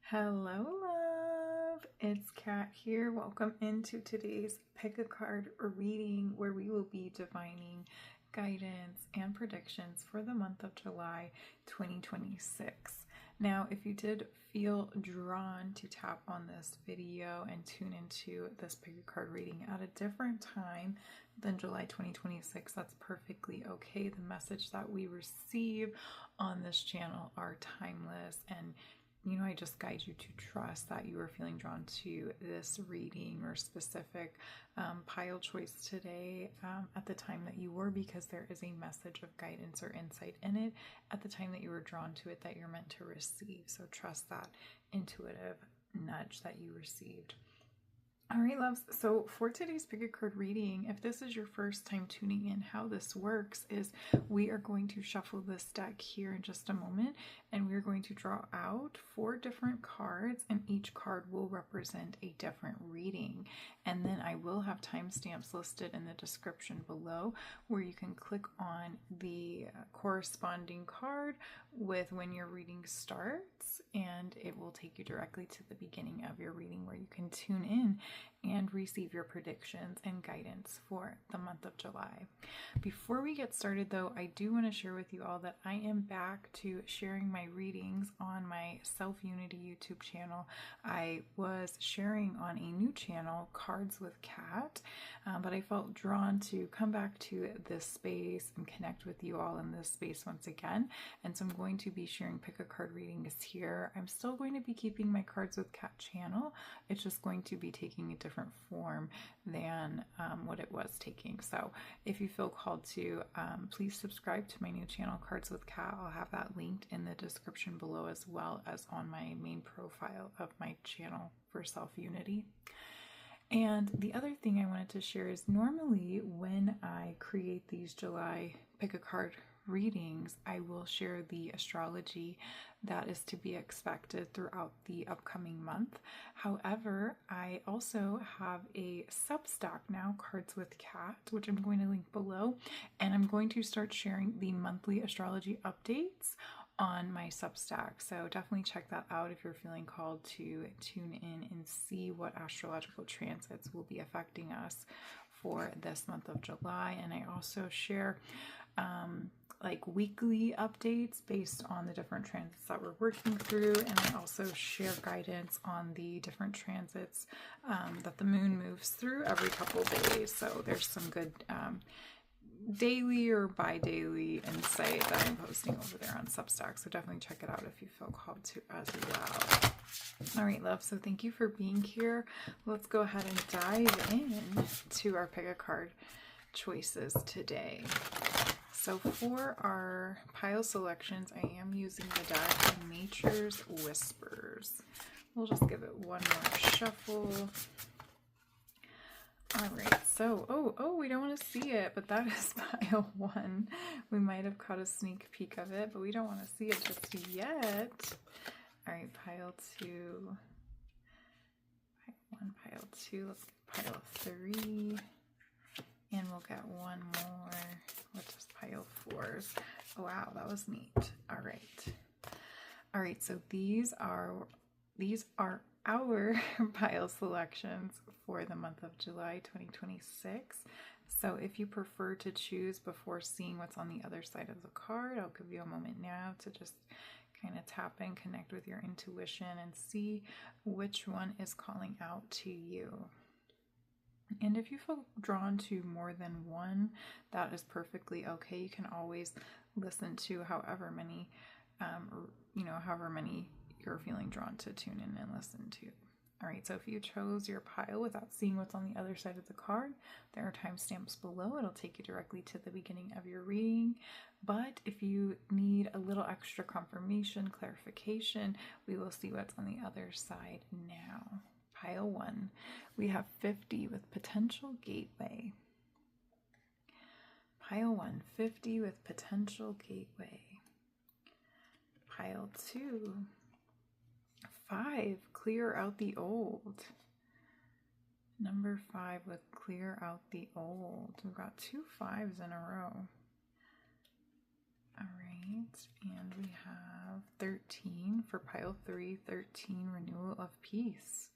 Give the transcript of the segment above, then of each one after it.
Hello, love. It's Kat here. Welcome into today's pick a card reading where we will be divining guidance and predictions for the month of July 2026. Now, if you did feel drawn to tap on this video and tune into this pick a card reading at a different time than July 2026, that's perfectly okay. The message that we receive on this channel are timeless, and I just guide you to trust that you are feeling drawn to this reading or specific pile choice today at the time that you were, because there is a message of guidance or insight in it at the time that you were drawn to it that you're meant to receive. So trust that intuitive nudge that you received. All right, loves. So for today's pick a card reading, if this is your first time tuning in, how this works is we are going to shuffle this deck here in just a moment, and we're going to draw out 4 different cards, and each card will represent a different reading. And then I will have timestamps listed in the description below where you can click on the corresponding card with when your reading starts, and it will take you directly to the beginning of your reading where you can tune in and receive your predictions and guidance for the month of July. Before we get started though, I do want to share with you all that I am back to sharing my readings on my Self-Unity YouTube channel. I was sharing on a new channel, Cards with Kat, but I felt drawn to come back to this space and connect with you all in this space once again. And so I'm going to be sharing pick a card readings here. I'm still going to be keeping my Cards with Kat channel. It's just going to be taking a different form than what it was taking. So if you feel called to, please subscribe to my new channel, Cards with Kat. I'll have that linked in the description below, as well as on my main profile of my channel for Self-Unity. And the other thing I wanted to share is normally when I create these July pick a card readings, I will share the astrology that is to be expected throughout the upcoming month. However, I also have a Substack now, Cards with Kat, which I'm going to link below, and I'm going to start sharing the monthly astrology updates on my Substack. So definitely check that out if you're feeling called to tune in and see what astrological transits will be affecting us for this month of July. And I also share like weekly updates based on the different transits that we're working through, and I also share guidance on the different transits that the moon moves through every couple of days. So there's some good daily or bi-daily insight that I'm posting over there on Substack. So definitely check it out if you feel called to as well. All right, love. So thank you for being here. Let's go ahead and dive in to our pick a card choices today. So for our pile selections, I am using the deck Nature's Whispers. We'll just give it one more shuffle. All right, so, we don't want to see it, but that is pile 1. We might have caught a sneak peek of it, but we don't want to see it just yet. All right, pile 2. Pile 1, pile 2. Let's get pile 3. And we'll get one more, which is pile 4s. Oh, wow, that was neat. All right, so these are our pile selections for the month of July 2026. So if you prefer to choose before seeing what's on the other side of the card, I'll give you a moment now to just kind of tap in, connect with your intuition, and see which one is calling out to you. And if you feel drawn to more than one, that is perfectly okay. You can always listen to however many you're feeling drawn to tune in and listen to. All right, so if you chose your pile without seeing what's on the other side of the card, there are timestamps below. It'll take you directly to the beginning of your reading. But if you need a little extra confirmation, clarification, we will see what's on the other side now. Pile 1, we have 50 with potential gateway. Pile 1, 50 with potential gateway. Pile 2, 5, clear out the old. Number 5 with clear out the old. We've got 2 5s in a row. All right, and we have 13 for pile 3, 13, renewal of peace.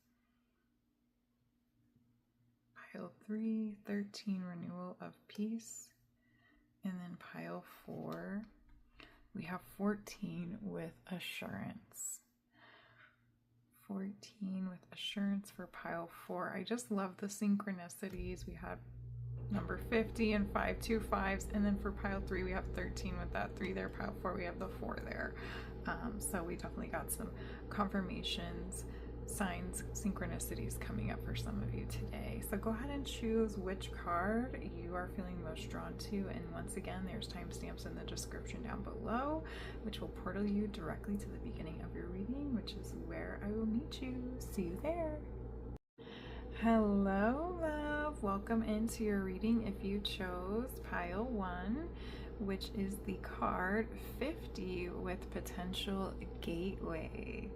Pile 3, 13, renewal of peace. And then pile 4, we have 14 with assurance. 14 with assurance for pile 4. I just love the synchronicities. We had number 50 and 5, 2 5s, and then for pile 3 we have 13 with that 3 there. Pile 4 we have the 4 there. So we definitely got some confirmations, signs, synchronicities coming up for some of you today. So go ahead and choose which card you are feeling most drawn to, and once again there's timestamps in the description down below, which will portal you directly to the beginning of your reading, which is where I will meet you. See you there. Hello, love. Welcome into your reading if you chose pile 1, which is the card 50 with potential gateway.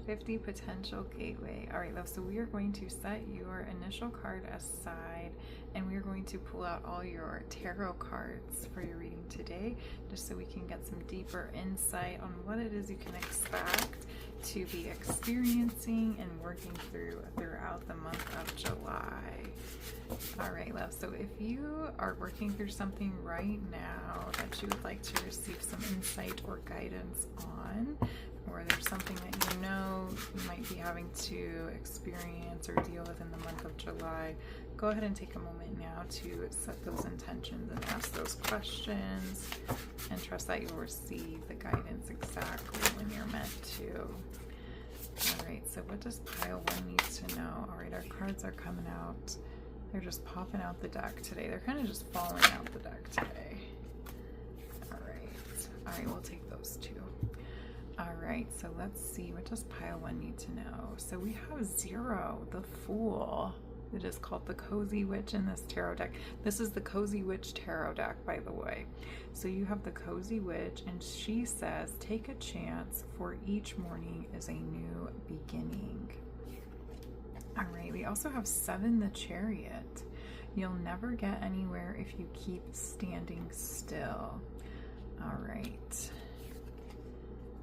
50 potential gateway. All right, love. So we are going to set your initial card aside, and we are going to pull out all your tarot cards for your reading today, just so we can get some deeper insight on what it is you can expect to be experiencing and working throughout the month of July. All right, love. So if you are working through something right now that you would like to receive some insight or guidance on, or there's something that you know you might be having to experience or deal with in the month of July, go ahead and take a moment now to set those intentions and ask those questions, and trust that you'll receive the guidance exactly when you're meant to. All right, so what does pile 1 need to know? All right, our cards are coming out. They're just popping out the deck today. They're kind of just falling out the deck today. All right, we'll take those two. All right, so let's see, what does pile 1 need to know? So we have 0, the Fool. It is called the Cozy Witch in this tarot deck. This is the Cozy Witch tarot deck, by the way. So you have the Cozy Witch, and she says, take a chance, for each morning is a new beginning. All right, we also have 7, the Chariot. You'll never get anywhere if you keep standing still. All right.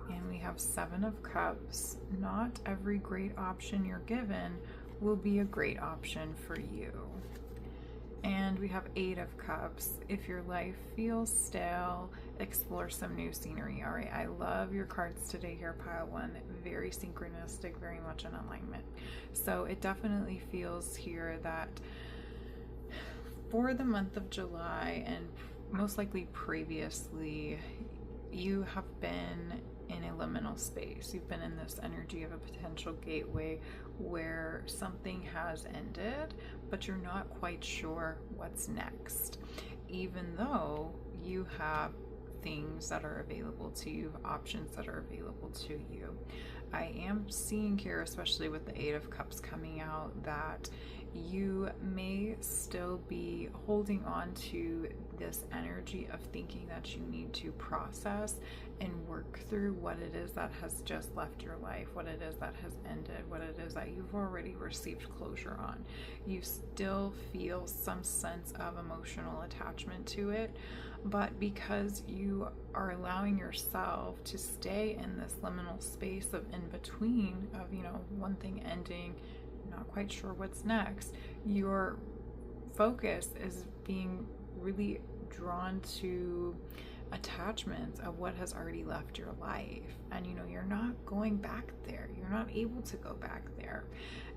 And we have 7 of Cups. Not every great option you're given will be a great option for you. And we have 8 of Cups. If your life feels stale, explore some new scenery. All right, I love your cards today here, pile 1. Very synchronistic, very much in alignment. So it definitely feels here that for the month of July, and most likely previously, you have been in a liminal space. You've been in this energy of a potential gateway where something has ended, but you're not quite sure what's next, even though you have things that are available to you, options that are available to you. I am seeing here, especially with the 8 of Cups coming out, that you may still be holding on to this energy of thinking that you need to process and work through what it is that has just left your life, what it is that has ended, what it is that you've already received closure on. You still feel some sense of emotional attachment to it, but because you are allowing yourself to stay in this liminal space of in between, of, you know, one thing ending, not quite sure what's next, your focus is being really drawn to attachments of what has already left your life, and you know, you're not going back there, you're not able to go back there.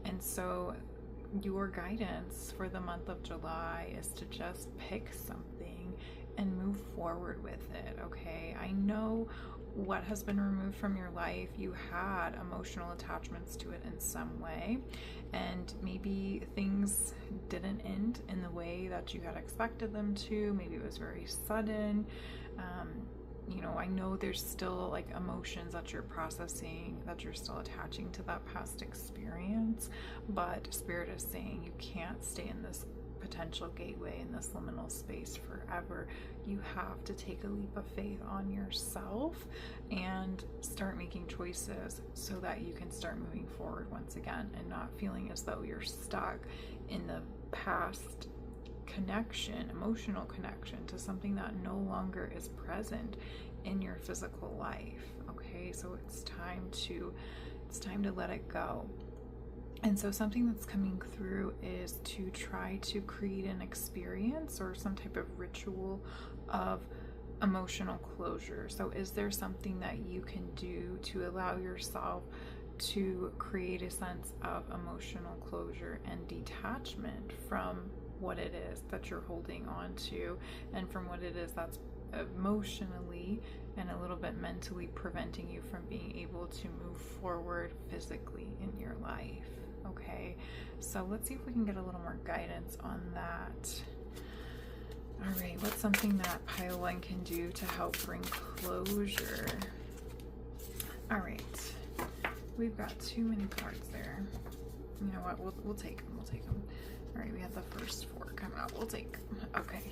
And so your guidance for the month of July is to just pick something and move forward with it. Okay, I know what has been removed from your life, you had emotional attachments to it in some way, and maybe things didn't end in the way that you had expected them to. Maybe it was very sudden. You know, I know there's still like emotions that you're processing, that you're still attaching to that past experience, but Spirit is saying you can't stay in this potential gateway, in this liminal space forever. You have to take a leap of faith on yourself and start making choices so that you can start moving forward once again, and not feeling as though you're stuck in the past connection, emotional connection to something that no longer is present in your physical life. Okay, so it's time to let it go. And so something that's coming through is to try to create an experience or some type of ritual of emotional closure. So is there something that you can do to allow yourself to create a sense of emotional closure and detachment from what it is that you're holding on to, and from what it is that's emotionally and a little bit mentally preventing you from being able to move forward physically in your life? Okay, so let's see if we can get a little more guidance on that. All right, what's something that pile one can do to help bring closure? All right, we've got too many cards there. You know what? We'll take them. We'll take them. All right, we had the first four come out. We'll take them. Okay.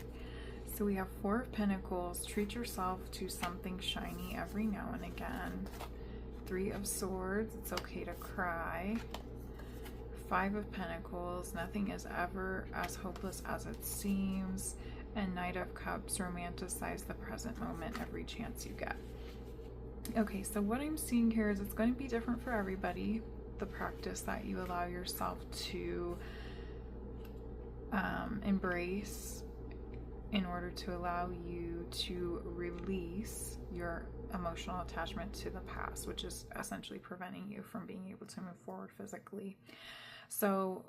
So we have Four of Pentacles. Treat yourself to something shiny every now and again. Three of Swords. It's okay to cry. Five of Pentacles. Nothing is ever as hopeless as it seems. And Knight of Cups. Romanticize the present moment every chance you get. Okay, so what I'm seeing here is it's going to be different for everybody. The practice that you allow yourself to embrace in order to allow you to release your emotional attachment to the past, which is essentially preventing you from being able to move forward physically. So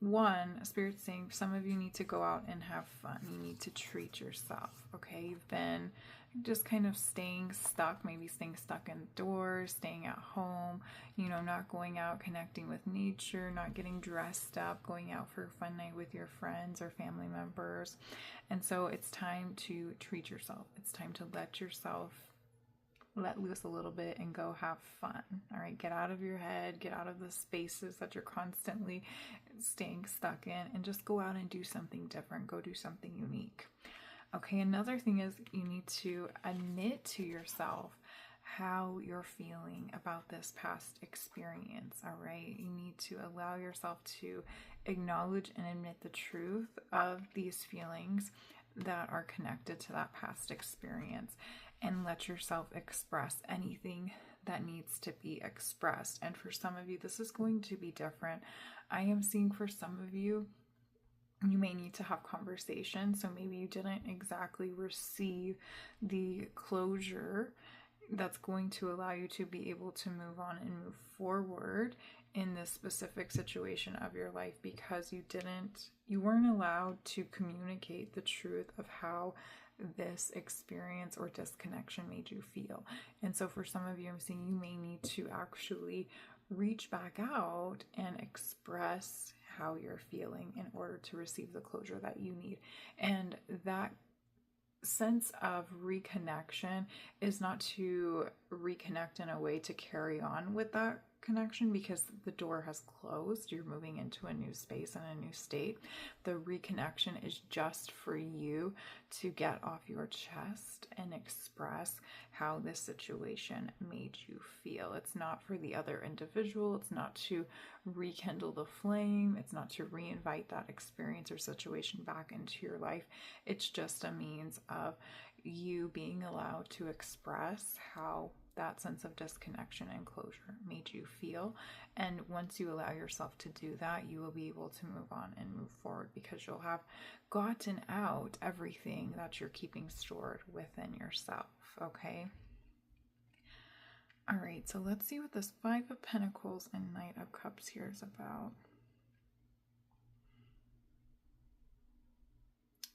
one, Spirit's saying some of you need to go out and have fun. You need to treat yourself, okay? You've been just kind of staying stuck, maybe staying stuck indoors, staying at home, you know, not going out, connecting with nature, not getting dressed up, going out for a fun night with your friends or family members. And so it's time to treat yourself. It's time to let yourself let loose a little bit and go have fun. All right, get out of your head, get out of the spaces that you're constantly staying stuck in, and just go out and do something different. Go do something unique. Okay, another thing is you need to admit to yourself how you're feeling about this past experience. All right, you need to allow yourself to acknowledge and admit the truth of these feelings that are connected to that past experience, and let yourself express anything that needs to be expressed. And for some of you, this is going to be different. I am seeing for some of you, you may need to have conversations. So maybe you didn't exactly receive the closure that's going to allow you to be able to move on and move forward in this specific situation of your life, because you weren't allowed to communicate the truth of how this experience or disconnection made you feel. And so for some of you, I'm seeing you may need to actually reach back out and express how you're feeling in order to receive the closure that you need. And that sense of reconnection is not to reconnect in a way to carry on with that connection, because the door has closed. You're moving into a new space and a new state. The reconnection is just for you to get off your chest and express how this situation made you feel. It's not for the other individual. It's not to rekindle the flame. It's not to reinvite that experience or situation back into your life. It's just a means of you being allowed to express how that sense of disconnection and closure made you feel. And once you allow yourself to do that, you will be able to move on and move forward, because you'll have gotten out everything that you're keeping stored within yourself. Okay. All right. So let's see what this Five of Pentacles and Knight of Cups here is about.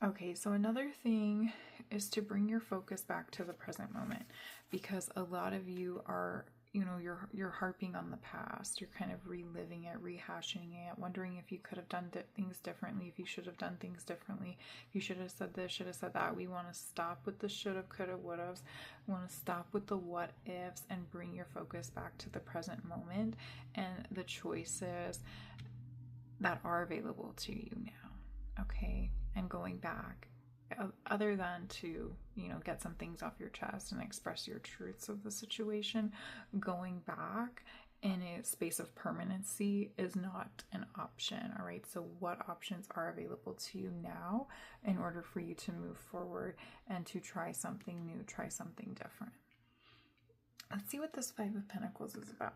Okay, so another thing is to bring your focus back to the present moment, because a lot of you are, you're harping on the past. You're kind of reliving it, rehashing it, wondering if you could have done things differently, if you should have done things differently, if you should have said this, should have said that. We want to stop with the shoulda, coulda, wouldas. We want to stop with the what ifs and bring your focus back to the present moment and the choices that are available to you now. Okay. And going back, other than to, get some things off your chest and express your truths of the situation, going back in a space of permanency is not an option. All right, so what options are available to you now in order for you to move forward and to try something new, try something different? Let's see what this Five of Pentacles is about.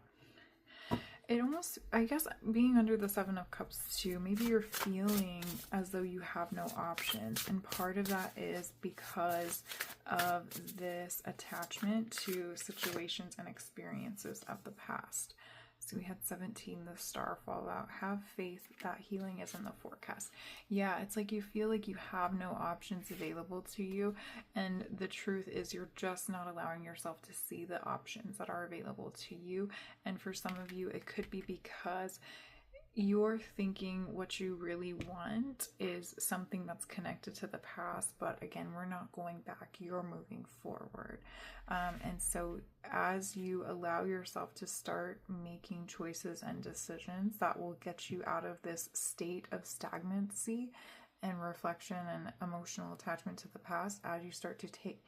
It almost, I guess, being under the Seven of Cups too, maybe you're feeling as though you have no options. And part of that is because of this attachment to situations and experiences of the past. So we had 17, the star fall out. Have faith that healing is in the forecast. Yeah, it's like you feel like you have no options available to you. And the truth is you're just not allowing yourself to see the options that are available to you. And for some of you, it could be because you're thinking what you really want is something that's connected to the past, but again, we're not going back, you're moving forward. And so as you allow yourself to start making choices and decisions that will get you out of this state of stagnancy and reflection and emotional attachment to the past, as you start to take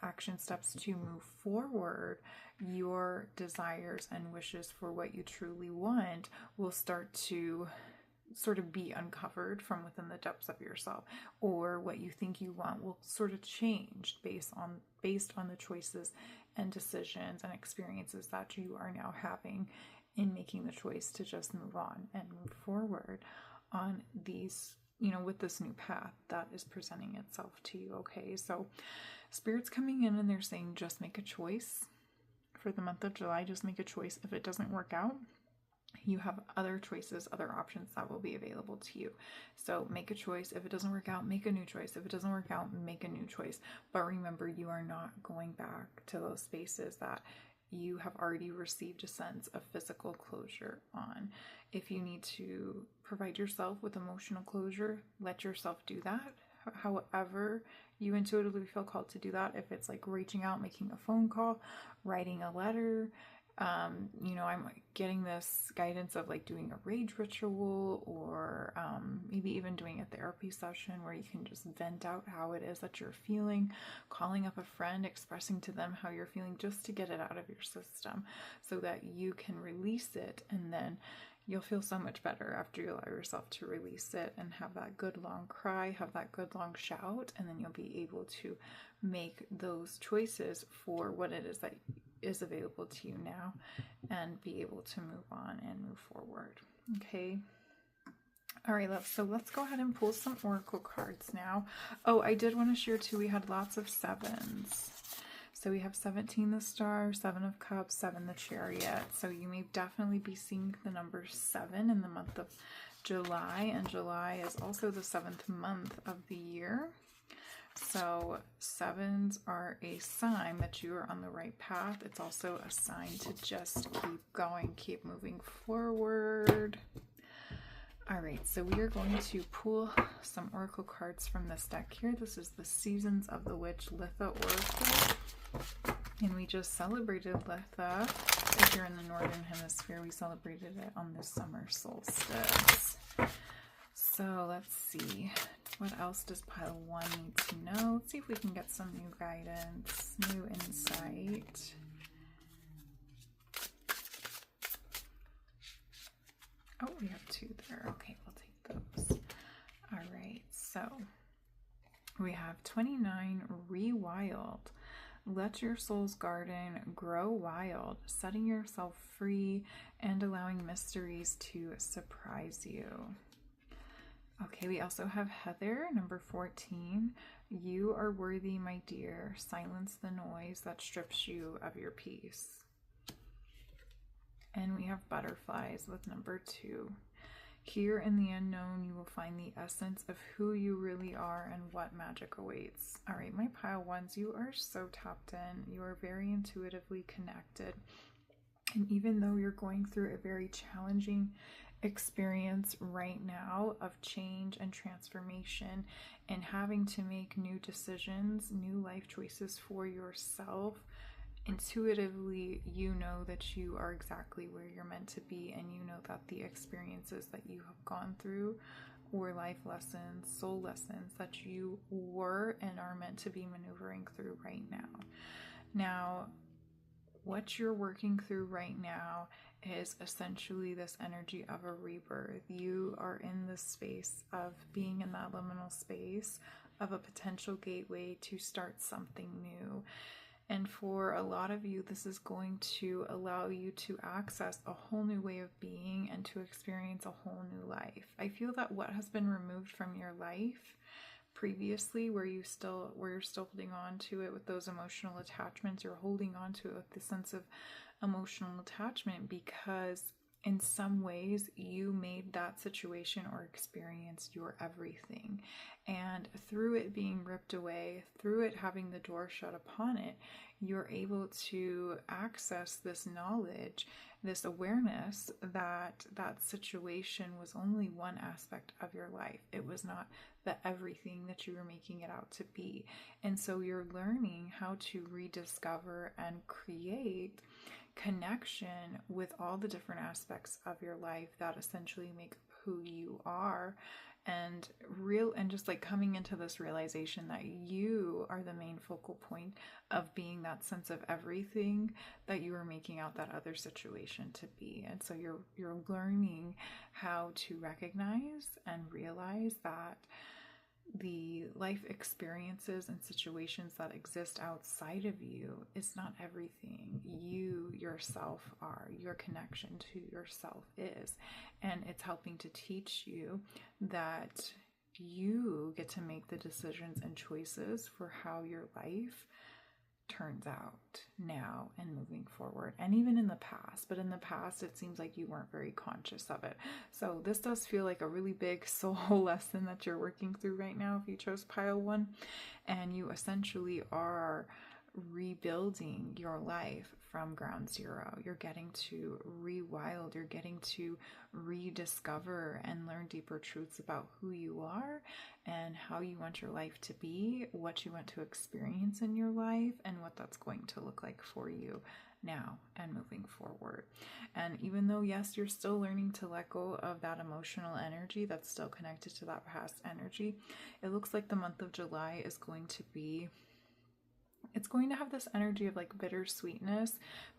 action steps to move forward, your desires and wishes for what you truly want will start to sort of be uncovered from within the depths of yourself, or what you think you want will sort of change based on the choices and decisions and experiences that you are now having in making the choice to just move on and move forward on these, with this new path that is presenting itself to you. Okay, so Spirit's coming in and they're saying just make a choice for the month of July. Just make a choice. If it doesn't work out, you have other choices, other options that will be available to you. So make a choice. If it doesn't work out, make a new choice. If it doesn't work out, make a new choice. But remember, you are not going back to those spaces that you have already received a sense of physical closure on. If you need to provide yourself with emotional closure, let yourself do that. However you intuitively feel called to do that. If it's like reaching out, making a phone call, writing a letter, I'm getting this guidance of like doing a rage ritual, or maybe even doing a therapy session where you can just vent out how it is that you're feeling, calling up a friend, expressing to them how you're feeling, just to get it out of your system so that you can release it. And then you'll feel so much better after you allow yourself to release it and have that good long cry, have that good long shout, and then you'll be able to make those choices for what it is that is available to you now and be able to move on and move forward. Okay. All right, let's go ahead and pull some oracle cards now. Oh, I did want to share too, we had lots of sevens. So we have 17, the star, 7 of cups, 7, the chariot. So you may definitely be seeing the number 7 in the month of July. And July is also the 7th month of the year. So 7s are a sign that you are on the right path. It's also a sign to just keep going, keep moving forward. All right, so we are going to pull some oracle cards from this deck here. This is the Seasons of the Witch Litha Oracle. And we just celebrated Litha. If you're in the Northern Hemisphere, we celebrated it on the summer solstice. So let's see. What else does pile 1 need to know? Let's see if we can get some new guidance, new insight. Oh, we have 2 there. Okay, we'll take those. All right, so we have 29, Rewild. Let your soul's garden grow wild, setting yourself free and allowing mysteries to surprise you. Okay, we also have Heather, number 14. You are worthy, my dear. Silence the noise that strips you of your peace. And we have Butterflies with number 2. Here in the unknown, you will find the essence of who you really are and what magic awaits. All right, my pile 1s, you are so tapped in. You are very intuitively connected. And even though you're going through a very challenging experience right now of change and transformation and having to make new decisions, new life choices for yourself, intuitively you know that you are exactly where you're meant to be, and you know that the experiences that you have gone through were life lessons, soul lessons that you were and are meant to be maneuvering through right now. Now, what you're working through right now is essentially this energy of a rebirth. You are in this space of being in that liminal space of a potential gateway to start something new. And for a lot of you, this is going to allow you to access a whole new way of being and to experience a whole new life. I feel that what has been removed from your life previously, where you're still holding on to it with those emotional attachments, you're holding on to it with the sense of emotional attachment because in some ways you made that situation or experience your everything. And through it being ripped away, through it having the door shut upon it, you're able to access this knowledge, this awareness that that situation was only one aspect of your life. It was not the everything that you were making it out to be. And so you're learning how to rediscover and create connection with all the different aspects of your life that essentially make who you are, and just like coming into this realization that you are the main focal point of being that sense of everything that you were making out that other situation to be. And so you're learning how to recognize and realize that the life experiences and situations that exist outside of you is not everything. You yourself are, your connection to yourself is. And it's helping to teach you that you get to make the decisions and choices for how your life turns out now and moving forward, and even in the past. But in the past, it seems like you weren't very conscious of it. So this does feel like a really big soul lesson that you're working through right now if you chose pile 1, and you essentially are rebuilding your life from ground zero. You're getting to rewild, you're getting to rediscover and learn deeper truths about who you are and how you want your life to be, what you want to experience in your life, and what that's going to look like for you now and moving forward. And even though, yes, you're still learning to let go of that emotional energy that's still connected to that past energy, it looks like the month of July is going to be, it's going to have this energy of like bittersweetness,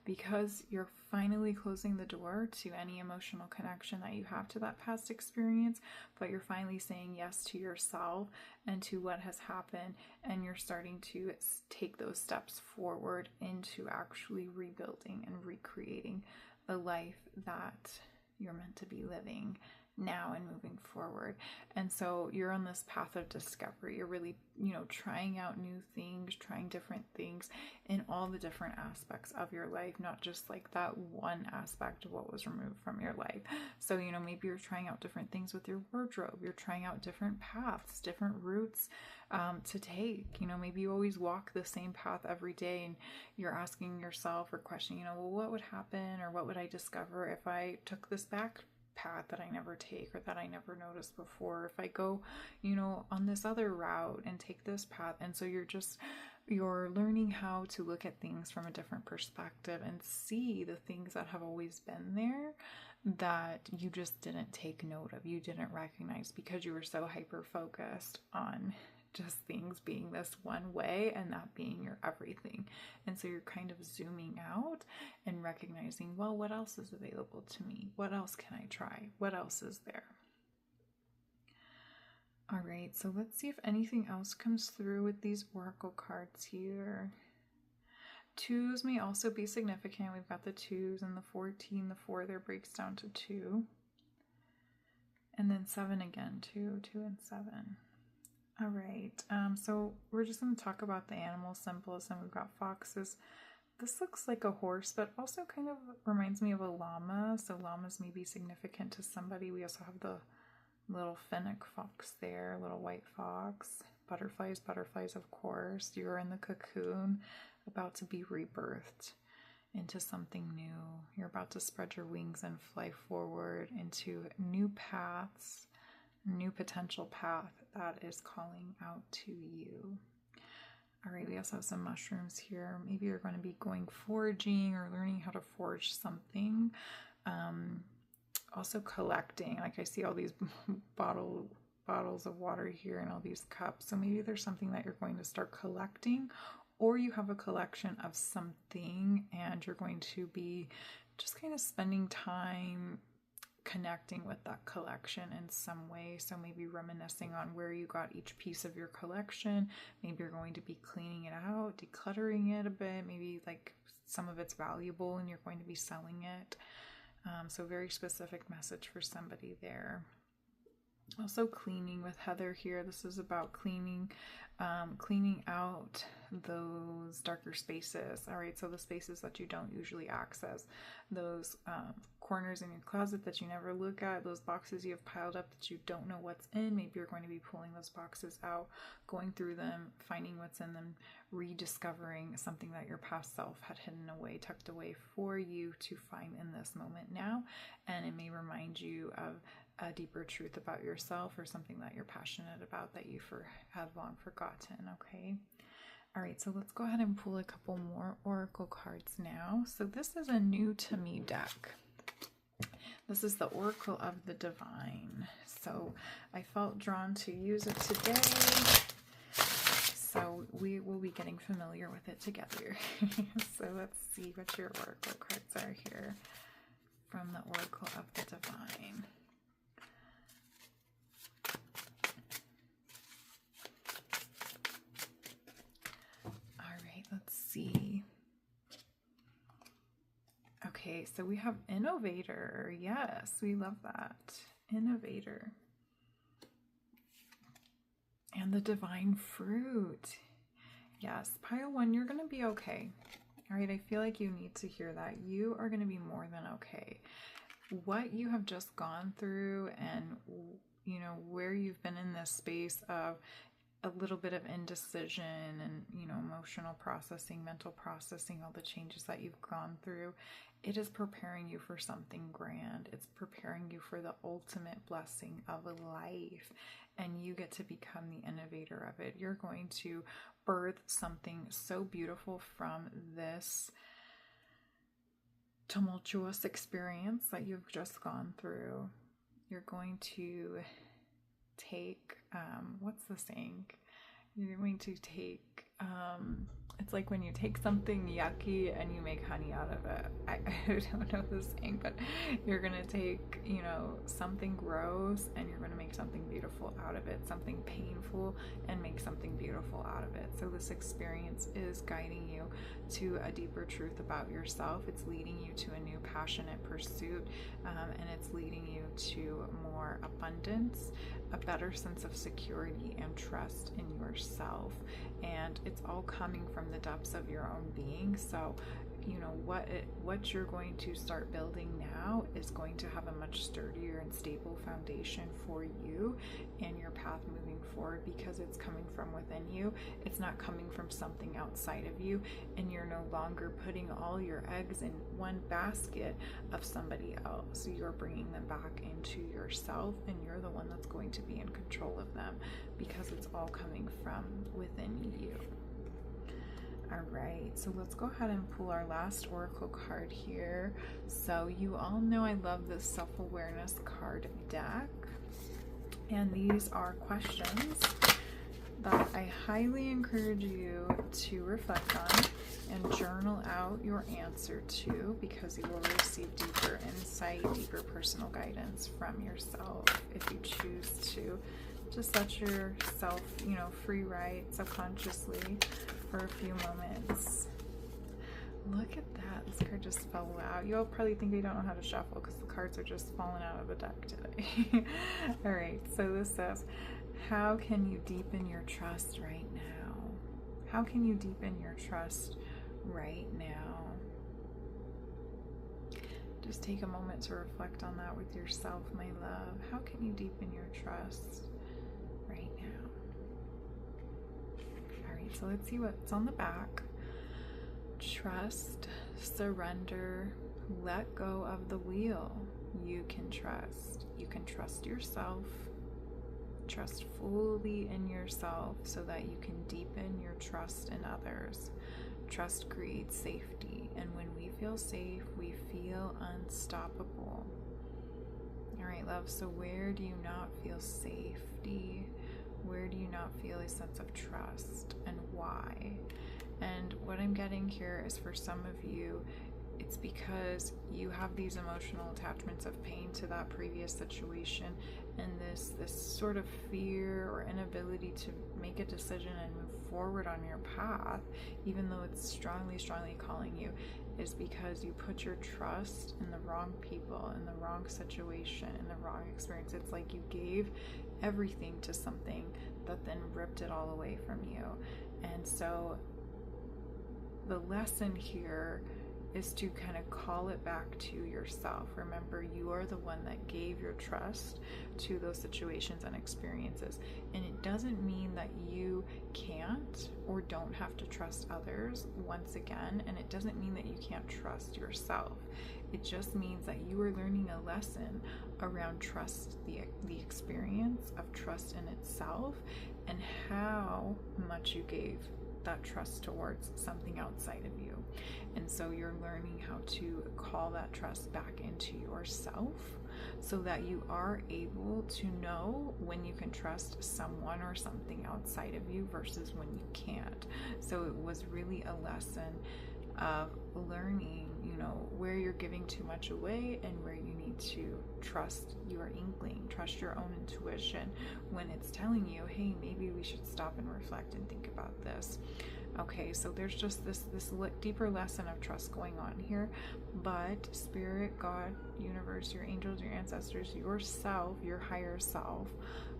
because you're finally closing the door to any emotional connection that you have to that past experience, but you're finally saying yes to yourself and to what has happened, and you're starting to take those steps forward into actually rebuilding and recreating the life that you're meant to be living now and moving forward. And so you're on this path of discovery. You're really, trying out new things, trying different things in all the different aspects of your life, not just like that one aspect of what was removed from your life. So, maybe you're trying out different things with your wardrobe. You're trying out different paths, different routes to take. Maybe you always walk the same path every day, and you're asking yourself or questioning, well, what would happen, or what would I discover if I took this back path that I never take or that I never noticed before, if I go on this other route and take this path. And so you're learning how to look at things from a different perspective and see the things that have always been there that you just didn't take note of, you didn't recognize, because you were so hyper focused on just things being this one way and that being your everything. And so you're kind of zooming out and recognizing, well, what else is available to me? What else can I try? What else is there? All right, so let's see if anything else comes through with these oracle cards here. 2s may also be significant. We've got the 2s and the 14. The 4 there breaks down to 2. And then 7 again, 2 and 7. All right, so we're just going to talk about the animal symbols, and we've got foxes. This looks like a horse, but also kind of reminds me of a llama, so llamas may be significant to somebody. We also have the little fennec fox there, little white fox. Butterflies, of course. You're in the cocoon, about to be rebirthed into something new. You're about to spread your wings and fly forward into new paths, new potential path that is calling out to you. All right, we also have some mushrooms here. Maybe you're going to be going foraging or learning how to forage something. Also collecting, like I see all these bottles of water here and all these cups. So maybe there's something that you're going to start collecting or you have a collection of something and you're going to be just kind of spending time connecting with that collection in some way. So maybe reminiscing on where you got each piece of your collection. Maybe you're going to be cleaning it out, decluttering it a bit. Maybe like some of it's valuable and you're going to be selling it. So very specific message for somebody there. Also cleaning with Heather here. This is about cleaning out those darker spaces. All right, so the spaces that you don't usually access, those corners in your closet that you never look at, those boxes you have piled up that you don't know what's in. Maybe you're going to be pulling those boxes out, going through them, finding what's in them, rediscovering something that your past self had hidden away, tucked away for you to find in this moment now. And it may remind you of a deeper truth about yourself or something that you're passionate about that you have long forgotten. Okay. All right. So let's go ahead and pull a couple more oracle cards now. So this is a new to me deck. This is the Oracle of the Divine. So I felt drawn to use it today. So we will be getting familiar with it together. So let's see what your oracle cards are here from the Oracle of the Divine. Let's see. Okay, so we have Innovator. Yes, we love that. Innovator. And the Divine Fruit. Yes, pile one, you're going to be okay. All right, I feel like you need to hear that. You are going to be more than okay. What you have just gone through and, you know, where you've been in this space of a little bit of indecision and, you know, emotional processing, mental processing, all the changes that you've gone through, it is preparing you for something grand. It's preparing you for the ultimate blessing of a life, and you get to become the innovator of it. You're going to birth something so beautiful from this tumultuous experience that you've just gone through. You're going to take, what's the saying? You're going to take, it's like when you take something yucky and you make honey out of it. I don't know the saying, but you're going to take, you know, something gross and you're going to make something beautiful out of it, something painful and make something beautiful out of it. So this experience is guiding you to a deeper truth about yourself. It's leading you to a new passionate pursuit, and it's leading you to more abundance, a better sense of security and trust in yourself. And it's all coming from the depths of your own being. So, you know, what you're going to start building now is going to have a much sturdier and stable foundation for you and your path moving forward, because it's coming from within you. It's not coming from something outside of you, and you're no longer putting all your eggs in one basket of somebody else. You're bringing them back into yourself, and you're the one that's going to be in control of them, because it's all coming from within you. All right, so let's go ahead and pull our last oracle card here. So you all know I love this self-awareness card deck, and these are questions that I highly encourage you to reflect on and journal out your answer to, because you will receive deeper insight, deeper personal guidance from yourself if you choose to just let yourself, you know, free write subconsciously for a few moments. Look at that. This card just fell out. You'll probably think I don't know how to shuffle because the cards are just falling out of the deck today. All right, so this says, how can you deepen your trust right now? How can you deepen your trust right now? Just take a moment to reflect on that with yourself, my love. How can you deepen your trust right now? All right, so let's see what's on the back. Trust, surrender, let go of the wheel. You can trust. You can trust yourself. Trust fully in yourself so that you can deepen your trust in others. Trust creates safety, and when we feel safe, we feel unstoppable. All right, love, so where do you not feel safety? Where do you not feel a sense of trust, and why? And what I'm getting here is, for some of you, it's because you have these emotional attachments of pain to that previous situation, and this sort of fear or inability to make a decision and move forward on your path, even though it's strongly calling you, is because you put your trust in the wrong people, in the wrong situation, in the wrong experience. It's like you gave everything to something that then ripped it all away from you. And so the lesson here is to kind of call it back to yourself. Remember, you are the one that gave your trust to those situations and experiences. And it doesn't mean that you can't or don't have to trust others once again. And it doesn't mean that you can't trust yourself. It just means that you are learning a lesson around trust, the experience of trust in itself, and how much you gave that trust towards something outside of you. And so you're learning how to call that trust back into yourself, so that you are able to know when you can trust someone or something outside of you versus when you can't. So it was really a lesson of learning, where you're giving too much away and where you need to trust your inkling, trust your own intuition when it's telling you, hey, maybe we should stop and reflect and think about this. Okay, so there's just this deeper lesson of trust going on here. But Spirit, God, universe, your angels, your ancestors, yourself, your higher self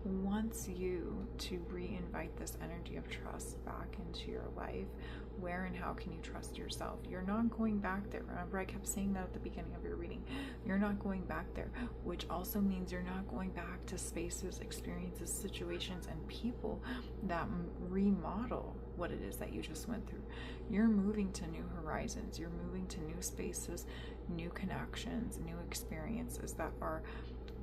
wants you to re-invite this energy of trust back into your life. Where and how can you trust yourself? You're not going back there. Remember, I kept saying that at the beginning of your reading. You're not going back there, which also means you're not going back to spaces, experiences, situations, and people that remodel what it is that you just went through. You're moving to new horizons. You're moving to new spaces, new connections, new experiences that are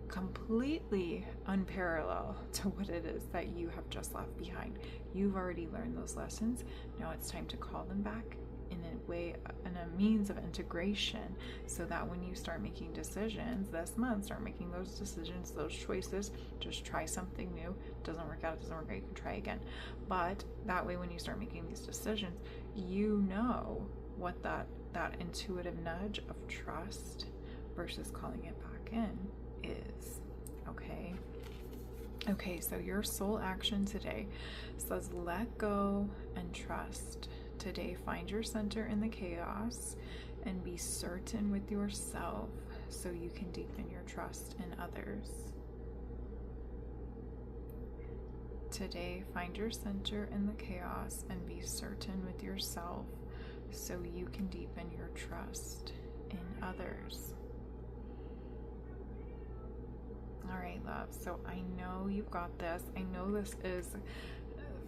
completely unparalleled to what it is that you have just left behind. You've already learned those lessons. Now it's time to call them back in a way, in a means of integration, so that when you start making decisions this month, start making those decisions, those choices. Just try something new. Doesn't work out, you can try again. But that way, when you start making these decisions, you know what that intuitive nudge of trust versus calling it back in is. Okay, so your soul action today says let go and trust. Today, find your center in the chaos and be certain with yourself so you can deepen your trust in others. Today, find your center in the chaos and be certain with yourself so you can deepen your trust in others. All right, love. So I know you've got this. I know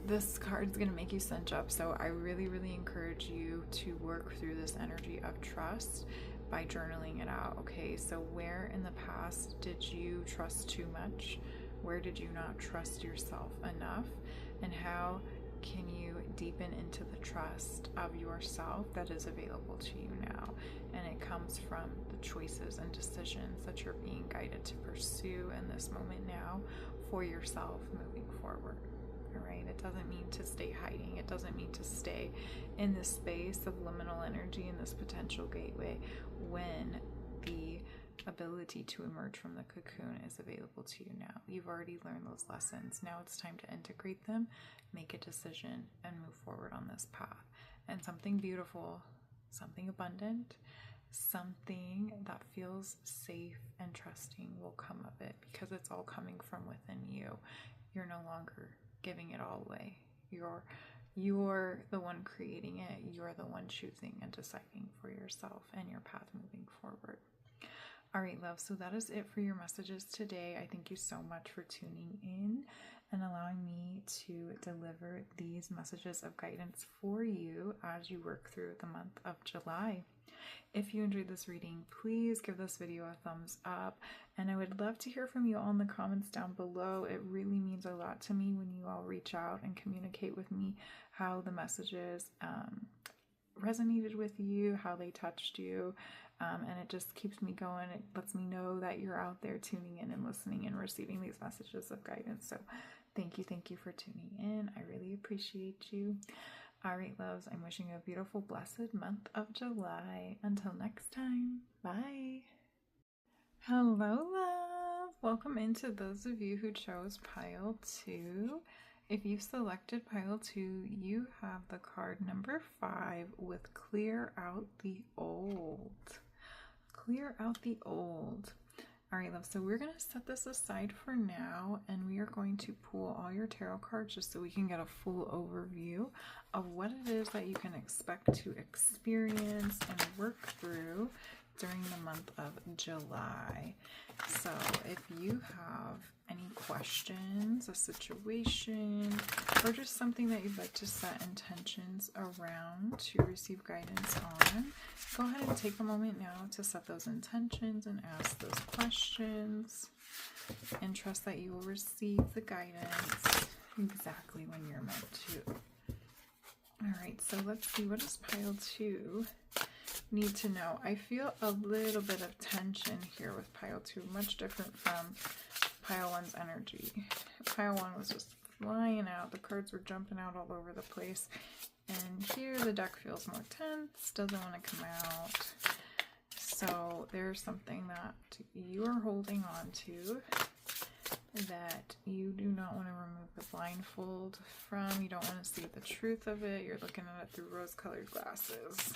this card's going to make you cinch up. So I really, really encourage you to work through this energy of trust by journaling it out. Okay, so where in the past did you trust too much? Where did you not trust yourself enough? And how can you deepen into the trust of yourself that is available to you now? And it comes from the choices and decisions that you're being guided to pursue in this moment now for yourself moving forward. All right, it doesn't mean to stay hiding. It doesn't mean to stay in this space of liminal energy, in this potential gateway, when the ability to emerge from the cocoon is available to you now. You've already learned those lessons. Now it's time to integrate them, make a decision, and move forward on this path. And something beautiful, something abundant, something that feels safe and trusting will come of it, because it's all coming from within you. You're no longer giving it all away. You're the one creating it. You're the one choosing and deciding for yourself and your path moving forward. All right, love. So that is it for your messages today. I thank you so much for tuning in and allowing me to deliver these messages of guidance for you as you work through the month of July. If you enjoyed this reading, please give this video a thumbs up, and I would love to hear from you all in the comments down below. It really means a lot to me when you all reach out and communicate with me how the messages resonated with you, how they touched you, and it just keeps me going. It lets me know that you're out there tuning in and listening and receiving these messages of guidance. So thank you for tuning in. I really appreciate you. All right, loves, I'm wishing you a beautiful, blessed month of July. Until next time, bye. Hello, love. Welcome into those of you who chose pile 2. If you selected pile 2, you have the card number 5 with clear out the old. Clear out the old. All right, love, so we're going to set this aside for now, and we are going to pull all your tarot cards just so we can get a full overview of what it is that you can expect to experience and work through during the month of July. So if you have any questions, a situation, or just something that you'd like to set intentions around to receive guidance on, go ahead and take a moment now to set those intentions and ask those questions, and trust that you will receive the guidance exactly when you're meant to. All right, so let's see, what does pile 2 need to know? I feel a little bit of tension here with pile 2, much different from pile 1's energy. Pile 1 was just flying out, the cards were jumping out all over the place, and here the deck feels more tense, doesn't want to come out. So there's something that you are holding on to that you do not want to remove the blindfold from. You don't want to see the truth of it. You're looking at it through rose-colored glasses.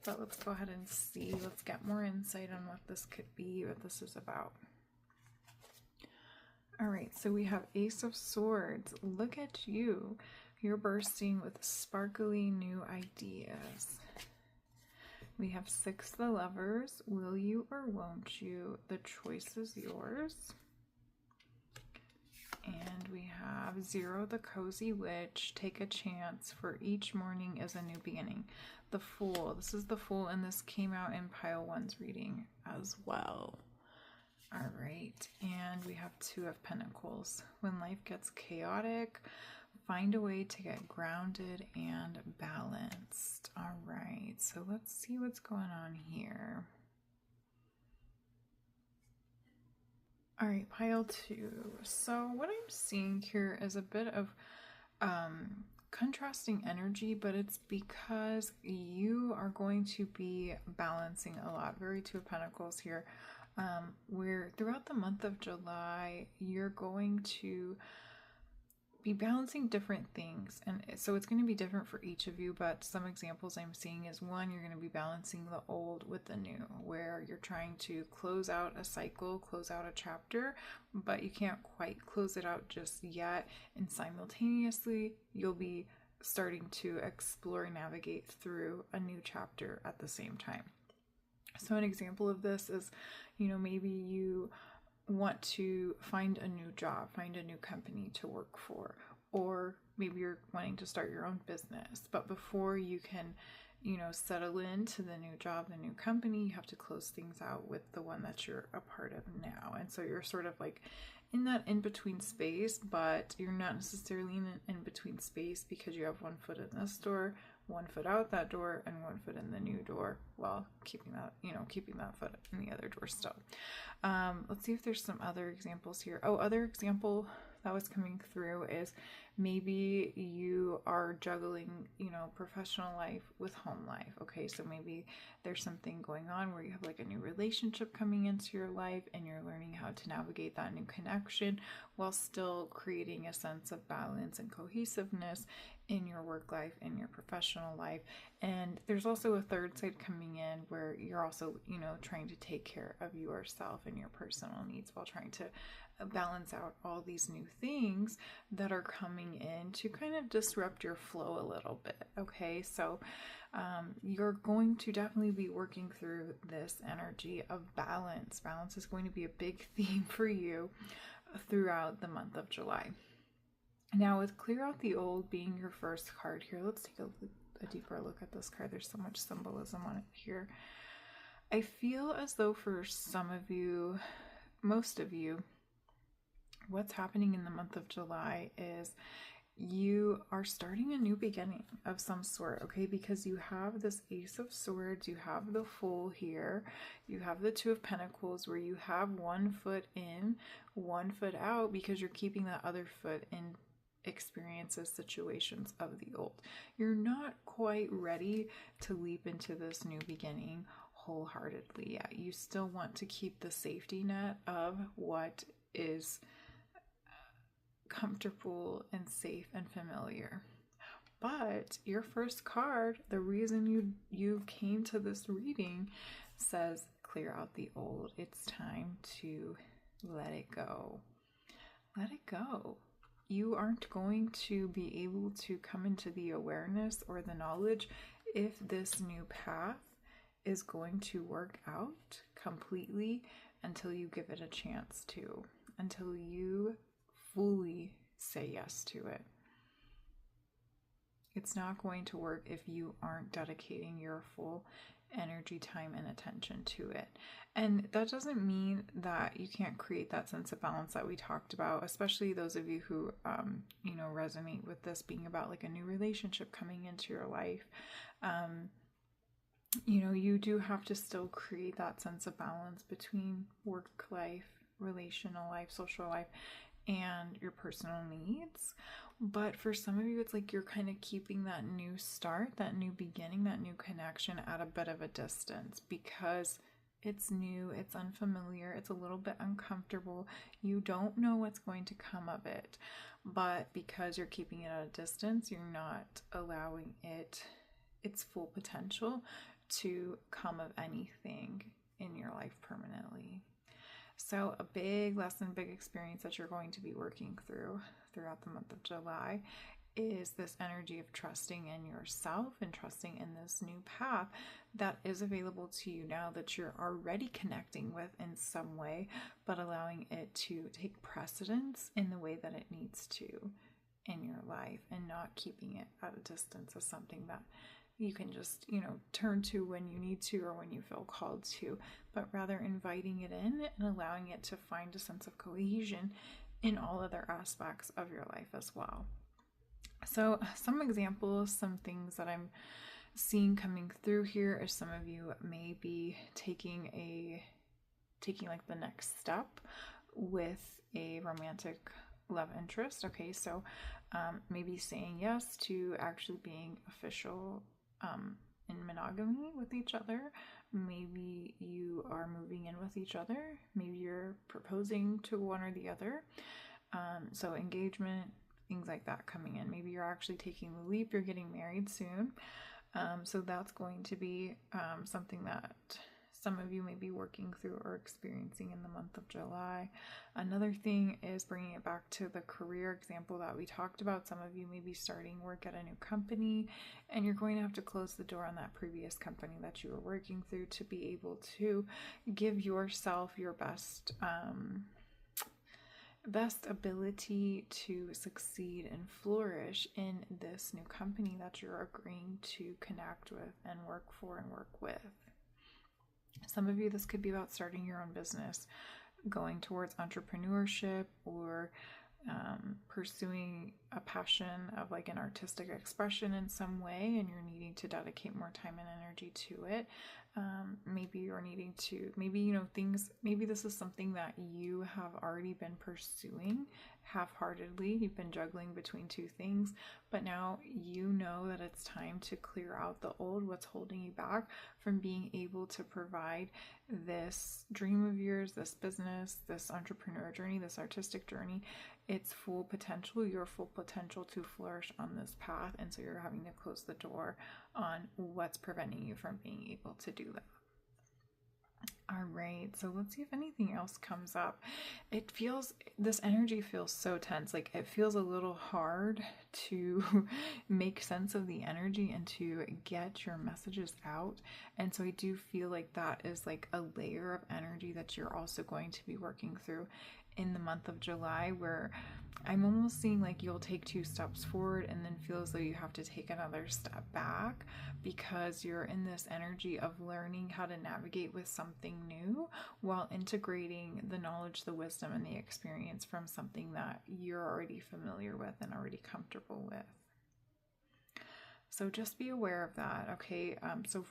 But let's go ahead and see. Let's get more insight on what this could be, what this is about. All right, so we have Ace of Swords. Look at you. You're bursting with sparkly new ideas. We have 6 the Lovers. Will you or won't you? The choice is yours. And we have 0 the Cozy Witch. Take a chance, for each morning is a new beginning. The Fool. This is the Fool, and this came out in pile 1's reading as well. All right, and we have 2 of Pentacles. When life gets chaotic, find a way to get grounded and balanced. All right, so let's see what's going on here. All right, pile 2. So what I'm seeing here is a bit of contrasting energy, but it's because you are going to be balancing a lot. Very 2 of Pentacles here. Where throughout the month of July, you're going to be balancing different things, and so it's going to be different for each of you, but some examples I'm seeing is, 1, you're going to be balancing the old with the new, where you're trying to close out a cycle, close out a chapter, but you can't quite close it out just yet, and simultaneously you'll be starting to explore and navigate through a new chapter at the same time. So an example of this is, maybe you want to find a new job, find a new company to work for, or maybe you're wanting to start your own business, but before you can, settle into the new job, the new company, you have to close things out with the one that you're a part of now. And so you're sort of like in that in-between space, but you're not necessarily in an in-between space because you have 1 foot in this door, 1 foot out that door, and 1 foot in the new door, while keeping that foot in the other door still. Let's see if there's some other examples here. Oh, other example that was coming through is maybe you are juggling, professional life with home life. Okay, so maybe there's something going on where you have like a new relationship coming into your life, and you're learning how to navigate that new connection while still creating a sense of balance and cohesiveness in your work life, in your professional life. And there's also a third side coming in where you're also, trying to take care of yourself and your personal needs while trying to balance out all these new things that are coming in to kind of disrupt your flow a little bit. Okay, so you're going to definitely be working through this energy of balance. Balance is going to be a big theme for you throughout the month of July. Now, with Clear Out the Old being your first card here, let's take a deeper look at this card. There's so much symbolism on it here. I feel as though for some of you, most of you, what's happening in the month of July is you are starting a new beginning of some sort, okay? Because you have this Ace of Swords, you have the Fool here, you have the 2 of Pentacles, where you have 1 foot in, 1 foot out, because you're keeping that other foot experiences, situations of the old. You're not quite ready to leap into this new beginning wholeheartedly yet. You still want to keep the safety net of what is comfortable and safe and familiar. But your first card, the reason you came to this reading, says clear out the old. It's time to let it go. Let it go. You aren't going to be able to come into the awareness or the knowledge if this new path is going to work out completely until you give it a chance to, until you fully say yes to it. It's not going to work if you aren't dedicating your full energy, time, and attention to it. And that doesn't mean that you can't create that sense of balance that we talked about, especially those of you who, resonate with this being about like a new relationship coming into your life. You do have to still create that sense of balance between work life, relational life, social life, and your personal needs. But for some of you, it's like you're kind of keeping that new start, that new beginning, that new connection at a bit of a distance because it's new, it's unfamiliar, it's a little bit uncomfortable. You don't know what's going to come of it. But because you're keeping it at a distance, you're not allowing its full potential to come of anything in your life permanently. So a big lesson, big experience that you're going to be working throughout the month of July is this energy of trusting in yourself and trusting in this new path that is available to you now that you're already connecting with in some way, but allowing it to take precedence in the way that it needs to in your life and not keeping it at a distance as something that you can just, turn to when you need to or when you feel called to, but rather inviting it in and allowing it to find a sense of cohesion in all other aspects of your life as well. So some examples, some things that I'm seeing coming through here is some of you may be taking like the next step with a romantic love interest. Okay, so maybe saying yes to actually being official in monogamy with each other. Maybe you are moving in with each other. Maybe you're proposing to one or the other. So engagement, things like that coming in. Maybe you're actually taking the leap. You're getting married soon. So that's going to be something that some of you may be working through or experiencing in the month of July. Another thing is bringing it back to the career example that we talked about. Some of you may be starting work at a new company and you're going to have to close the door on that previous company that you were working through to be able to give yourself your best ability to succeed and flourish in this new company that you're agreeing to connect with and work for and work with. Some of you, this could be about starting your own business, going towards entrepreneurship, or pursuing a passion of like an artistic expression in some way, and you're needing to dedicate more time and energy to it. Maybe you're needing to, maybe this is something that you have already been pursuing half-heartedly. You've been juggling between two things, but now you know that it's time to clear out the old, what's holding you back from being able to provide this dream of yours, this business, this entrepreneur journey, this artistic journey, its full potential, your full potential to flourish on this path. And so you're having to close the door on what's preventing you from being able to do that. All right, so let's see if anything else comes up. This energy feels so tense. Like it feels a little hard to make sense of the energy and to get your messages out. And so I do feel like that is like a layer of energy that you're also going to be working through in the month of July, where I'm almost seeing like you'll take 2 steps forward and then feel as though you have to take another step back because you're in this energy of learning how to navigate with something new while integrating the knowledge, the wisdom, and the experience from something that you're already familiar with and already comfortable with. So just be aware of that, okay? So,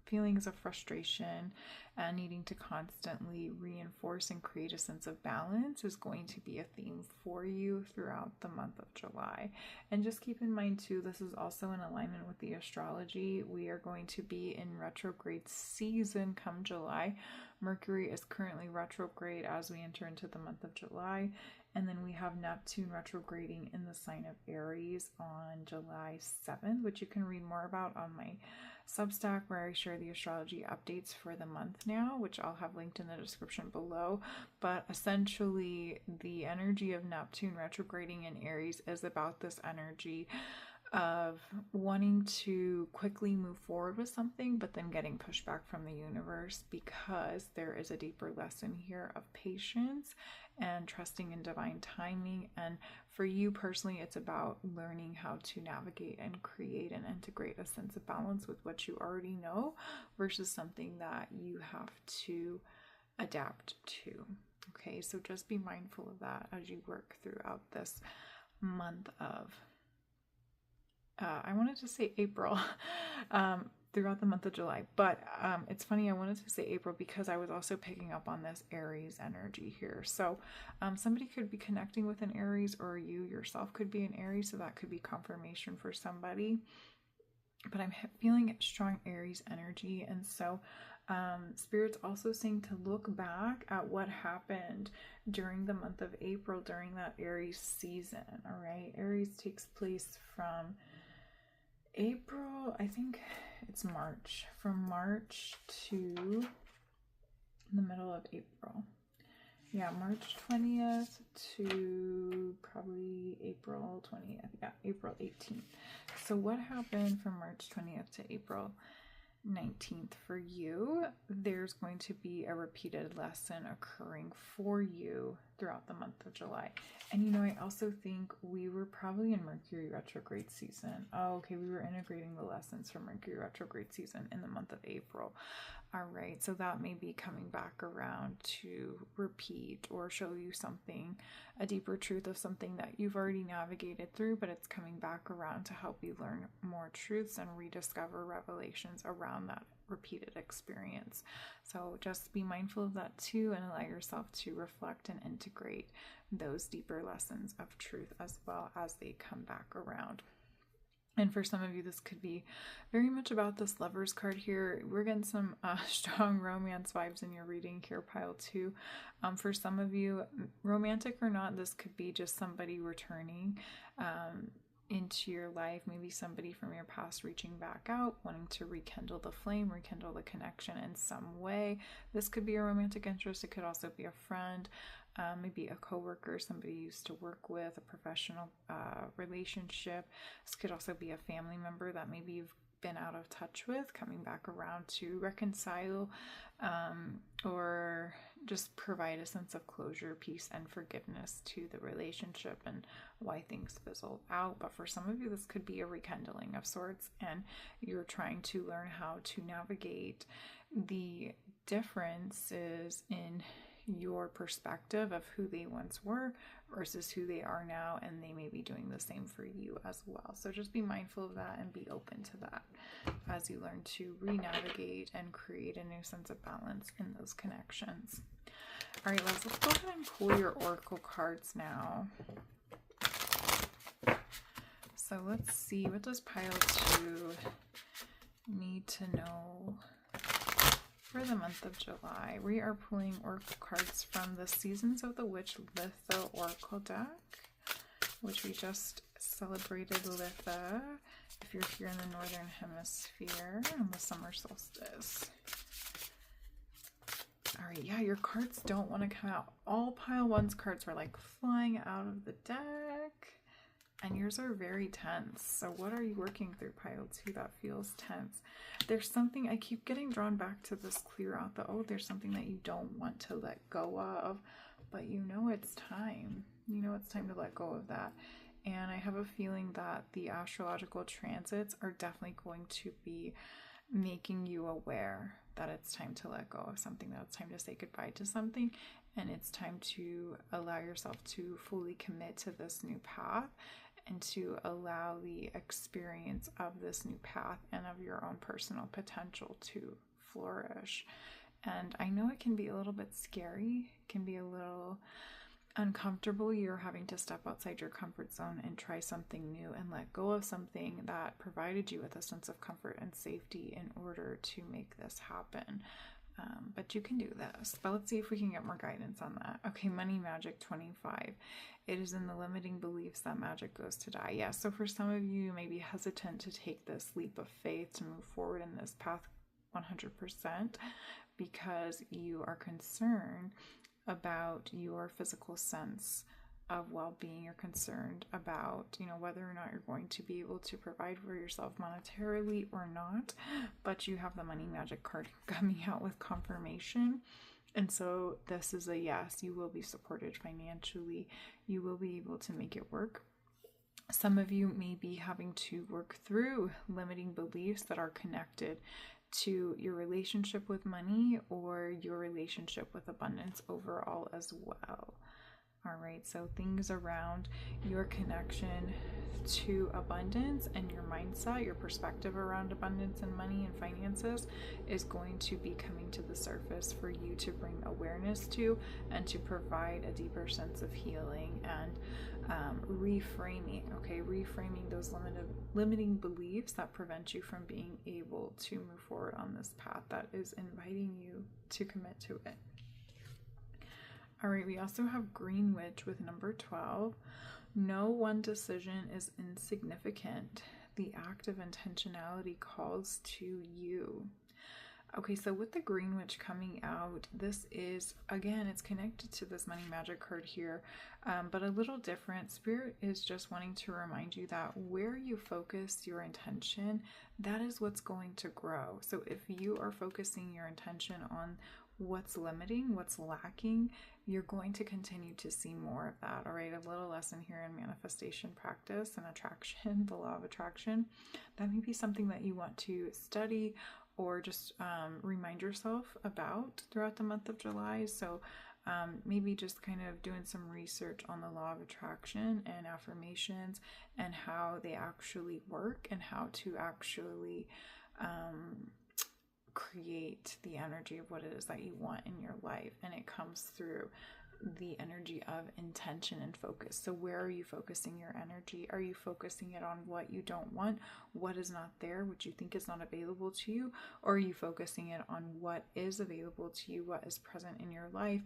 feelings of frustration and needing to constantly reinforce and create a sense of balance is going to be a theme for you throughout the month of July. And just keep in mind too, this is also in alignment with the astrology. We are going to be in retrograde season come July. Mercury is currently retrograde as we enter into the month of July. And then we have Neptune retrograding in the sign of Aries on July 7th, which you can read more about on my Substack, where I share the astrology updates for the month now, which I'll have linked in the description below. But essentially, the energy of Neptune retrograding in Aries is about this energy of wanting to quickly move forward with something, but then getting pushback from the universe, because there is a deeper lesson here of patience and trusting in divine timing. And for you personally, it's about learning how to navigate and create and integrate a sense of balance with what you already know versus something that you have to adapt to. Okay, so just be mindful of that as you work throughout this month of I wanted to say April, throughout the month of July, but it's funny, I wanted to say April because I was also picking up on this Aries energy here. So somebody could be connecting with an Aries, or you yourself could be an Aries, so that could be confirmation for somebody. But I'm feeling strong Aries energy, and so Spirit's also saying to look back at what happened during the month of April, during that Aries season. All right, Aries takes place from April, I think it's March, from March to the middle of April. Yeah, March 20th to probably April 20th. Yeah, April 18th. So what happened from March 20th to April 19th for you? There's going to be a repeated lesson occurring for you throughout the month of July. And I also think we were probably in Mercury retrograde season. Oh, okay, we were integrating the lessons from Mercury retrograde season in the month of April. All right, so that may be coming back around to repeat or show you something, a deeper truth of something that you've already navigated through, but it's coming back around to help you learn more truths and rediscover revelations around that repeated experience. So just be mindful of that too, and allow yourself to reflect and integrate those deeper lessons of truth as well as they come back around. And for some of you, this could be very much about this Lovers card here. We're getting some strong romance vibes in your reading here, pile 2. For some of you, romantic or not, this could be just somebody returning into your life. Maybe somebody from your past reaching back out, wanting to rekindle the flame, rekindle the connection in some way. This could be a romantic interest. It could also be a friend. Maybe a coworker, somebody you used to work with, a professional relationship. This could also be a family member that maybe you've been out of touch with, coming back around to reconcile, or just provide a sense of closure, peace, and forgiveness to the relationship and why things fizzled out. But for some of you, this could be a rekindling of sorts, and you're trying to learn how to navigate the differences in your perspective of who they once were versus who they are now, and they may be doing the same for you as well. So just be mindful of that and be open to that as you learn to re-navigate and create a new sense of balance in those connections. All right, let's go ahead and pull your oracle cards now. So let's see, what does pile 2 need to know for the month of July? We are pulling oracle cards from the Seasons of the Witch Litha Oracle deck, which we just celebrated Litha, if you're here in the Northern Hemisphere, on the summer solstice. All right, yeah, your cards don't want to come out. All pile 1's cards are like flying out of the deck, and yours are very tense. So what are you working through, pile 2, that feels tense? There's something, I keep getting drawn back to this clear out, there's something that you don't want to let go of, but it's time. It's time to let go of that. And I have a feeling that the astrological transits are definitely going to be making you aware that it's time to let go of something, that it's time to say goodbye to something, and it's time to allow yourself to fully commit to this new path and to allow the experience of this new path and of your own personal potential to flourish. And I know it can be a little bit scary, it can be a little uncomfortable. You're having to step outside your comfort zone and try something new and let go of something that provided you with a sense of comfort and safety in order to make this happen. But you can do this. But let's see if we can get more guidance on that. Okay, Money Magic 25. It is in the limiting beliefs that magic goes to die. Yeah, so for some of you, you may be hesitant to take this leap of faith to move forward in this path 100% because you are concerned about your physical sense of well-being. You're concerned about, whether or not you're going to be able to provide for yourself monetarily or not. But you have the Money Magic card coming out with confirmation. And so this is a yes. You will be supported financially. You will be able to make it work. Some of you may be having to work through limiting beliefs that are connected to your relationship with money or your relationship with abundance overall as well. All right, so things around your connection to abundance and your mindset, your perspective around abundance and money and finances is going to be coming to the surface for you to bring awareness to and to provide a deeper sense of healing and reframing those limiting beliefs that prevent you from being able to move forward on this path that is inviting you to commit to it. All right, we also have Green Witch with number 12. No one decision is insignificant. The act of intentionality calls to you. Okay, so with the Green Witch coming out, this is, again, it's connected to this Money Magic card here, but a little different. Spirit is just wanting to remind you that where you focus your intention, that is what's going to grow. So if you are focusing your intention on what's limiting, what's lacking, you're going to continue to see more of that. All right, a little lesson here in manifestation practice and attraction, the law of attraction. That may be something that you want to study or just remind yourself about throughout the month of July. So maybe just kind of doing some research on the law of attraction and affirmations and how they actually work and how to actually create the energy of what it is that you want in your life. And it comes through the energy of intention and focus. So where are you focusing your energy? Are you focusing it on what you don't want, what is not there, what you think is not available to you? Or are you focusing it on what is available to you, what is present in your life?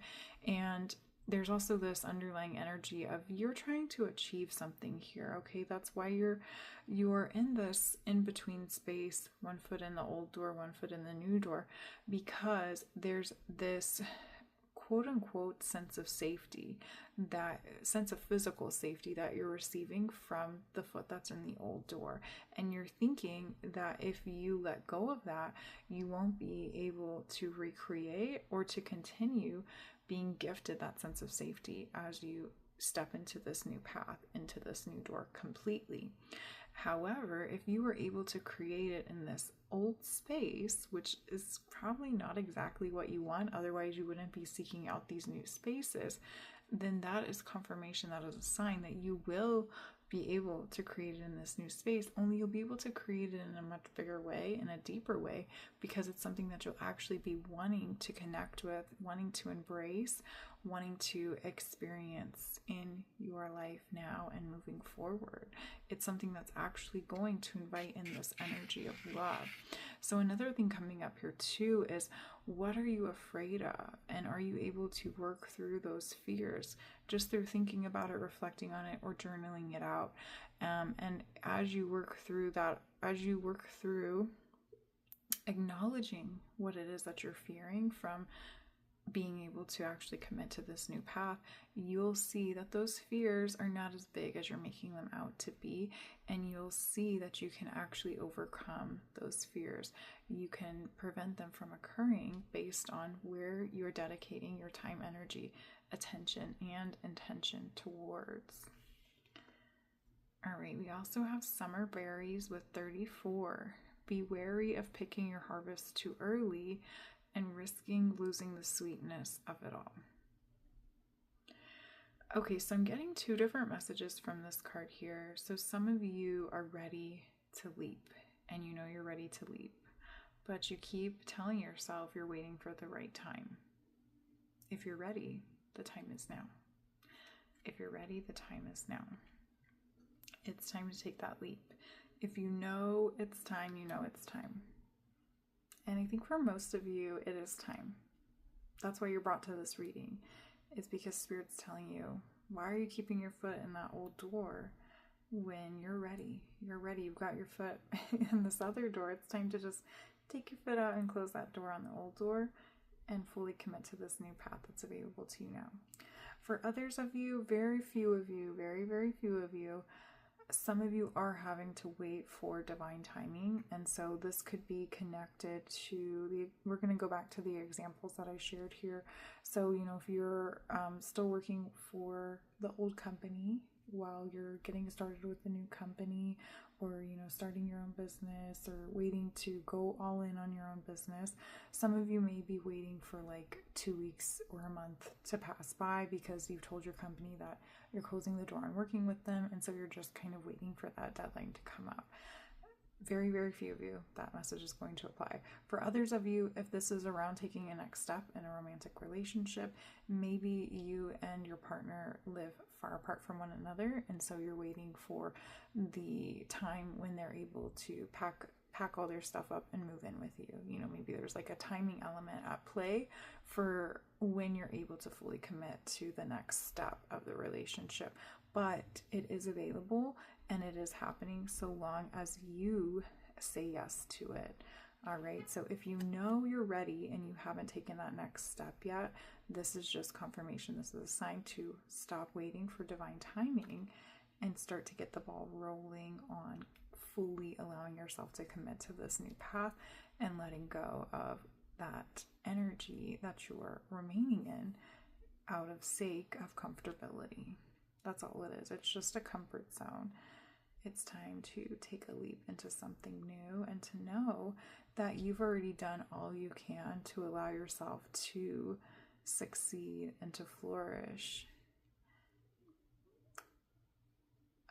And there's also this underlying energy of you're trying to achieve something here, okay? That's why you're in this in-between space, one foot in the old door, one foot in the new door, because there's this quote-unquote sense of safety, that sense of physical safety that you're receiving from the foot that's in the old door. And you're thinking that if you let go of that, you won't be able to recreate or to continue being gifted that sense of safety as you step into this new path, into this new door completely. However, if you were able to create it in this old space, which is probably not exactly what you want, otherwise you wouldn't be seeking out these new spaces, then that is confirmation, that is a sign that you will be able to create it in this new space, only you'll be able to create it in a much bigger way, in a deeper way, because it's something that you'll actually be wanting to connect with, wanting to embrace, wanting to experience in your life now and moving forward. It's something that's actually going to invite in this energy of love. So another thing coming up here too is, what are you afraid of? And are you able to work through those fears just through thinking about it, reflecting on it, or journaling it out? And as you work through that, as you work through acknowledging what it is that you're fearing from being able to actually commit to this new path, you'll see that those fears are not as big as you're making them out to be, and you'll see that you can actually overcome those fears. You can prevent them from occurring based on where you're dedicating your time, energy, attention, and intention towards. All right, we also have Summer Berries with 34. Be wary of picking your harvest too early and risking losing the sweetness of it all. Okay, so I'm getting two different messages from this card here. So some of you are ready to leap, and you know you're ready to leap, but you keep telling yourself you're waiting for the right time. If you're ready, the time is now. If you're ready, the time is now. It's time to take that leap. If you know it's time, you know it's time. And I think for most of you, it is time. That's why you're brought to this reading. It's because Spirit's telling you, why are you keeping your foot in that old door when you're ready? You're ready. You've got your foot in this other door. It's time to just take your foot out and close that door on the old door and fully commit to this new path that's available to you now. For others of you, very few of you, very, very few of you, some of you are having to wait for divine timing. And so this could be connected to we're going to go back to the examples that I shared here. So, if you're still working for the old company while you're getting started with the new company, or, starting your own business, or waiting to go all in on your own business, some of you may be waiting for like 2 weeks or a month to pass by because you've told your company that you're closing the door on working with them, and so you're just kind of waiting for that deadline to come up. Very, very few of you, that message is going to apply. For others of you, if this is around taking a next step in a romantic relationship, maybe you and your partner live far apart from one another, and so you're waiting for the time when they're able to pack all their stuff up and move in with you. Maybe there's like a timing element at play for when you're able to fully commit to the next step of the relationship. But it is available and it is happening so long as you say yes to it. All right. So if you know you're ready and you haven't taken that next step yet, this is just confirmation. This is a sign to stop waiting for divine timing and start to get the ball rolling on fully allowing yourself to commit to this new path and letting go of that energy that you are remaining in out of sake of comfortability. That's all it is. It's just a comfort zone. It's time to take a leap into something new and to know that you've already done all you can to allow yourself to succeed and to flourish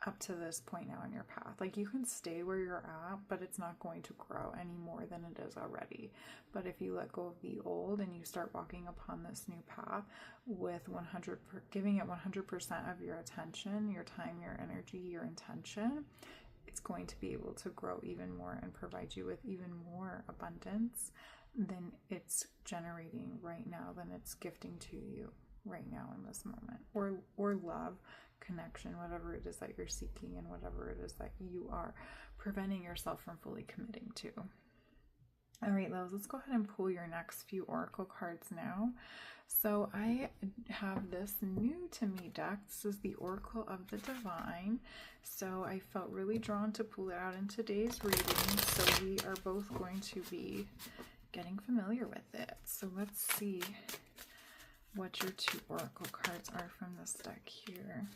up to this point now in your path. Like, you can stay where you're at, but it's not going to grow any more than it is already. But if you let go of the old and you start walking upon this new path with giving it 100% of your attention, your time, your energy, your intention, it's going to be able to grow even more and provide you with even more abundance than it's generating right now, than it's gifting to you right now in this moment, or love, connection, whatever it is that you're seeking and whatever it is that you are preventing yourself from fully committing to. All right, loves, let's go ahead and pull your next few oracle cards now. So I have this new to me deck. This is the Oracle of the Divine. So I felt really drawn to pull it out in today's reading. So we are both going to be getting familiar with it. So let's see what your two oracle cards are from this deck here.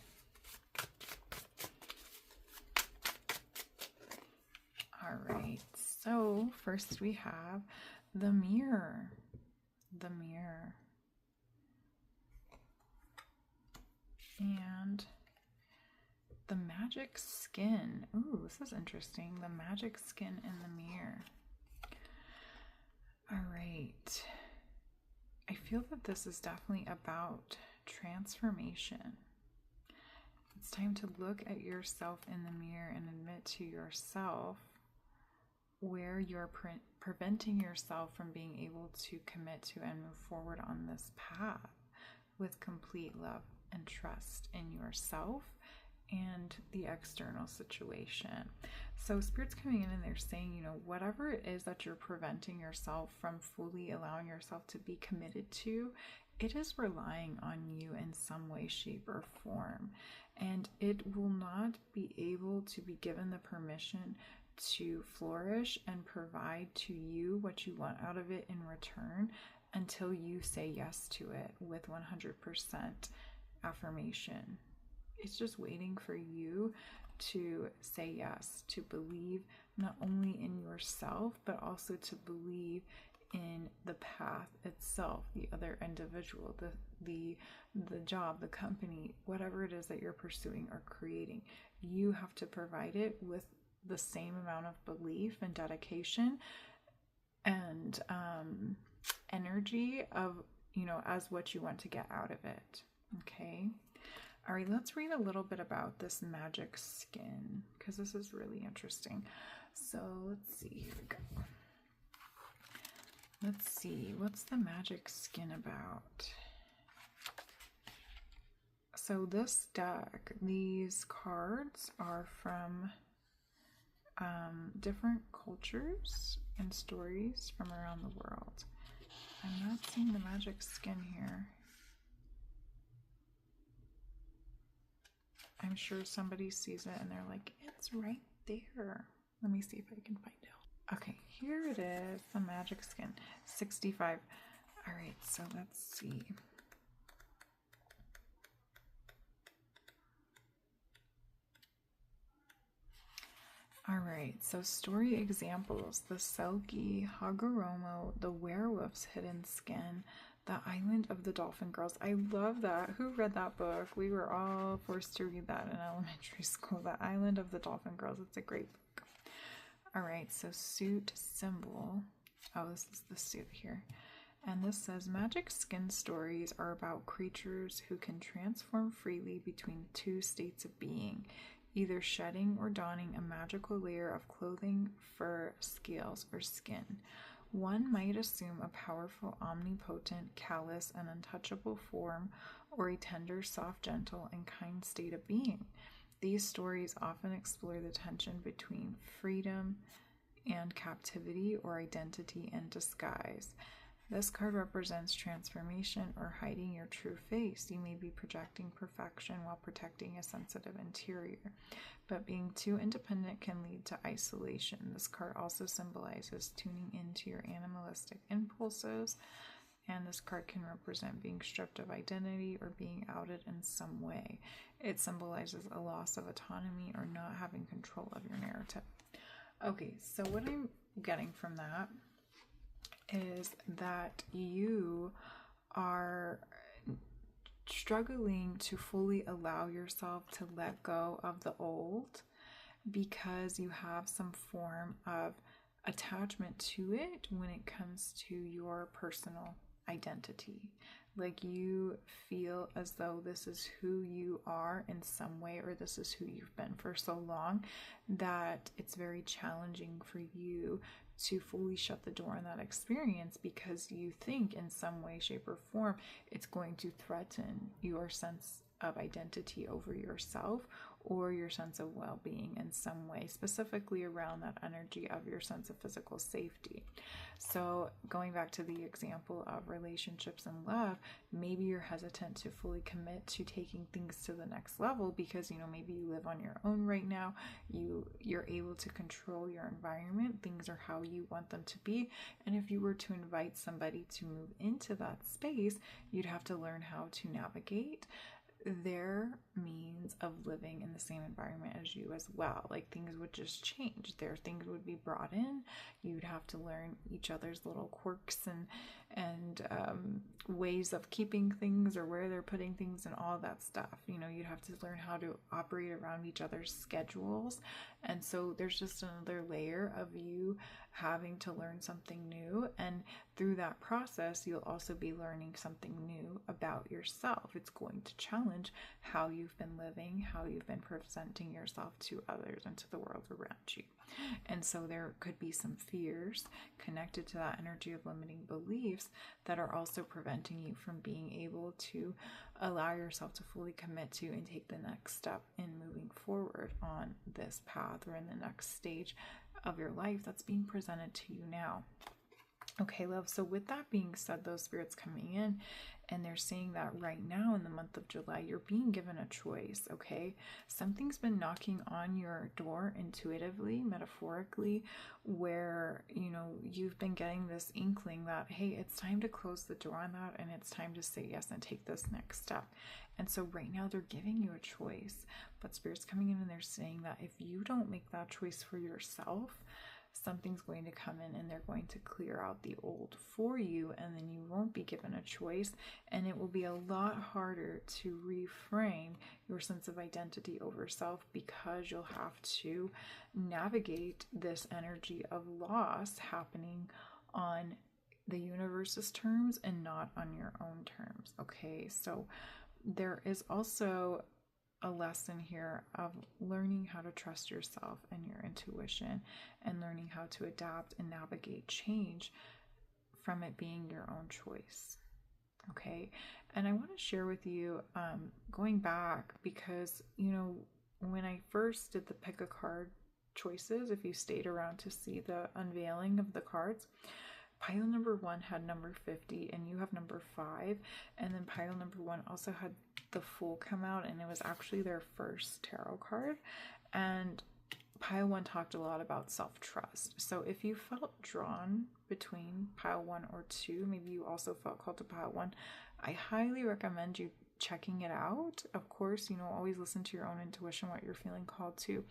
All right, so first we have the Mirror. The Mirror. And the Magic Skin. Ooh, this is interesting. The Magic Skin in the Mirror. All right. I feel that this is definitely about transformation. It's time to look at yourself in the mirror and admit to yourself where you're preventing yourself from being able to commit to and move forward on this path with complete love and trust in yourself and the external situation. So Spirit's coming in and they're saying, whatever it is that you're preventing yourself from fully allowing yourself to be committed to, it is relying on you in some way, shape, or form. And it will not be able to be given the permission to flourish and provide to you what you want out of it in return until you say yes to it with 100% affirmation. It's just waiting for you to say yes, to believe not only in yourself, but also to believe in the path itself, the other individual, the job, the company, whatever it is that you're pursuing or creating. You have to provide it with the same amount of belief and dedication and energy of, as what you want to get out of it. Okay. All right, let's read a little bit about this magic skin, because this is really interesting. So let's see. Here we go. Let's see. What's the magic skin about? So this deck, these cards are from different cultures and stories from around the world. I'm not seeing the magic skin here. I'm sure somebody sees it and they're like, it's right there. Let me see if I can find out. Okay, here it is, the magic skin, 65. All right, so let's see. All right, so story examples: the Selkie, Hagoromo, the werewolf's hidden skin, the Island of the Dolphin Girls. I love that. Who read that book? We were all forced to read that in elementary school. The Island of the Dolphin Girls. It's a great book. All right, so suit symbol. Oh, this is the suit here. And this says, magic skin stories are about creatures who can transform freely between two states of being, either shedding or donning a magical layer of clothing, fur, scales, or skin. One might assume a powerful, omnipotent, callous, and untouchable form, or a tender, soft, gentle, and kind state of being. These stories often explore the tension between freedom and captivity, or identity and disguise. This card represents transformation or hiding your true face. You may be projecting perfection while protecting a sensitive interior, but being too independent can lead to isolation. This card also symbolizes tuning into your animalistic impulses, and this card can represent being stripped of identity or being outed in some way. It symbolizes a loss of autonomy or not having control of your narrative. Okay, so what I'm getting from that is that you are struggling to fully allow yourself to let go of the old because you have some form of attachment to it when it comes to your personal identity. Like you feel as though this is who you are in some way, or this is who you've been for so long, that it's very challenging for you to fully shut the door on that experience because you think in some way, shape, or form it's going to threaten your sense of identity over yourself or your sense of well-being in some way, specifically around that energy of your sense of physical safety. So going back to the example of relationships and love, maybe you're hesitant to fully commit to taking things to the next level because, maybe you live on your own right now. You're able to control your environment. Things are how you want them to be. And if you were to invite somebody to move into that space, you'd have to learn how to navigate their means of living in the same environment as you as well. Like things would just change. Their things would be brought in. You'd have to learn each other's little quirks and ways of keeping things or where they're putting things and all that stuff. You'd have to learn how to operate around each other's schedules. And so there's just another layer of you having to learn something new. And through that process, you'll also be learning something new about yourself. It's going to challenge how you've been living, how you've been presenting yourself to others and to the world around you. And so there could be some fears connected to that energy of limiting beliefs that are also preventing you from being able to allow yourself to fully commit to and take the next step in moving forward on this path or in the next stage of your life that's being presented to you now. Okay, love. So with that being said, those spirits coming in and they're saying that right now in the month of July, you're being given a choice, okay? Something's been knocking on your door intuitively, metaphorically, where, you've been getting this inkling that, hey, it's time to close the door on that and it's time to say yes and take this next step. And so right now they're giving you a choice, but Spirit's coming in and they're saying that if you don't make that choice for yourself, something's going to come in and they're going to clear out the old for you, and then you won't be given a choice, and it will be a lot harder to reframe your sense of identity over self, because you'll have to navigate this energy of loss happening on the universe's terms and not on your own terms. Okay, so there is also a lesson here of learning how to trust yourself and your intuition, and learning how to adapt and navigate change from it being your own choice. Okay, and I want to share with you, going back, because when I first did the pick a card choices, if you stayed around to see the unveiling of the cards, pile number 1 had number 50 and you have number 5, and then pile number 1 also had the Fool come out, and it was actually their first tarot card. And pile 1 talked a lot about self-trust. So if you felt drawn between pile 1 or 2, maybe you also felt called to pile 1, I highly recommend you checking it out. Of course, always listen to your own intuition, what you're feeling called to.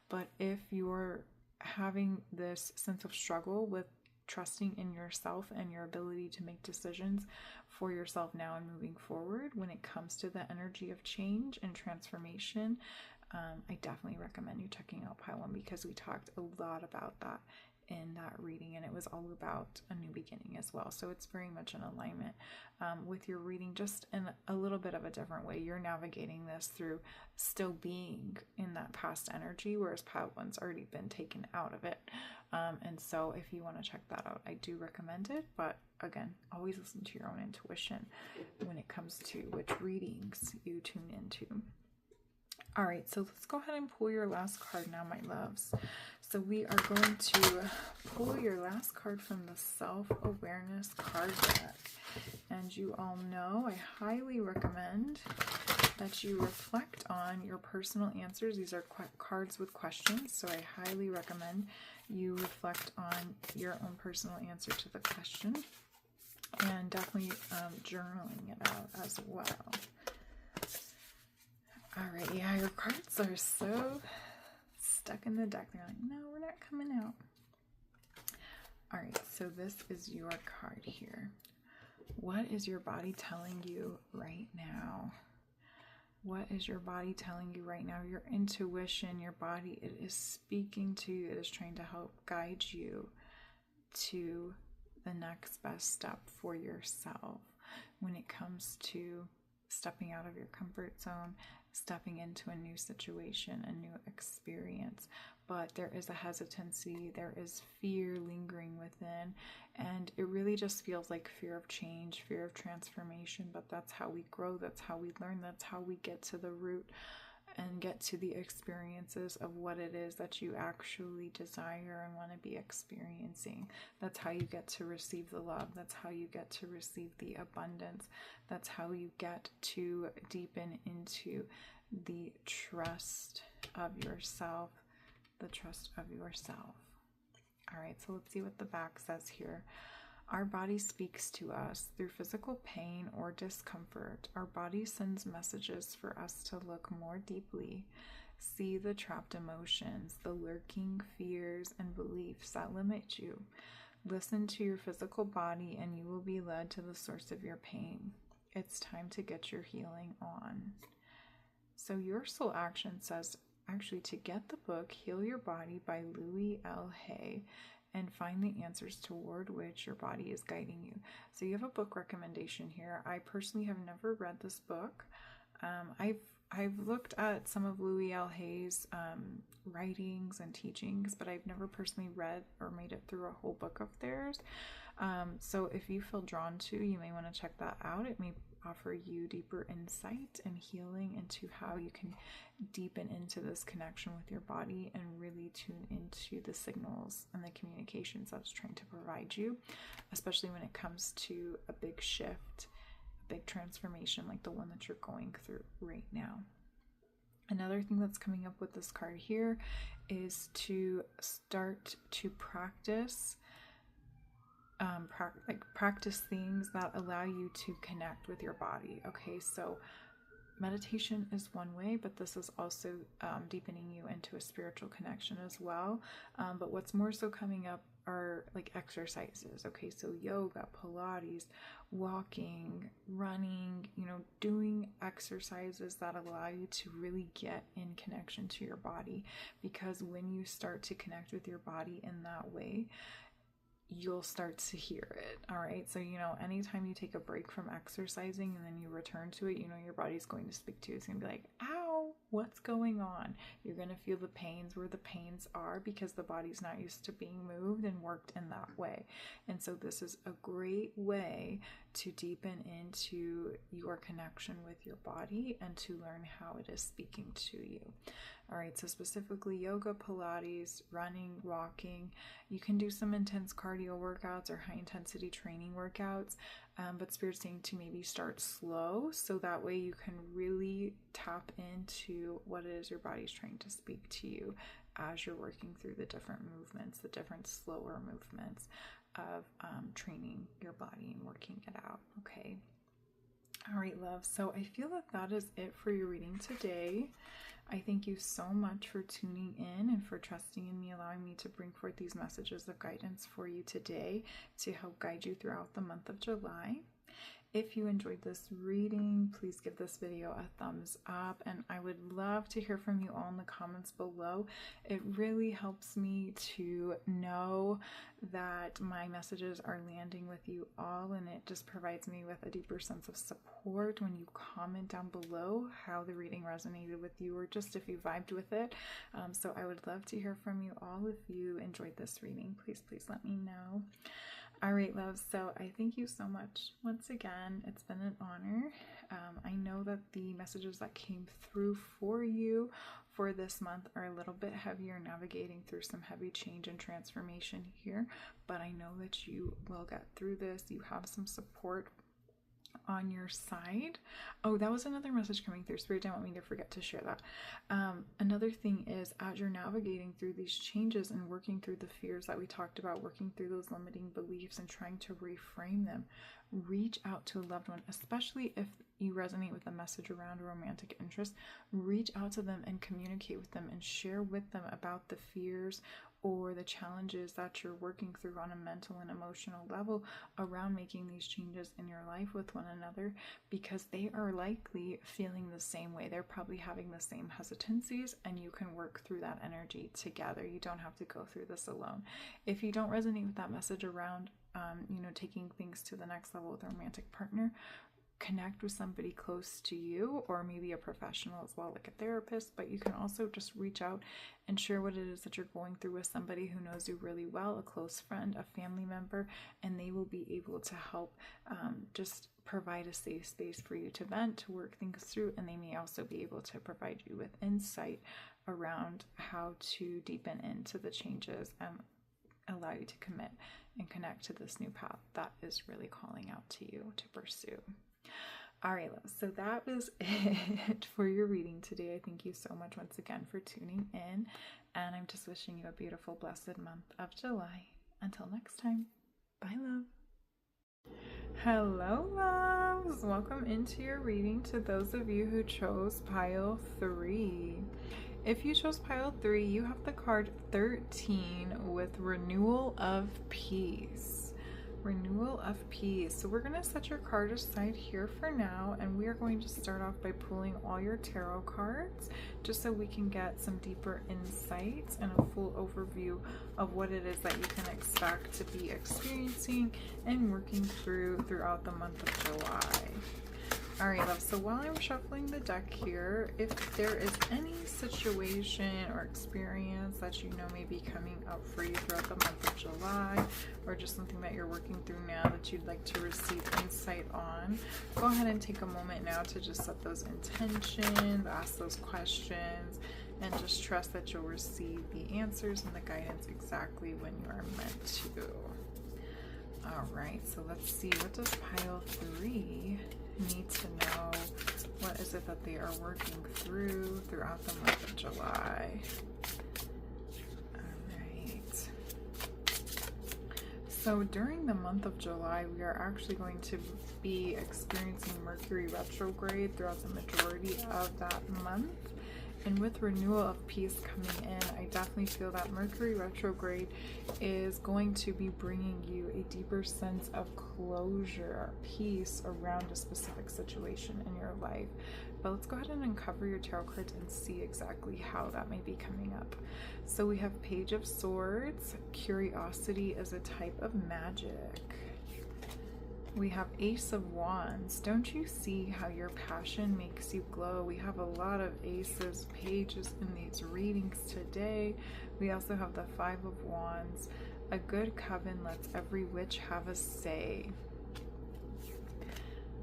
But if you're having this sense of struggle with trusting in yourself and your ability to make decisions for yourself now and moving forward when it comes to the energy of change and transformation, I definitely recommend you checking out pile 1, because we talked a lot about that in that reading, and it was all about a new beginning as well. So it's very much in alignment with your reading, just in a little bit of a different way. You're navigating this through still being in that past energy, whereas pile 1's already been taken out of it. And so if you want to check that out, I do recommend it. But again, always listen to your own intuition when it comes to which readings you tune into. All right, so let's go ahead and pull your last card now, my loves. So we are going to pull your last card from the Self-Awareness card deck. And you all know I highly recommend that you reflect on your personal answers. These are cards with questions, so I highly recommend you reflect on your own personal answer to the question, and definitely journaling it out as well. All right, yeah, your cards are so stuck in the deck. They're like, no, we're not coming out. All right, so this is your card here. What is your body telling you right now? What is your body telling you right now? Your intuition, your body, it is speaking to you. It is trying to help guide you to the next best step for yourself when it comes to stepping out of your comfort zone, stepping into a new situation, a new experience. But there is a hesitancy, there is fear lingering within, and it really just feels like fear of change, fear of transformation. But that's how we grow, that's how we learn, that's how we get to the root and get to the experiences of what it is that you actually desire and want to be experiencing. That's how you get to receive the love. That's how you get to receive the abundance. That's how you get to deepen into the trust of yourself, the trust of yourself. All right, so let's see what the back says here. Our body speaks to us through physical pain or discomfort. Our body sends messages for us to look more deeply, see the trapped emotions, the lurking fears and beliefs that limit you. Listen to your physical body and you will be led to the source of your pain. It's time to get your healing on. So your soul action says actually to get the book Heal Your Body by Louis L. Hay and find the answers toward which your body is guiding you. So you have a book recommendation here. I personally have never read this book. I've looked at some of Louis L. Hay's writings and teachings, but I've never personally read or made it through a whole book of theirs. So if you feel drawn to, you may want to check that out. It may offer you deeper insight and healing into how you can deepen into this connection with your body and really tune into the signals and the communications that it's trying to provide you, especially when it comes to a big shift, a big transformation like the one that you're going through right now. Another thing that's coming up with this card here is to start to practice practice things that allow you to connect with your body. Okay, so meditation is one way, but this is also deepening you into a spiritual connection as well. But what's more so coming up are like exercises. Okay, so yoga, Pilates, walking, running, doing exercises that allow you to really get in connection to your body. Because when you start to connect with your body in that way, you'll start to hear it. All right. So, anytime you take a break from exercising and then you return to it, your body's going to speak to you. It's going to be like, ow, what's going on? You're going to feel the pains where the pains are because the body's not used to being moved and worked in that way. And so this is a great way to deepen into your connection with your body and to learn how it is speaking to you. All right, so specifically yoga, Pilates, running, walking. You can do some intense cardio workouts or high intensity training workouts, but Spirit's saying to maybe start slow so that way you can really tap into what it is your body's trying to speak to you as you're working through the different movements, the different slower movements of training your body and working it out. Okay. All right, love. So I feel that is it for your reading today. I thank you so much for tuning in and for trusting in me, allowing me to bring forth these messages of guidance for you today to help guide you throughout the month of July. If you enjoyed this reading, please give this video a thumbs up, and I would love to hear from you all in the comments below. It really helps me to know that my messages are landing with you all, and it just provides me with a deeper sense of support when you comment down below how the reading resonated with you or just if you vibed with it. So I would love to hear from you all. If you enjoyed this reading, please let me know. All right, love. So I thank you so much once again. It's been an honor. I know that the messages that came through for you for this month are a little bit heavier, navigating through some heavy change and transformation here, but I know that you will get through this. You have some support on your side. Oh, that was another message coming through. Spirit didn't want me to forget to share that. Another thing is, as you're navigating through these changes and working through the fears that we talked about, working through those limiting beliefs and trying to reframe them, reach out to a loved one, especially if you resonate with a message around a romantic interest. Reach out to them and communicate with them and share with them about the fears or the challenges that you're working through on a mental and emotional level around making these changes in your life with one another, because they are likely feeling the same way. They're probably having the same hesitancies, and you can work through that energy together. You don't have to go through this alone. If you don't resonate with that message around, taking things to the next level with a romantic partner, connect with somebody close to you, or maybe a professional as well, like a therapist. But you can also just reach out and share what it is that you're going through with somebody who knows you really well, a close friend, a family member, and they will be able to help just provide a safe space for you to vent, to work things through, and they may also be able to provide you with insight around how to deepen into the changes and allow you to commit and connect to this new path that is really calling out to you to pursue. All right, love. So that was it for your reading today. I thank you so much once again for tuning in, and I'm just wishing you a beautiful, blessed month of July. Until next time, bye, love. Hello, loves. Welcome into your reading to those of you who chose pile 3. If you chose pile 3, you have the card 13 with Renewal of Peace. Renewal of Peace. So we're going to set your card aside here for now, and we are going to start off by pulling all your tarot cards just so we can get some deeper insights and a full overview of what it is that you can expect to be experiencing and working throughout the month of July. All right, love. So while I'm shuffling the deck here, if there is any situation or experience that you know may be coming up for you throughout the month of July, or just something that you're working through now that you'd like to receive insight on, go ahead and take a moment now to just set those intentions, ask those questions, and just trust that you'll receive the answers and the guidance exactly when you are meant to. All right, so let's see, what does pile 3 need to know? What is it that they are working throughout the month of July? All right. So during the month of July, we are actually going to be experiencing Mercury retrograde throughout the majority of that month. And with renewal of peace coming in, I definitely feel that Mercury retrograde is going to be bringing you a deeper sense of closure, peace around a specific situation in your life. But let's go ahead and uncover your tarot cards and see exactly how that may be coming up. So we have Page of Swords. Curiosity is a type of magic. We have Ace of Wands. Don't you see how your passion makes you glow? We have a lot of aces, pages in these readings today. We also have the Five of Wands. A good coven lets every witch have a say.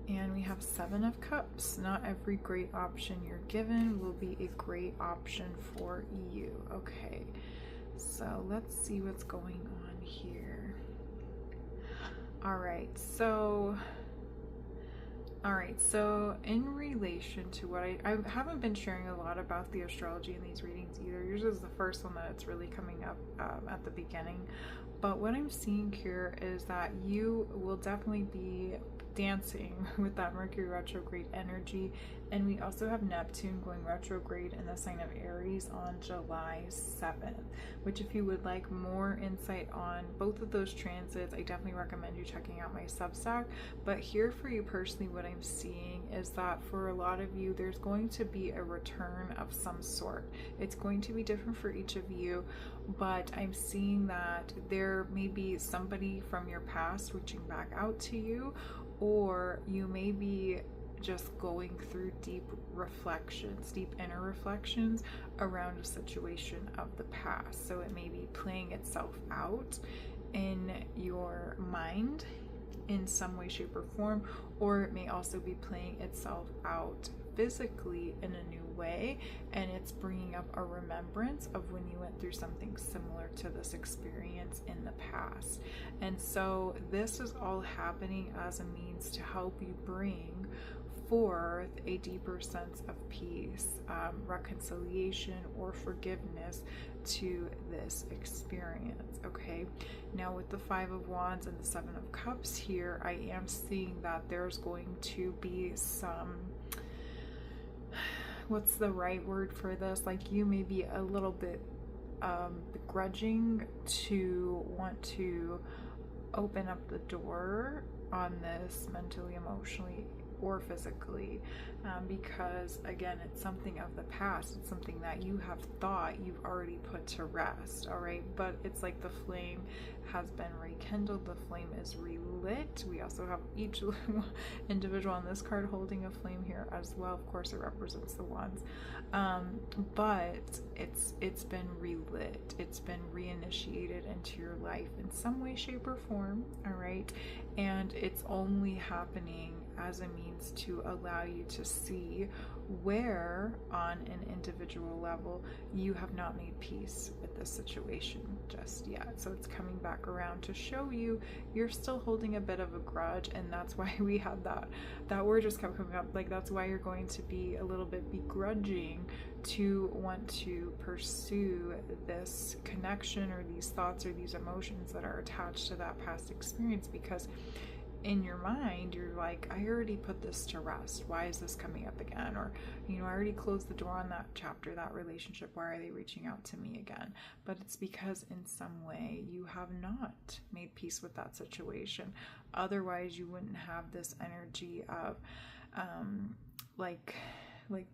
And we have Seven of Cups. Not every great option you're given will be a great option for you. Okay, so let's see what's going on here. All right, so in relation to what I haven't been sharing a lot about the astrology in these readings either. Yours is the first one that it's really coming up at the beginning. But what I'm seeing here is that you will definitely be dancing with that Mercury retrograde energy. And we also have Neptune going retrograde in the sign of Aries on July 7th, which if you would like more insight on both of those transits, I definitely recommend you checking out my Substack. But here for you personally, what I'm seeing is that for a lot of you, there's going to be a return of some sort. It's going to be different for each of you, but I'm seeing that there may be somebody from your past reaching back out to you, or you may be just going through deep reflections, deep inner reflections around a situation of the past. So it may be playing itself out in your mind in some way, shape, or form, or it may also be playing itself out physically in a new way, and it's bringing up a remembrance of when you went through something similar to this experience in the past. And so this is all happening as a means to help you bring forth a deeper sense of peace, reconciliation, or forgiveness to this experience. Okay, now with the Five of Wands and the Seven of Cups here, I am seeing that there's going to be some, what's the right word for this? Like you may be a little bit begrudging to want to open up the door on this mentally, emotionally, or physically, because again, it's something of the past. It's something that you have thought you've already put to rest. All right, but it's like the flame has been rekindled, the flame is relit. We also have each individual on this card holding a flame here as well. Of course, it represents the wands, but it's been relit, it's been reinitiated into your life in some way, shape, or form. All right, and it's only happening as a means to allow you to see where on an individual level you have not made peace with this situation just yet. So it's coming back around to show you you're still holding a bit of a grudge, and that's why we had that word just kept coming up. Like that's why you're going to be a little bit begrudging to want to pursue this connection or these thoughts or these emotions that are attached to that past experience, because in your mind you're like, I already put this to rest, why is this coming up again? Or I already closed the door on that chapter, that relationship, why are they reaching out to me again? But it's because in some way you have not made peace with that situation. Otherwise you wouldn't have this energy of like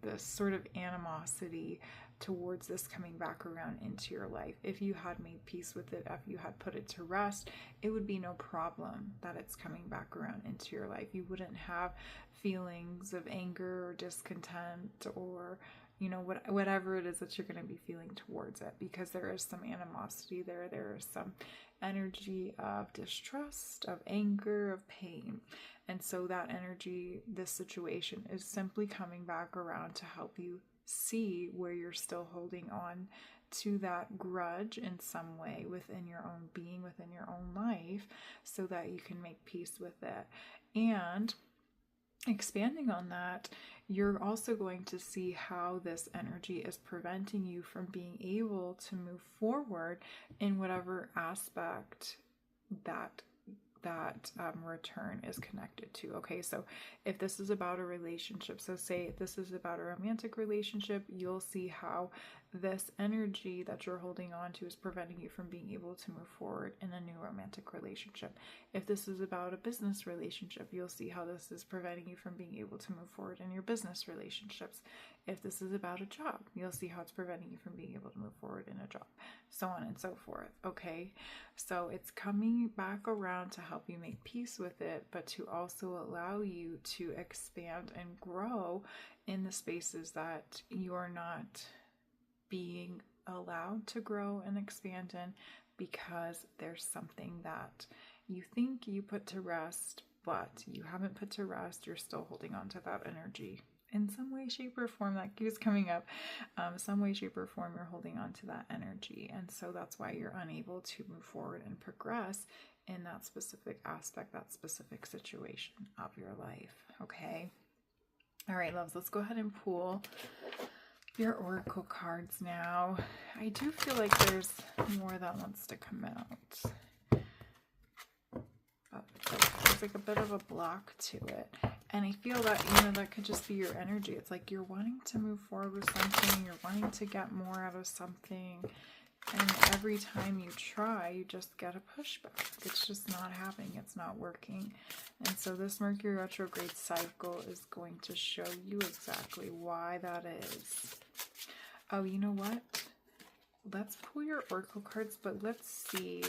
this sort of animosity towards this coming back around into your life. If you had made peace with it, if you had put it to rest, it would be no problem that it's coming back around into your life. You wouldn't have feelings of anger or discontent or whatever it is that you're going to be feeling towards it, because there is some animosity there. There is some energy of distrust, of anger, of pain. And so that energy, this situation is simply coming back around to help you see where you're still holding on to that grudge in some way within your own being, within your own life, so that you can make peace with it. And expanding on that, you're also going to see how this energy is preventing you from being able to move forward in whatever aspect return is connected to. Okay, so if this is about a relationship, so say if this is about a romantic relationship, you'll see how this energy that you're holding on to is preventing you from being able to move forward in a new romantic relationship. If this is about a business relationship, you'll see how this is preventing you from being able to move forward in your business relationships. If this is about a job, you'll see how it's preventing you from being able to move forward in a job, so on and so forth. Okay, so it's coming back around to help you make peace with it, but to also allow you to expand and grow in the spaces that you are not being allowed to grow and expand in, because there's something that you think you put to rest, but you haven't put to rest. You're still holding on to that energy in some way, shape, or form. That keeps coming up. Some way, shape, or form, you're holding on to that energy. And so that's why you're unable to move forward and progress in that specific aspect, that specific situation of your life. Okay. All right, loves, let's go ahead and pull your oracle cards now. I do feel like there's more that wants to come out. There's like a bit of a block to it. And I feel that, that could just be your energy. It's like you're wanting to move forward with something. You're wanting to get more out of something. And every time you try, you just get a pushback. It's just not happening. It's not working. And so this Mercury retrograde cycle is going to show you exactly why that is. Oh, you know what? Let's pull your oracle cards, but let's see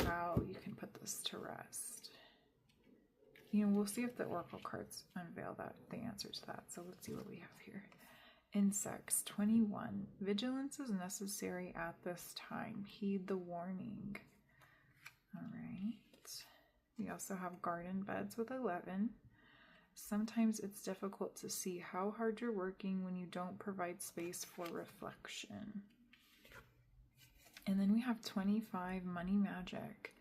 how you can put this to rest. We'll see if the oracle cards unveil the answer to that. So let's see what we have here. Insects 21. Vigilance is necessary at this time. Heed the warning. All right. We also have garden beds with 11. Sometimes it's difficult to see how hard you're working when you don't provide space for reflection. And then we have 25, money magic.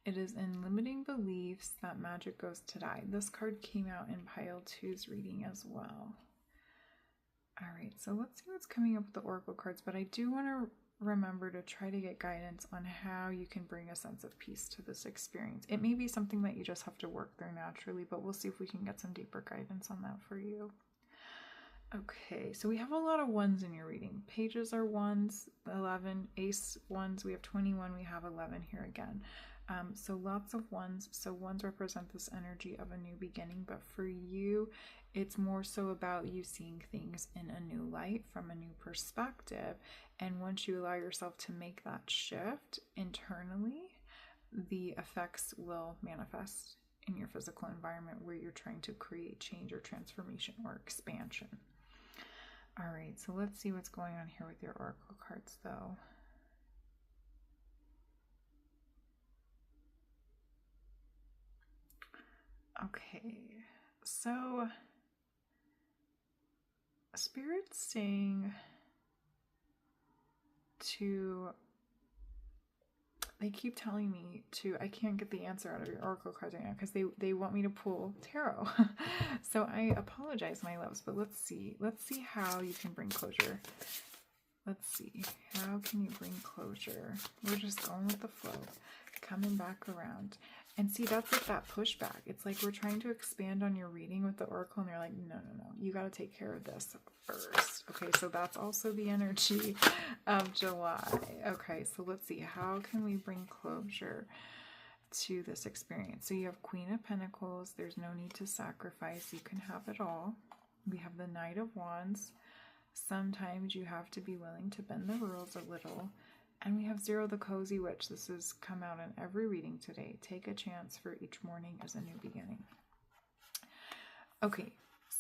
It is in limiting beliefs that magic goes to die. This card came out in pile 2's reading as well. All right, so let's see what's coming up with the oracle cards, but I do want to remember to try to get guidance on how you can bring a sense of peace to this experience. It may be something that you just have to work through naturally, but we'll see if we can get some deeper guidance on that for you. Okay, so we have a lot of ones in your reading. Pages are ones, 11, ace ones, we have 21, we have 11 here again. So lots of ones. So ones represent this energy of a new beginning, but for you, it's more so about you seeing things in a new light from a new perspective. And once you allow yourself to make that shift internally, the effects will manifest in your physical environment where you're trying to create change or transformation or expansion. All right, so let's see what's going on here with your oracle cards, though. Okay, so Spirit's saying they keep telling me I can't get the answer out of your oracle cards right now because they want me to pull tarot. So I apologize, my loves, but let's see how you can bring closure. Let's see, how can you bring closure? We're just going with the flow, coming back around. And see, that's like that pushback. It's like we're trying to expand on your reading with the oracle, and they're like, no, you got to take care of this first. Okay, so that's also the energy of July. Okay, so let's see, how can we bring closure to this experience? So you have Queen of Pentacles. There's no need to sacrifice. You can have it all. We have the Knight of Wands. Sometimes you have to be willing to bend the rules a little. And we have 0, the Cozy Witch. This has come out in every reading today. Take a chance, for each morning is a new beginning. Okay,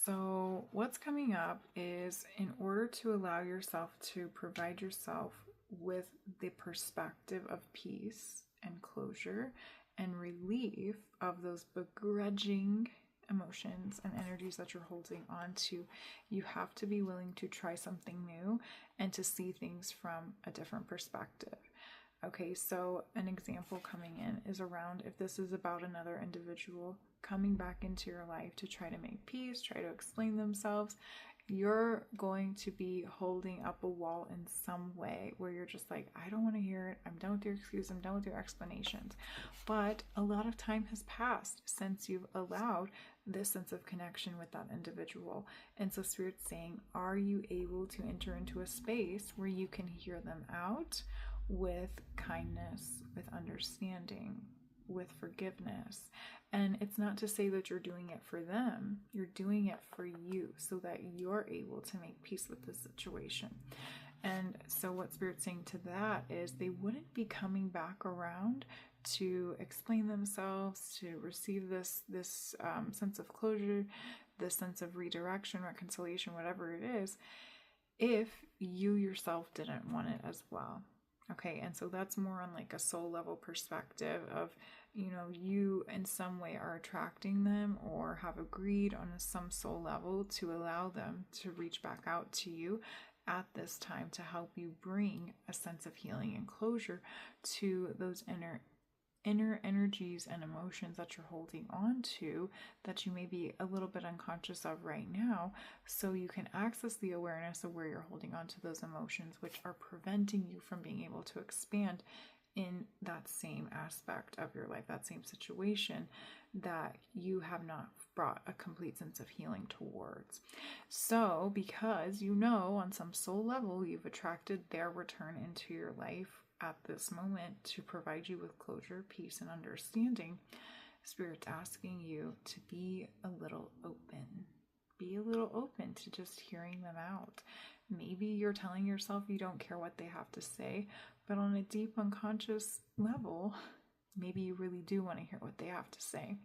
so what's coming up is, in order to allow yourself to provide yourself with the perspective of peace and closure and relief of those begrudging emotions and energies that you're holding on to, you have to be willing to try something new and to see things from a different perspective. Okay, so an example coming in is around, if this is about another individual coming back into your life to try to make peace, try to explain themselves, you're going to be holding up a wall in some way where you're just like, I don't want to hear it. I'm done with your excuse. I'm done with your explanations. But a lot of time has passed since you've allowed this sense of connection with that individual. And so Spirit's saying, are you able to enter into a space where you can hear them out with kindness, with understanding, with forgiveness? And it's not to say that you're doing it for them, you're doing it for you so that you're able to make peace with the situation. And so what Spirit's saying to that is they wouldn't be coming back around to explain themselves, to receive this sense of closure, this sense of redirection, reconciliation, whatever it is, if you yourself didn't want it as well. Okay, and so that's more on like a soul level perspective of, you in some way are attracting them or have agreed on some soul level to allow them to reach back out to you at this time to help you bring a sense of healing and closure to those inner energies and emotions that you're holding on to that you may be a little bit unconscious of right now, so you can access the awareness of where you're holding on to those emotions, which are preventing you from being able to expand in that same aspect of your life, that same situation that you have not brought a complete sense of healing towards. So because on some soul level you've attracted their return into your life at this moment to provide you with closure, peace, and understanding, Spirit's asking you to be a little open. Be a little open to just hearing them out. Maybe you're telling yourself you don't care what they have to say, but on a deep unconscious level, maybe you really do want to hear what they have to say.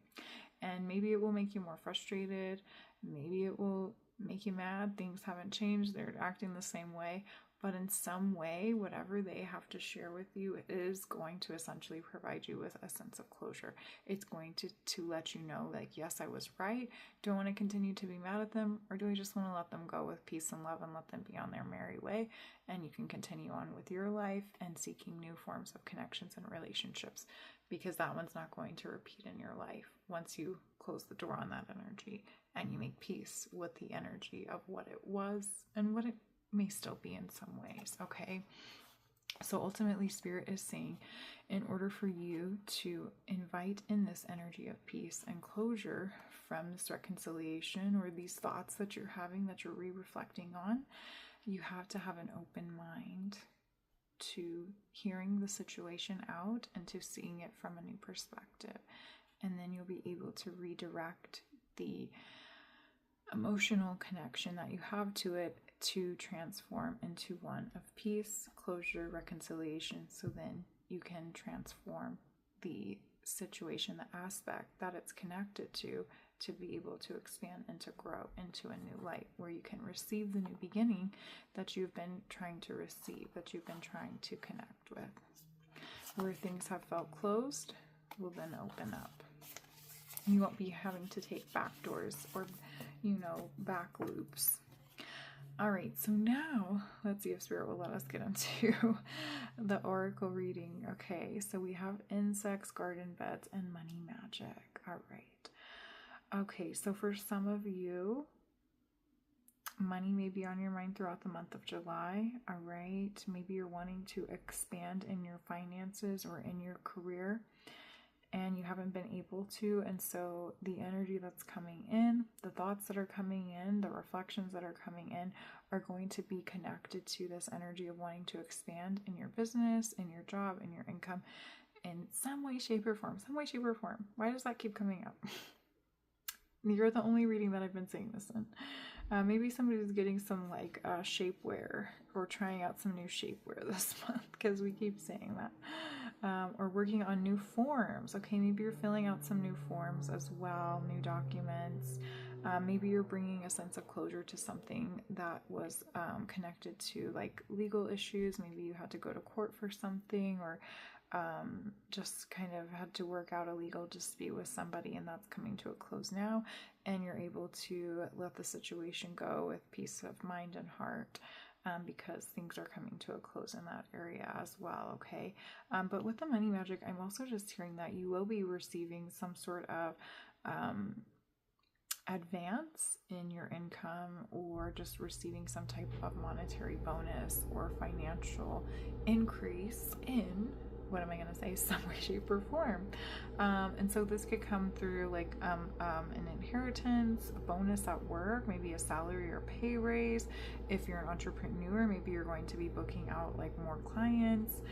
And maybe it will make you more frustrated. Maybe it will make you mad. Things haven't changed. They're acting the same way. But in some way, whatever they have to share with you is going to essentially provide you with a sense of closure. It's going to let you know, like, yes, I was right. Do I want to continue to be mad at them? Or do I just want to let them go with peace and love and let them be on their merry way? And you can continue on with your life and seeking new forms of connections and relationships, because that one's not going to repeat in your life once you close the door on that energy and you make peace with the energy of what it was and what it may still be in some ways. Okay, so ultimately Spirit is saying, in order for you to invite in this energy of peace and closure from this reconciliation or these thoughts that you're having, that you're reflecting on, you have to have an open mind to hearing the situation out and to seeing it from a new perspective. And then you'll be able to redirect the emotional connection that you have to it to transform into one of peace, closure, reconciliation. So then you can transform the situation, the aspect that it's connected to be able to expand and to grow into a new light where you can receive the new beginning that you've been trying to receive, that you've been trying to connect with. Where things have felt closed will then open up. You won't be having to take back doors or, back loops. All right, so now let's see if Spirit will let us get into the oracle reading. Okay, so we have insects, garden beds, and money magic. All right. Okay, so for some of you, money may be on your mind throughout the month of July. All right, maybe you're wanting to expand in your finances or in your career, and you haven't been able to, and so the energy that's coming in, the thoughts that are coming in, the reflections that are coming in are going to be connected to this energy of wanting to expand in your business, in your job, in your income, in some way, shape, or form. Why does that keep coming up? You're the only reading that I've been saying this in. Maybe somebody's getting some shapewear or trying out some new shapewear this month, because we keep saying that. Or working on new forms. Okay, maybe you're filling out some new forms as well, new documents. Maybe you're bringing a sense of closure to something that was connected to legal issues. Maybe you had to go to court for something, or just kind of had to work out a legal dispute with somebody, and that's coming to a close now, and you're able to let the situation go with peace of mind and heart, because things are coming to a close in that area as well. Okay, but with the money magic, I'm also just hearing that you will be receiving some sort of advance in your income or just receiving some type of monetary bonus or financial increase in, what am I going to say, some way, shape, or form. And so this could come through like an inheritance, a bonus at work, maybe a salary or pay raise. If you're an entrepreneur, maybe you're going to be booking out like more clients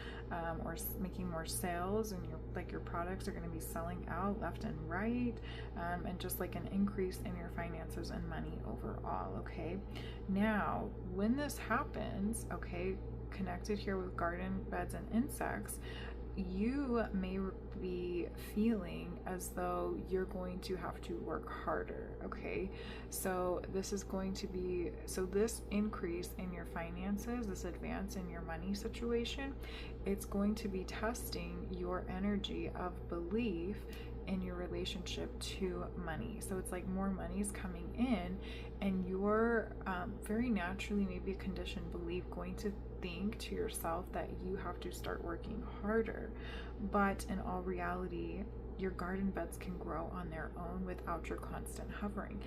or making more sales, and your products are going to be selling out left and right, and just like an increase in your finances and money overall. Okay, now when this happens, okay, connected here with garden beds and insects, you may be feeling as though you're going to have to work harder. Okay, so this is going to be, so this increase in your finances, this advance in your money situation, it's going to be testing your energy of belief in your relationship to money. So it's like more money is coming in, and you're very naturally, maybe a conditioned belief, going to think to yourself that you have to start working harder. But in all reality, your garden beds can grow on their own without your constant hovering.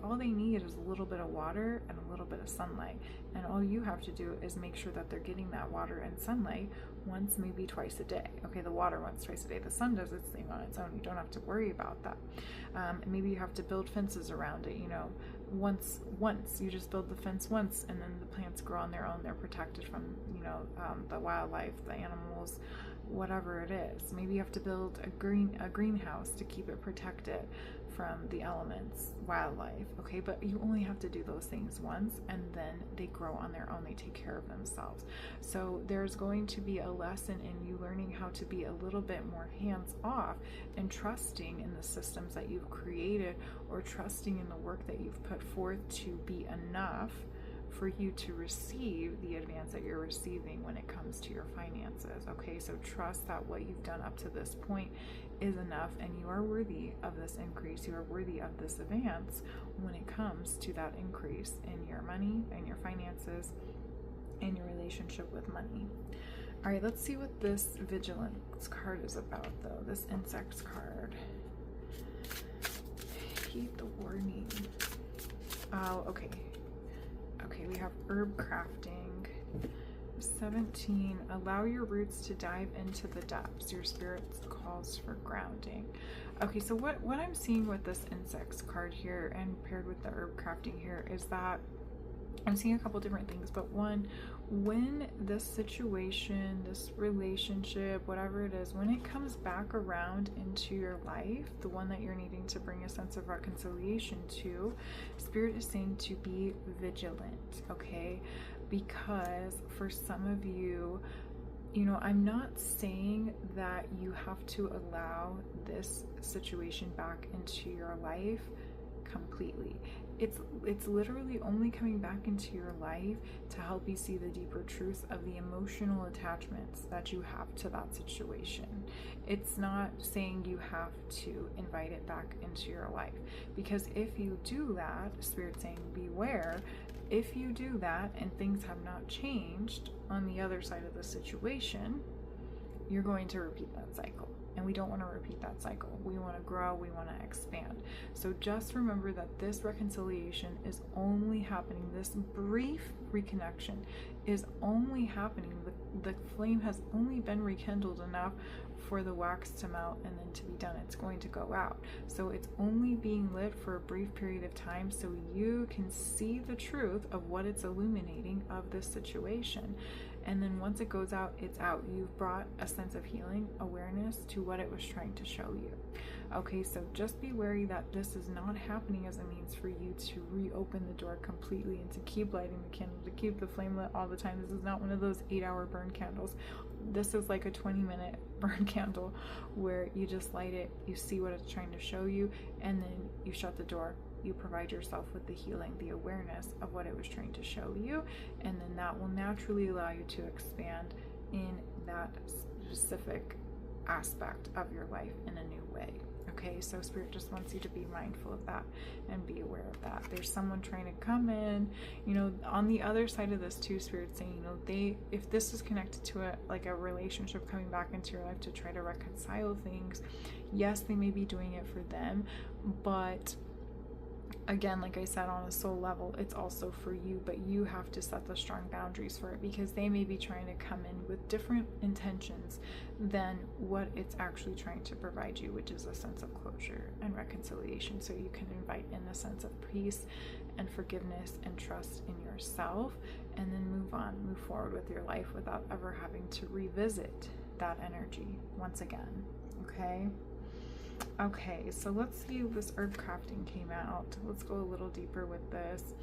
All they need is a little bit of water and a little bit of sunlight, and all you have to do is make sure that they're getting that water and sunlight once, maybe twice a day. Okay, the water once, twice a day. The sun does its thing on its own. You don't have to worry about that. And maybe you have to build fences around it, once you just build the fence once, and then the plants grow on their own. They're protected from the wildlife, the animals, whatever it is. Maybe you have to build a greenhouse to keep it protected from the elements, wildlife. Okay, but you only have to do those things once, and then they grow on their own. They take care of themselves. So there's going to be a lesson in you learning how to be a little bit more hands off and trusting in the systems that you've created, or trusting in the work that you've put forth to be enough for you to receive the advance that you're receiving when it comes to your finances. Okay, so trust that what you've done up to this point is enough, and you are worthy of this increase. You are worthy of this advance when it comes to that increase in your money and your finances and your relationship with money. All right, let's see what this vigilance card is about, though. This insects card. Heed the warning. Oh, okay. Okay, we have herb crafting. 17, allow your roots to dive into the depths. Your spirit calls for grounding. Okay, so what I'm seeing with this insects card here and paired with the herb crafting here is that I'm seeing a couple different things. But one, when this situation, this relationship, whatever it is, when it comes back around into your life, the one that you're needing to bring a sense of reconciliation to, Spirit is saying to be vigilant, okay? Because for some of you, I'm not saying that you have to allow this situation back into your life completely. It's literally only coming back into your life to help you see the deeper truth of the emotional attachments that you have to that situation. It's not saying you have to invite it back into your life, because if you do that, Spirit's saying beware. If you do that and things have not changed on the other side of the situation, you're going to repeat that cycle. And we don't want to repeat that cycle. We want to grow, we want to expand. So just remember that this reconciliation is only happening, this brief reconnection is only happening. The flame has only been rekindled enough for the wax to melt and then to be done. It's going to go out. So it's only being lit for a brief period of time so you can see the truth of what it's illuminating of this situation. And then once it goes out, it's out. You've brought a sense of healing, awareness to what it was trying to show you. Okay, so just be wary that this is not happening as a means for you to reopen the door completely and to keep lighting the candle, to keep the flame lit all the time. This is not one of those 8-hour burn candles. This is like a 20-minute burn candle where you just light it, you see what it's trying to show you, and then you shut the door. You provide yourself with the healing, the awareness of what it was trying to show you, and then that will naturally allow you to expand in that specific aspect of your life in a new way. Okay, so Spirit just wants you to be mindful of that and be aware of that. There's someone trying to come in, on the other side of this too, Spirit saying, if this is connected to a relationship coming back into your life to try to reconcile things, yes, they may be doing it for them, but again, like I said, on a soul level, it's also for you, but you have to set the strong boundaries for it, because they may be trying to come in with different intentions than what it's actually trying to provide you, which is a sense of closure and reconciliation. So you can invite in a sense of peace and forgiveness and trust in yourself, and then move forward with your life without ever having to revisit that energy once again. Okay, so let's see if this herb crafting came out. Let's go a little deeper with this.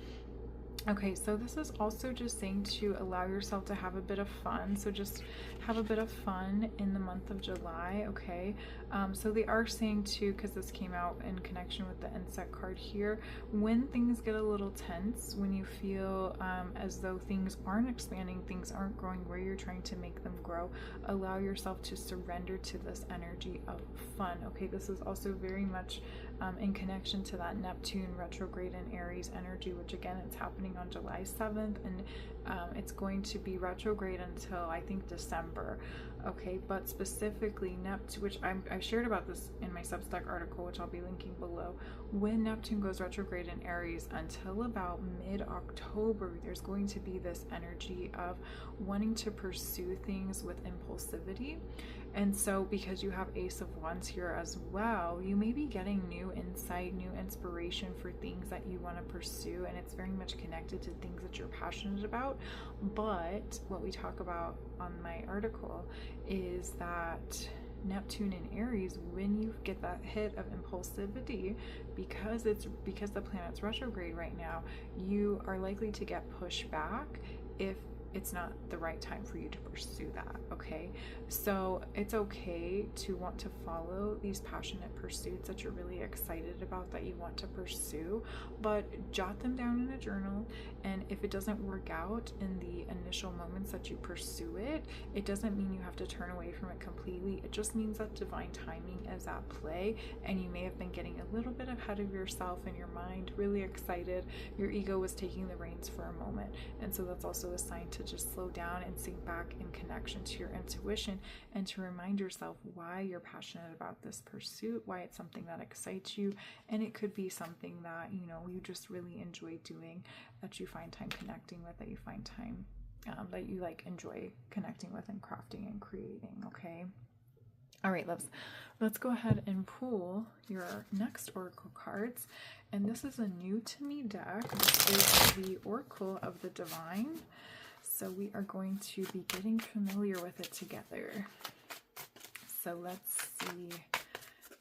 Okay, so this is also just saying to allow yourself to have a bit of fun. So just have a bit of fun in the month of July, okay? So they are saying too, because this came out in connection with the inset card here, when things get a little tense, when you feel as though things aren't expanding, things aren't growing where you're trying to make them grow, allow yourself to surrender to this energy of fun, okay? This is also very much in connection to that Neptune retrograde in Aries energy, which again, it's happening on July 7th, and it's going to be retrograde until I think December. Okay, but specifically Neptune, which I shared about this in my Substack article, which I'll be linking below. When Neptune goes retrograde in Aries until about mid-October, there's going to be this energy of wanting to pursue things with impulsivity. And so because you have Ace of Wands here as well, you may be getting new insight, new inspiration for things that you want to pursue, and it's very much connected to things that you're passionate about. But what we talk about on my article is that Neptune in Aries, when you get that hit of impulsivity, because the planet's retrograde right now, you are likely to get pushed back if it's not the right time for you to pursue that, okay? So it's okay to want to follow these passionate pursuits that you're really excited about, that you want to pursue, but jot them down in a journal. And if it doesn't work out in the initial moments that you pursue it, it doesn't mean you have to turn away from it completely. It just means that divine timing is at play, and you may have been getting a little bit ahead of yourself in your mind, really excited. Your ego was taking the reins for a moment, and so that's also a sign to just slow down and sink back in connection to your intuition, and to remind yourself why you're passionate about this pursuit, why it's something that excites you. And it could be something that, you know, you just really enjoy doing, that you find time connecting with, that you find time that you like enjoy connecting with and crafting and creating, okay? All right, loves, let's go ahead and pull your next oracle cards. And this is a new to me deck. This is the Oracle of the Divine. So we are going to be getting familiar with it together. So let's see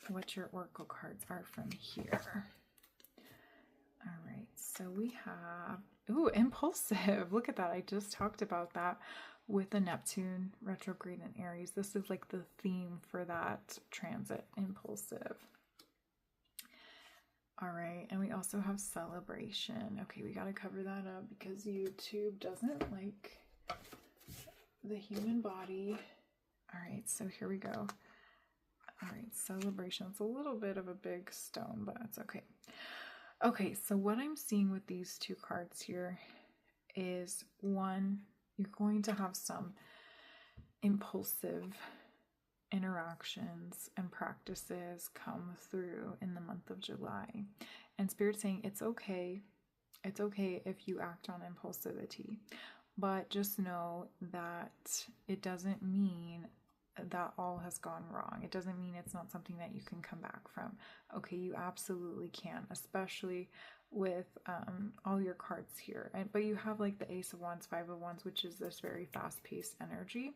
what your oracle cards are from here. All right, so we have, ooh, impulsive. Look at that. I just talked about that with the Neptune retrograde in Aries. This is like the theme for that transit, impulsive. All right, and we also have celebration. Okay, we got to cover that up because YouTube doesn't like the human body. All right, so here we go. All right, celebration. It's a little bit of a big stone, but it's okay. Okay, so what I'm seeing with these two cards here is, one, you're going to have some impulsive interactions and practices come through in the month of July. And Spirit's saying it's okay. It's okay if you act on impulsivity, but just know that it doesn't mean that all has gone wrong. It doesn't mean it's not something that you can come back from. Okay, you absolutely can, especially with all your cards here. But you have like the Ace of Wands, Five of Wands, which is this very fast-paced energy.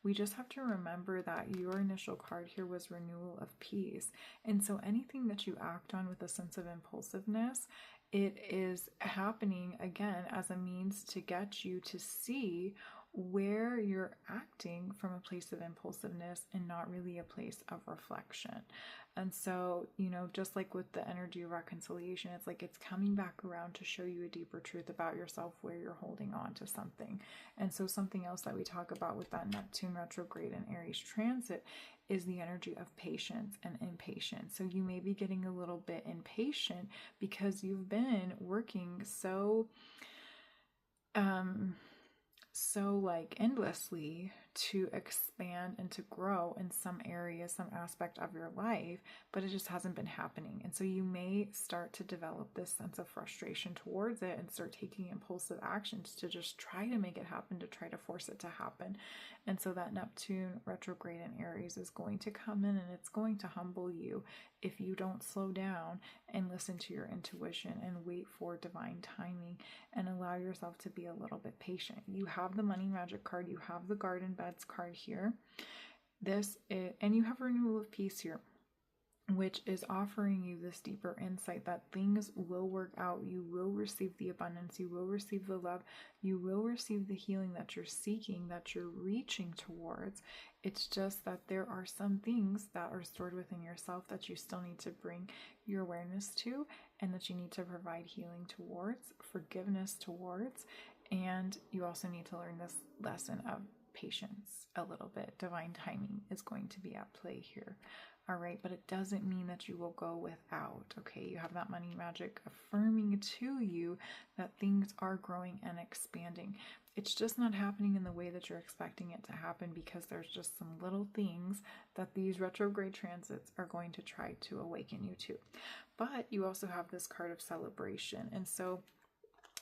We just have to remember that your initial card here was Renewal of Peace. And so anything that you act on with a sense of impulsiveness, it is happening again as a means to get you to see where you're acting from a place of impulsiveness and not really a place of reflection. And so, you know, just like with the energy of reconciliation, it's like it's coming back around to show you a deeper truth about yourself where you're holding on to something. And so something else that we talk about with that Neptune retrograde and Aries transit is the energy of patience and impatience. So you may be getting a little bit impatient because you've been working so so like endlessly to expand and to grow in some area, some aspect of your life, but it just hasn't been happening. And so you may start to develop this sense of frustration towards it and start taking impulsive actions to just try to make it happen, to try to force it to happen. And so that Neptune retrograde in Aries is going to come in, and it's going to humble you if you don't slow down and listen to your intuition and wait for divine timing and allow yourself to be a little bit patient. You have the money magic card, you have the garden beds card here. And you have renewal of peace here, which is offering you this deeper insight that things will work out. You will receive the abundance, you will receive the love, you will receive the healing that you're seeking, that you're reaching towards. It's just that there are some things that are stored within yourself that you still need to bring your awareness to, and that you need to provide healing towards, forgiveness towards, and you also need to learn this lesson of patience a little bit. Divine timing is going to be at play here. All right, but it doesn't mean that you will go without, okay? You have that money magic affirming to you that things are growing and expanding. It's just not happening in the way that you're expecting it to happen, because there's just some little things that these retrograde transits are going to try to awaken you to. But you also have this card of celebration. And so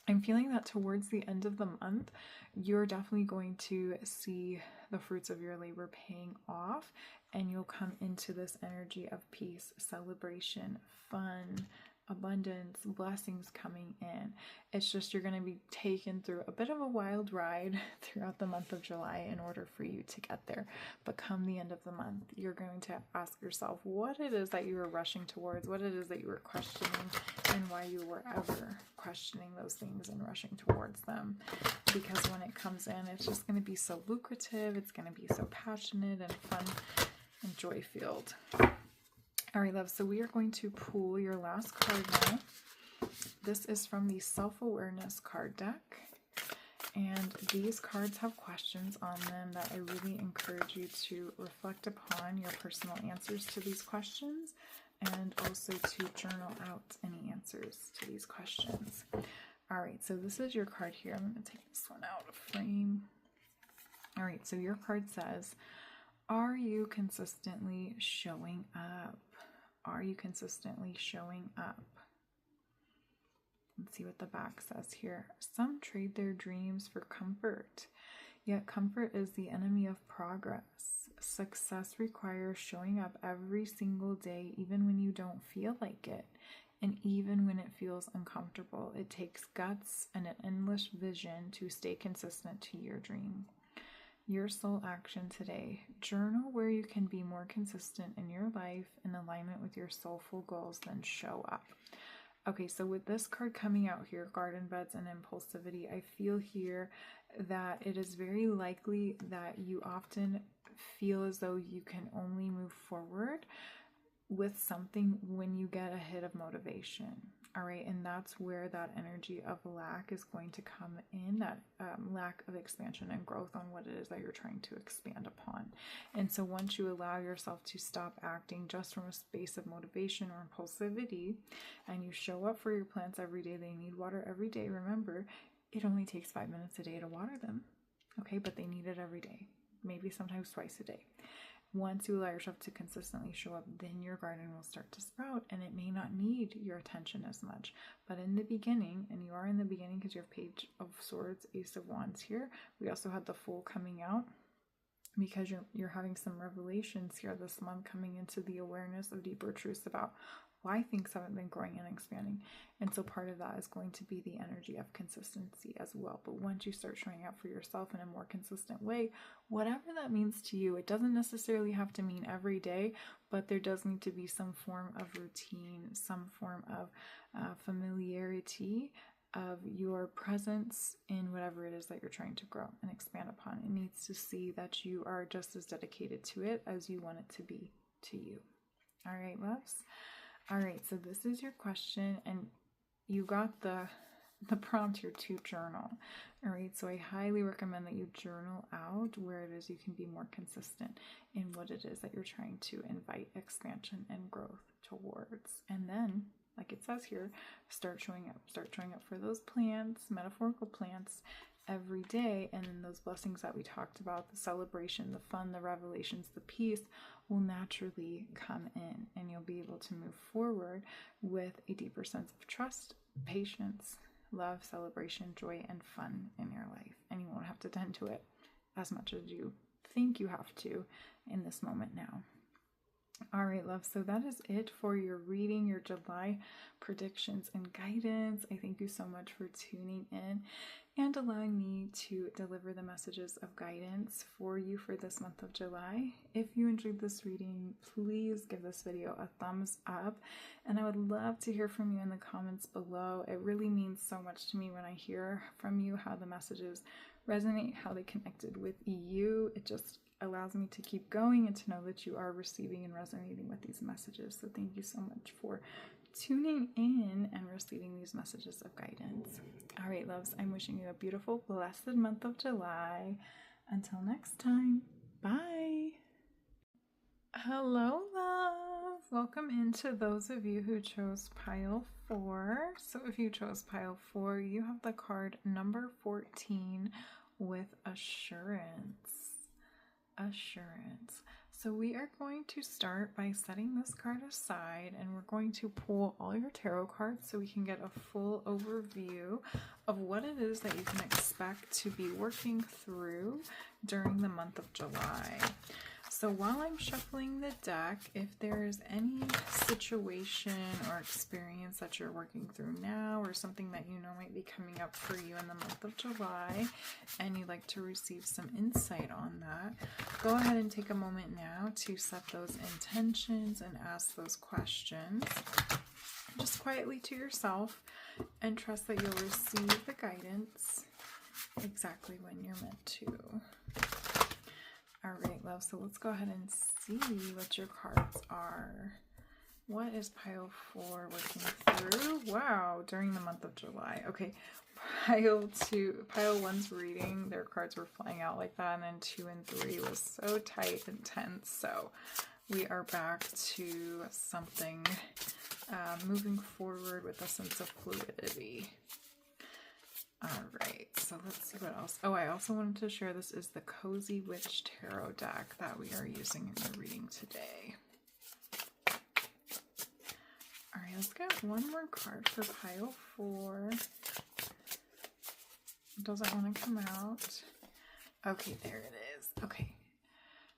I'm feeling that towards the end of the month, you're definitely going to see the fruits of your labor paying off, and you'll come into this energy of peace, celebration, fun, abundance, blessings coming in. It's just you're going to be taken through a bit of a wild ride throughout the month of July in order for you to get there. But come the end of the month, you're going to ask yourself what it is that you were rushing towards, what it is that you were questioning, and why you were ever questioning those things and rushing towards them. Because when it comes in, it's just going to be so lucrative, it's going to be so passionate and fun and joy-filled. All right, love, so we are going to pull your last card now. This is from the Self-Awareness card deck. And these cards have questions on them that I really encourage you to reflect upon your personal answers to these questions, and also to journal out any answers to these questions. All right, so this is your card here. I'm going to take this one out of frame. All right, so your card says, are you consistently showing up? Are you consistently showing up? Let's see what the back says here. Some trade their dreams for comfort, yet comfort is the enemy of progress. Success requires showing up every single day, even when you don't feel like it, and even when it feels uncomfortable. It takes guts and an endless vision to stay consistent to your dream. Your soul action today. Journal where you can be more consistent in your life in alignment with your soulful goals, then show up. Okay, so with this card coming out here, garden beds and impulsivity, I feel here that it is very likely that you often feel as though you can only move forward with something when you get a hit of motivation. All right, and that's where that energy of lack is going to come in, that lack of expansion and growth on what it is that you're trying to expand upon. And so once you allow yourself to stop acting just from a space of motivation or impulsivity, and you show up for your plants every day, they need water every day. Remember, it only takes 5 minutes a day to water them, okay? But they need it every day, maybe sometimes twice a day. Once you allow yourself to consistently show up, then your garden will start to sprout, and it may not need your attention as much. But in the beginning, and you are in the beginning because you have Page of Swords, Ace of Wands here. We also had the Fool coming out because you're having some revelations here this month, coming into the awareness of deeper truths about why things haven't been growing and expanding. And so part of that is going to be the energy of consistency as well. But once you start showing up for yourself in a more consistent way, whatever that means to you, it doesn't necessarily have to mean every day, but there does need to be some form of routine, some form of familiarity of your presence in whatever it is that you're trying to grow and expand upon. It needs to see that you are just as dedicated to it as you want it to be to you. All right, loves? All right, so this is your question, and you got the prompt here to journal. All right, so I highly recommend that you journal out where it is you can be more consistent in what it is that you're trying to invite expansion and growth towards. And then like it says here, start showing up for those plants, metaphorical plants, every day. And then those blessings that we talked about, the celebration, the fun, the revelations, the peace, will naturally come in, and you'll be able to move forward with a deeper sense of trust, patience, love, celebration, joy, and fun in your life. And you won't have to tend to it as much as you think you have to in this moment now. All right, love. So that is it for your reading, your July predictions and guidance. I thank you so much for tuning in and allowing me to deliver the messages of guidance for you for this month of July. If you enjoyed this reading, please give this video a thumbs up, and I would love to hear from you in the comments below. It really means so much to me when I hear from you how the messages resonate, how they connected with you. It just allows me to keep going and to know that you are receiving and resonating with these messages. So thank you so much for tuning in and receiving these messages of guidance. All right, loves, I'm wishing you a beautiful, blessed month of July. Until next time, bye. Hello, love. Welcome into those of you who chose pile 4. So if you chose pile 4, you have the card number 14 with assurance. So we are going to start by setting this card aside, and we're going to pull all your tarot cards so we can get a full overview of what it is that you can expect to be working through during the month of July. So while I'm shuffling the deck, if there is any situation or experience that you're working through now, or something that you know might be coming up for you in the month of July, and you'd like to receive some insight on that, go ahead and take a moment now to set those intentions and ask those questions just quietly to yourself, and trust that you'll receive the guidance exactly when you're meant to. All right, love, so let's go ahead and see what your cards are. What is pile 4 working through? Wow, during the month of July. Okay, pile 1's reading, their cards were flying out like that, and then 2 and 3 was so tight and tense. So we are back to something moving forward with a sense of fluidity. All right, so let's see what else. Oh, I also wanted to share this is the Cozy Witch Tarot deck that we are using in the reading today. All right, let's get one more card for pile 4. It doesn't want to come out. Okay, there it is. Okay,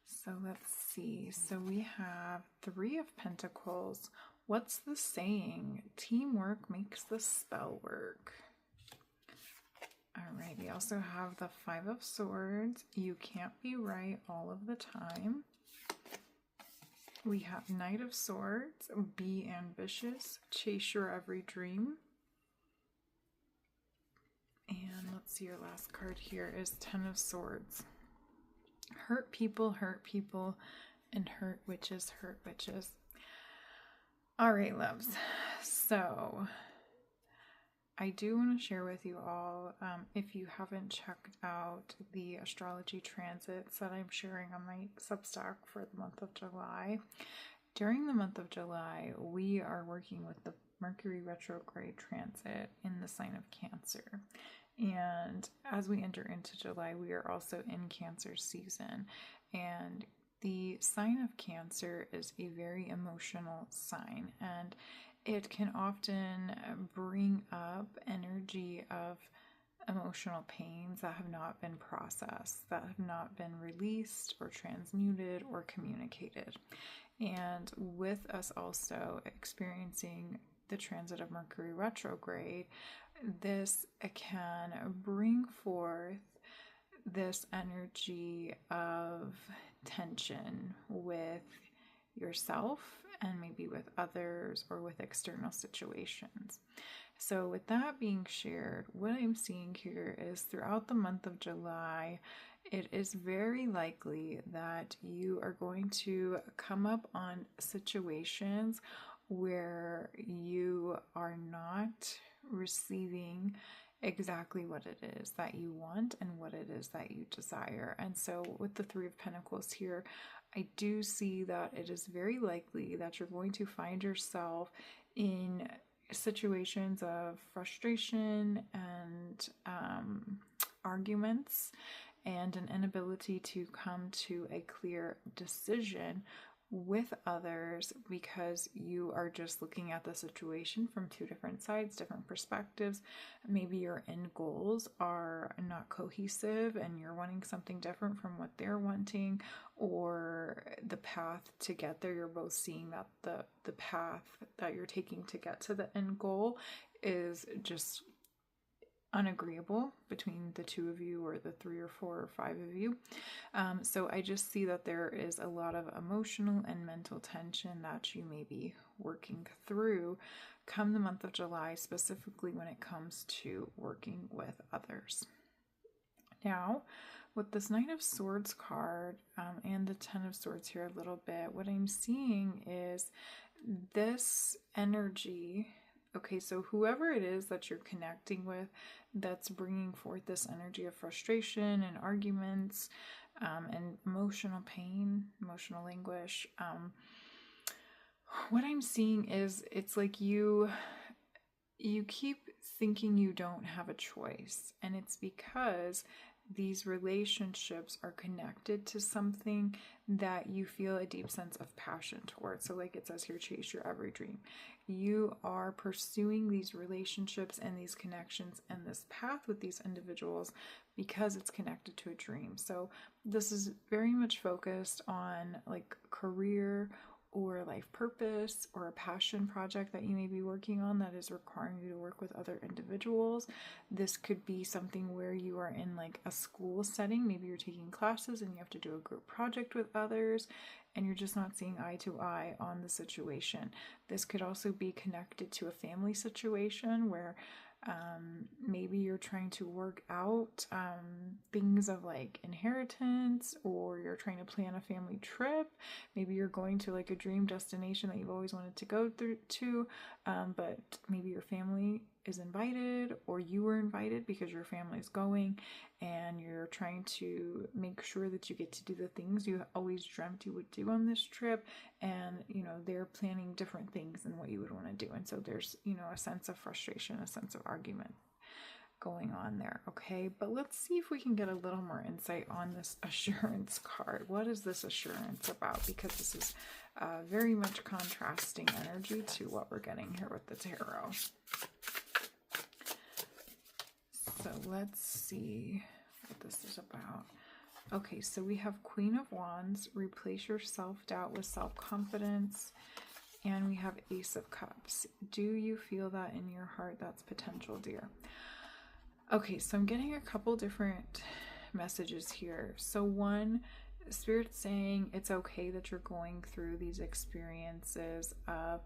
so let's see. So we have 3 of Pentacles. What's the saying? Teamwork makes the spell work. All right, we also have the 5 of Swords. You can't be right all of the time. We have Knight of Swords. Be ambitious. Chase your every dream. And let's see, your last card here is 10 of Swords. Hurt people, and hurt witches, hurt witches. All right, loves. So I do want to share with you all, if you haven't checked out the astrology transits that I'm sharing on my Substack for the month of July. During the month of July, we are working with the Mercury retrograde transit in the sign of Cancer. And as we enter into July, we are also in Cancer season. And the sign of Cancer is a very emotional sign, and it can often bring up energy of emotional pains that have not been processed, that have not been released or transmuted or communicated. And with us also experiencing the transit of Mercury retrograde, this can bring forth this energy of tension with yourself and maybe with others or with external situations. So with that being shared, what I'm seeing here is throughout the month of July, it is very likely that you are going to come up on situations where you are not receiving exactly what it is that you want and what it is that you desire. And so with the 3 of Pentacles here, I do see that it is very likely that you're going to find yourself in situations of frustration and arguments and an inability to come to a clear decision with others because you are just looking at the situation from two different sides, different perspectives. Maybe your end goals are not cohesive and you're wanting something different from what they're wanting, or the path to get there, you're both seeing that the path that you're taking to get to the end goal is just unagreeable between the two of you, or the 3 or 4 or 5 of you. So I just see that there is a lot of emotional and mental tension that you may be working through come the month of July, specifically when it comes to working with others. Now, with this Knight of Swords card and the Ten of Swords here a little bit, what I'm seeing is this energy. Okay, so whoever it is that you're connecting with that's bringing forth this energy of frustration and arguments and emotional pain, emotional anguish, what I'm seeing is it's like you keep thinking you don't have a choice, and it's because these relationships are connected to something that you feel a deep sense of passion towards. So like it says here, chase your every dream. You are pursuing these relationships and these connections and this path with these individuals because it's connected to a dream. So this is very much focused on like career or life purpose or a passion project that you may be working on that is requiring you to work with other individuals. This could be something where you are in like a school setting. Maybe you're taking classes and you have to do a group project with others and you're just not seeing eye to eye on the situation. This could also be connected to a family situation where maybe you're trying to work out things of like inheritance, or you're trying to plan a family trip. Maybe you're going to like a dream destination that you've always wanted to go to, but maybe your family is invited, or you were invited because your family is going, and you're trying to make sure that you get to do the things you always dreamt you would do on this trip, and they're planning different things than what you would want to do, and so there's a sense of frustration, a sense of argument going on there. Okay, but let's see if we can get a little more insight on this assurance card. What is this assurance about? Because this is very much contrasting energy to what we're getting here with the tarot. So let's see what this is about. Okay, so we have Queen of Wands, replace your self-doubt with self-confidence, and we have Ace of Cups. Do you feel that in your heart? That's potential, dear. Okay, so I'm getting a couple different messages here. So one, Spirit's saying it's okay that you're going through these experiences of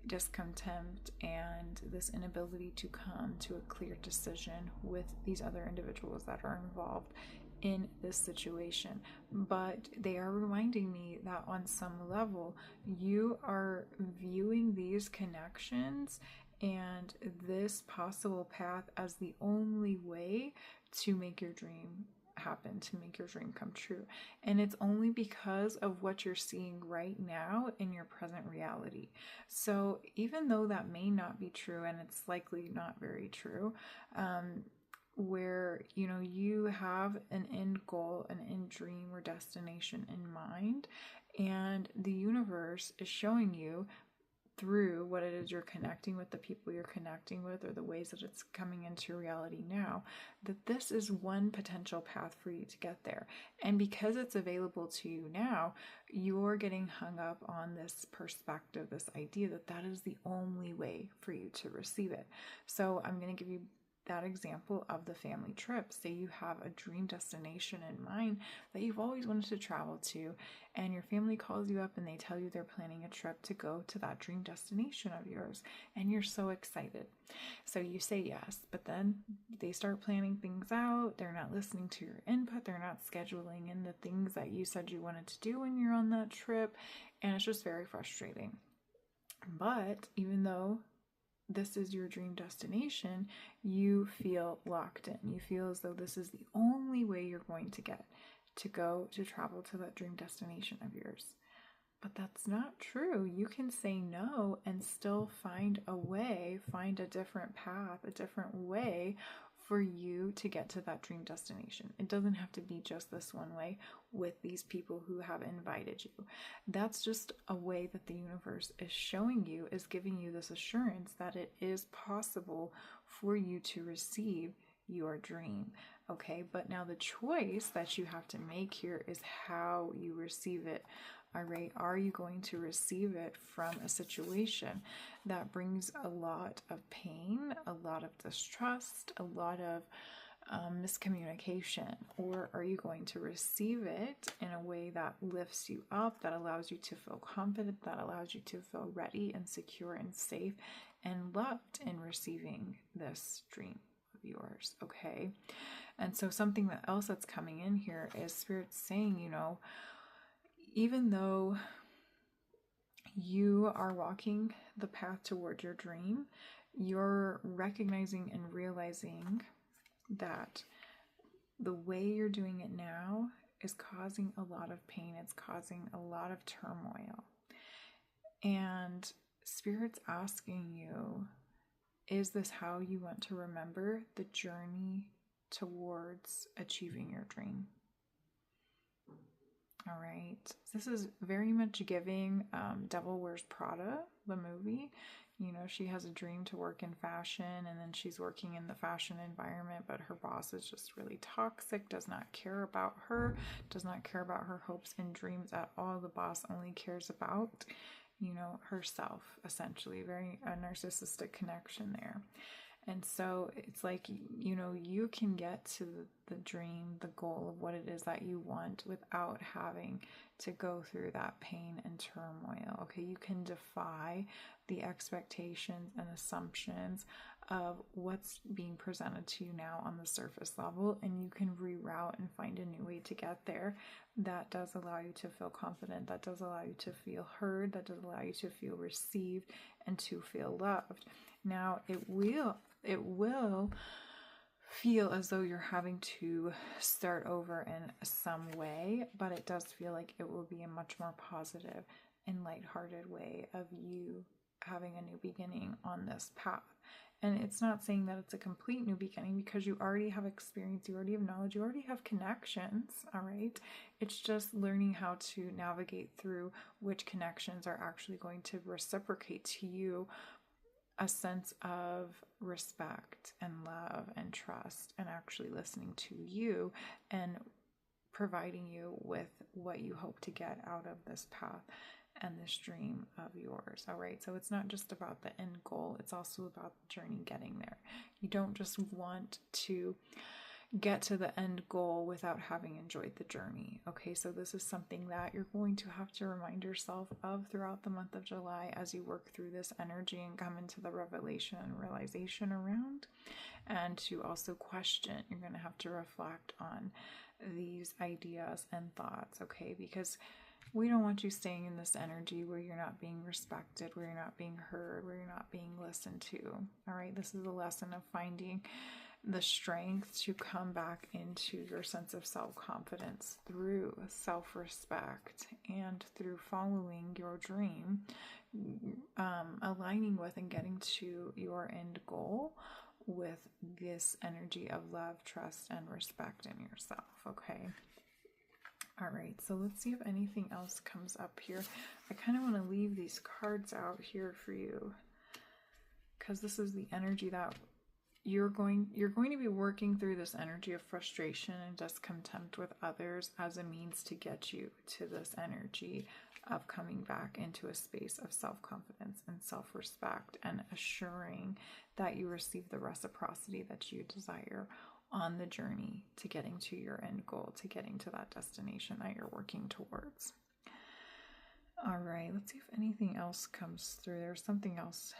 discontent and this inability to come to a clear decision with these other individuals that are involved in this situation. But they are reminding me that on some level, you are viewing these connections and this possible path as the only way to make your dream happen, to make your dream come true. And it's only because of what you're seeing right now in your present reality. So even though that may not be true, and it's likely not very true, where you have an end goal, an end dream or destination in mind, and the universe is showing you through what it is you're connecting with, the people you're connecting with, or the ways that it's coming into reality now, that this is one potential path for you to get there. And because it's available to you now, you're getting hung up on this perspective, this idea that that is the only way for you to receive it. So I'm going to give you that example of the family trip. Say you have a dream destination in mind that you've always wanted to travel to, and your family calls you up and they tell you they're planning a trip to go to that dream destination of yours, and you're so excited. So you say yes, but then they start planning things out. They're not listening to your input. They're not scheduling in the things that you said you wanted to do when you're on that trip, and it's just very frustrating. But even though this is your dream destination, you feel locked in. You feel as though this is the only way you're going to get to go to travel to that dream destination of yours. But that's not true. You can say no and still find a way, find a different path, a different way for you to get to that dream destination. It doesn't have to be just this one way with these people who have invited you. That's just a way that the universe is showing you, is giving you this assurance that it is possible for you to receive your dream. Okay, but now the choice that you have to make here is how you receive it. All right, are you going to receive it from a situation that brings a lot of pain, a lot of distrust, a lot of miscommunication? Or are you going to receive it in a way that lifts you up, that allows you to feel confident, that allows you to feel ready and secure and safe and loved in receiving this dream of yours? Okay, and so something else that's coming in here is Spirit saying, you know, even though you are walking the path toward your dream, you're recognizing and realizing that the way you're doing it now is causing a lot of pain. It's causing a lot of turmoil. And Spirit's asking you, is this how you want to remember the journey towards achieving your dream? All right. This is very much giving Devil Wears Prada, the movie. You know, she has a dream to work in fashion, and then she's working in the fashion environment, but her boss is just really toxic, does not care about her, does not care about her hopes and dreams at all. The boss only cares about, you know, herself, essentially. Very a narcissistic connection there. And so it's like, you know, you can get to the dream, the goal of what it is that you want without having to go through that pain and turmoil. Okay, you can defy the expectations and assumptions of what's being presented to you now on the surface level, and you can reroute and find a new way to get there that does allow you to feel confident, that does allow you to feel heard, that does allow you to feel received and to feel loved. Now, it will feel as though you're having to start over in some way, but it does feel like it will be a much more positive and lighthearted way of you having a new beginning on this path. And it's not saying that it's a complete new beginning, because you already have experience, you already have knowledge, you already have connections, all right? It's just learning how to navigate through which connections are actually going to reciprocate to you a sense of respect and love and trust, and actually listening to you and providing you with what you hope to get out of this path and this dream of yours. All right. So it's not just about the end goal. It's also about the journey getting there. You don't just want to get to the end goal without having enjoyed the journey. Okay, so this is something that you're going to have to remind yourself of throughout the month of July as you work through this energy and come into the revelation and realization around, and to also question. You're going to have to reflect on these ideas and thoughts, okay? Because we don't want you staying in this energy where you're not being respected, where you're not being heard, where you're not being listened to. All right, this is a lesson of finding the strength to come back into your sense of self-confidence through self-respect and through following your dream, aligning with and getting to your end goal with this energy of love, trust, and respect in yourself, okay? All right, so let's see if anything else comes up here. I kind of want to leave these cards out here for you, because this is the energy that you're going to be working through, this energy of frustration and discontent with others as a means to get you to this energy of coming back into a space of self-confidence and self-respect, and assuring that you receive the reciprocity that you desire on the journey to getting to your end goal, to getting to that destination that you're working towards. All right, let's see if anything else comes through. There's something else.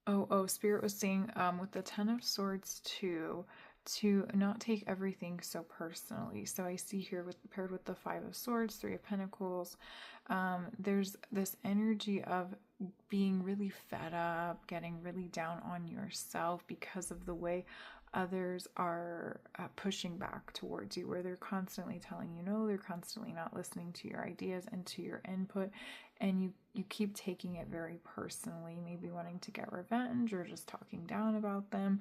Oh, Spirit was saying with the Ten of Swords too, to not take everything so personally. So I see here paired with the Five of Swords, Three of Pentacles, there's this energy of being really fed up, getting really down on yourself because of the way others are pushing back towards you, where they're constantly telling you no, they're constantly not listening to your ideas and to your input, and you keep taking it very personally, maybe wanting to get revenge or just talking down about them.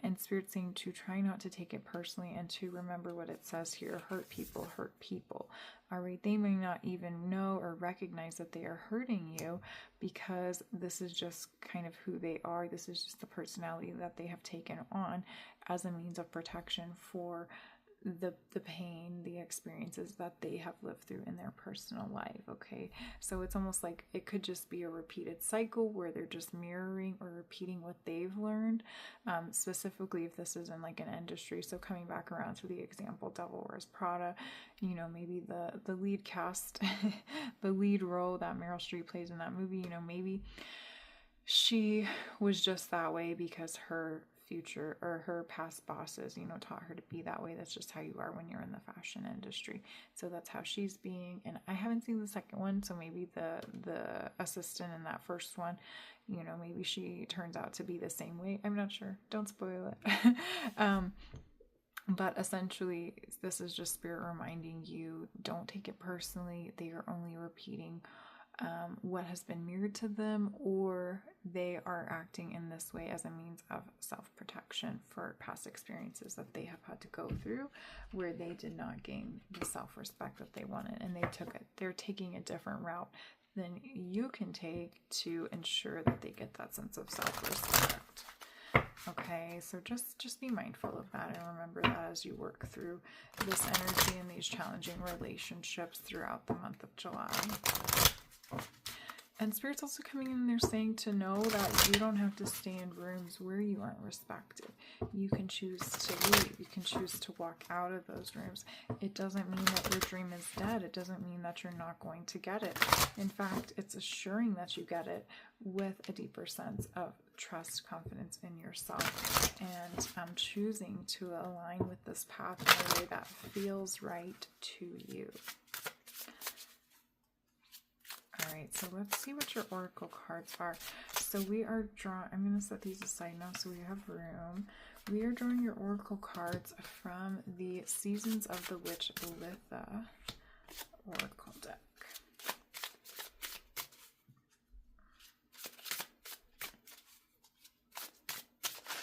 And Spirit's saying to try not to take it personally and to remember what it says here: hurt people hurt people. All right, they may not even know or recognize that they are hurting you, because this is just kind of who they are. This is just the personality that they have taken on as a means of protection for the pain, the experiences that they have lived through in their personal life. Okay, so it's almost like it could just be a repeated cycle where they're just mirroring or repeating what they've learned, specifically if this is in like an industry. So coming back around to the example, Devil Wears Prada, you know, maybe the lead cast the lead role that Meryl Streep plays in that movie, you know, maybe she was just that way because her future or her past bosses, you know, taught her to be that way. That's just how you are when you're in the fashion industry. So that's how she's being. And I haven't seen the second one, so maybe the assistant in that first one, you know, maybe she turns out to be the same way. I'm not sure. Don't spoil it. But essentially, this is just Spirit reminding you, don't take it personally. They are only repeating what has been mirrored to them, or they are acting in this way as a means of self-protection for past experiences that they have had to go through where they did not gain the self-respect that they wanted, and they're taking a different route than you can take to ensure that they get that sense of self-respect. Okay, so just be mindful of that and remember that as you work through this energy and these challenging relationships throughout the month of July. And Spirit's also coming in there saying to know that you don't have to stay in rooms where you aren't respected. You can choose to leave. You can choose to walk out of those rooms. It doesn't mean that your dream is dead. It doesn't mean that you're not going to get it. In fact, it's assuring that you get it with a deeper sense of trust, confidence in yourself, and choosing to align with this path in a way that feels right to you. Alright, so let's see what your oracle cards are. So we are drawing, I'm going to set these aside now so we have room. We are drawing your oracle cards from the Seasons of the Witch Litha oracle deck.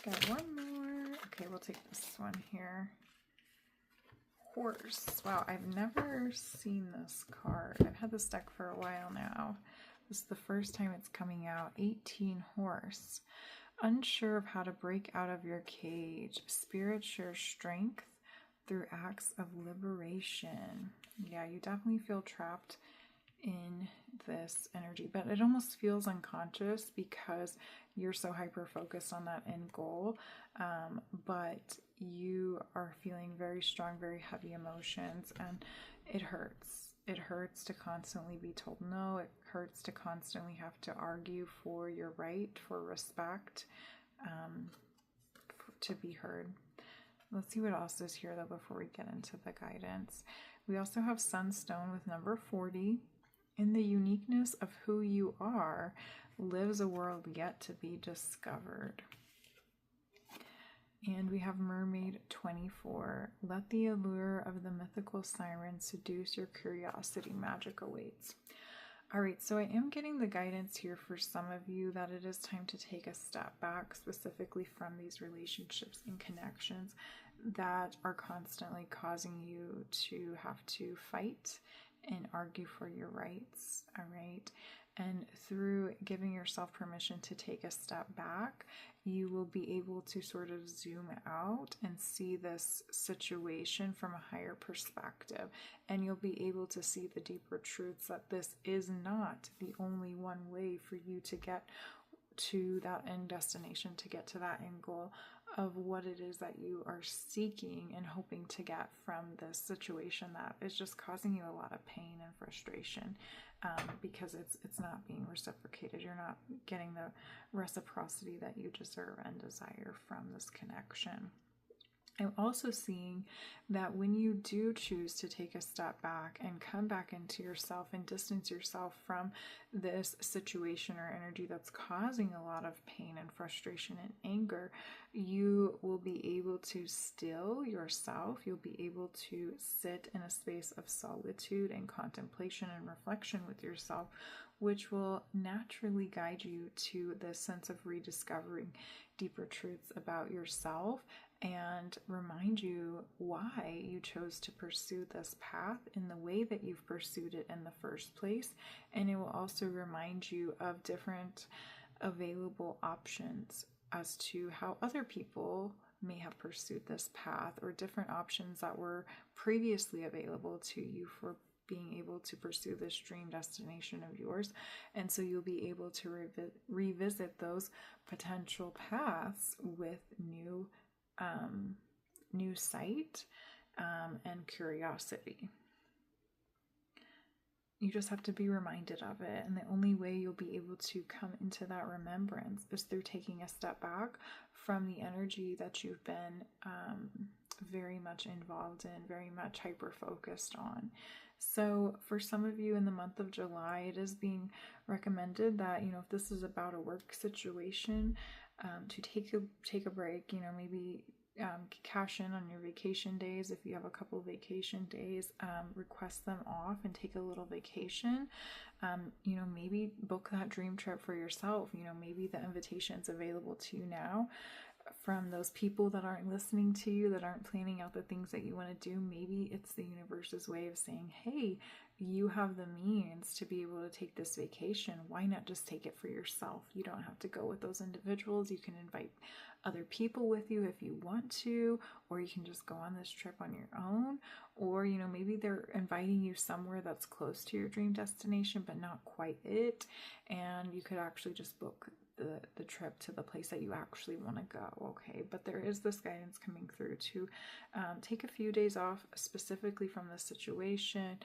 Got one more. Okay, we'll take this one here. Horse. Wow, I've never seen this card. I've had this deck for a while now. This is the first time it's coming out. 18 Horse. Unsure of how to break out of your cage. Spirit shares strength through acts of liberation. Yeah, you definitely feel trapped in this energy, but it almost feels unconscious because you're so hyper focused on that end goal, but you are feeling very strong, very heavy emotions, and it hurts. It hurts to constantly be told no. It hurts to constantly have to argue for your right, for respect, to be heard. Let's see what else is here though before we get into the guidance. We also have Sunstone with number 40. In the uniqueness of who you are lives a world yet to be discovered. And we have Mermaid 24. Let the allure of the mythical siren seduce your curiosity. Magic awaits. All right, so I am getting the guidance here for some of you that it is time to take a step back, specifically from these relationships and connections that are constantly causing you to have to fight and argue for your rights. All right. And through giving yourself permission to take a step back, you will be able to sort of zoom out and see this situation from a higher perspective. And you'll be able to see the deeper truths that this is not the only one way for you to get to that end destination, to get to that end goal of what it is that you are seeking and hoping to get from this situation that is just causing you a lot of pain and frustration, because it's not being reciprocated. You're not getting the reciprocity that you deserve and desire from this connection. I'm also seeing that when you do choose to take a step back and come back into yourself and distance yourself from this situation or energy that's causing a lot of pain and frustration and anger, you will be able to still yourself. You'll be able to sit in a space of solitude and contemplation and reflection with yourself, which will naturally guide you to this sense of rediscovering deeper truths about yourself and remind you why you chose to pursue this path in the way that you've pursued it in the first place. And it will also remind you of different available options as to how other people may have pursued this path, or different options that were previously available to you for being able to pursue this dream destination of yours. And so you'll be able to revisit those potential paths with new sight and curiosity. You just have to be reminded of it, and the only way you'll be able to come into that remembrance is through taking a step back from the energy that you've been very much involved in, very much hyper-focused on. So for some of you in the month of July, it is being recommended that, if this is about a work situation, to take a break, maybe cash in on your vacation days. If you have a couple of vacation days, request them off and take a little vacation. Maybe book that dream trip for yourself. Maybe the invitation's available to you now from those people that aren't listening to you, that aren't planning out the things that you want to do. Maybe it's the universe's way of saying, hey, you have the means to be able to take this vacation. Why not just take it for yourself? You don't have to go with those individuals. You can invite other people with you if you want to, or you can just go on this trip on your own. Or, maybe they're inviting you somewhere that's close to your dream destination, but not quite it. And you could actually just book the trip to the place that you actually want to go. Okay, but there is this guidance coming through to take a few days off specifically from the situation.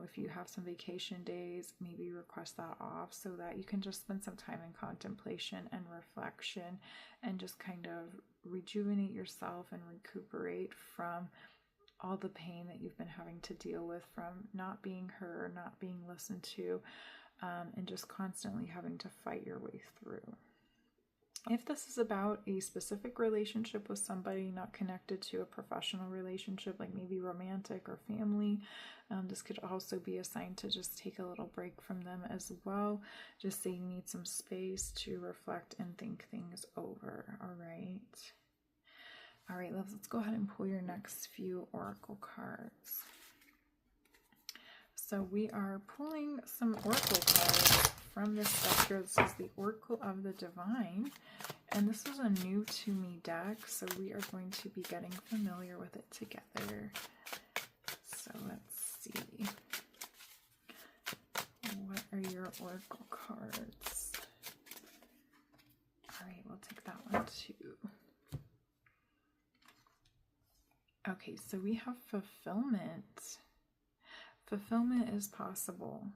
If you have some vacation days, maybe request that off so that you can just spend some time in contemplation and reflection and just kind of rejuvenate yourself and recuperate from all the pain that you've been having to deal with from not being heard, not being listened to, and just constantly having to fight your way through. If this is about a specific relationship with somebody, not connected to a professional relationship, like maybe romantic or family, this could also be a sign to just take a little break from them as well. Just say you need some space to reflect and think things over. All right, loves, let's go ahead and pull your next few oracle cards. So we are pulling some oracle cards from this deck here. This is the Oracle of the Divine, and this is a new to me deck, so we are going to be getting familiar with it together. So let's see. What are your oracle cards? All right, we'll take that one too. Okay, so we have fulfillment. Fulfillment is possible.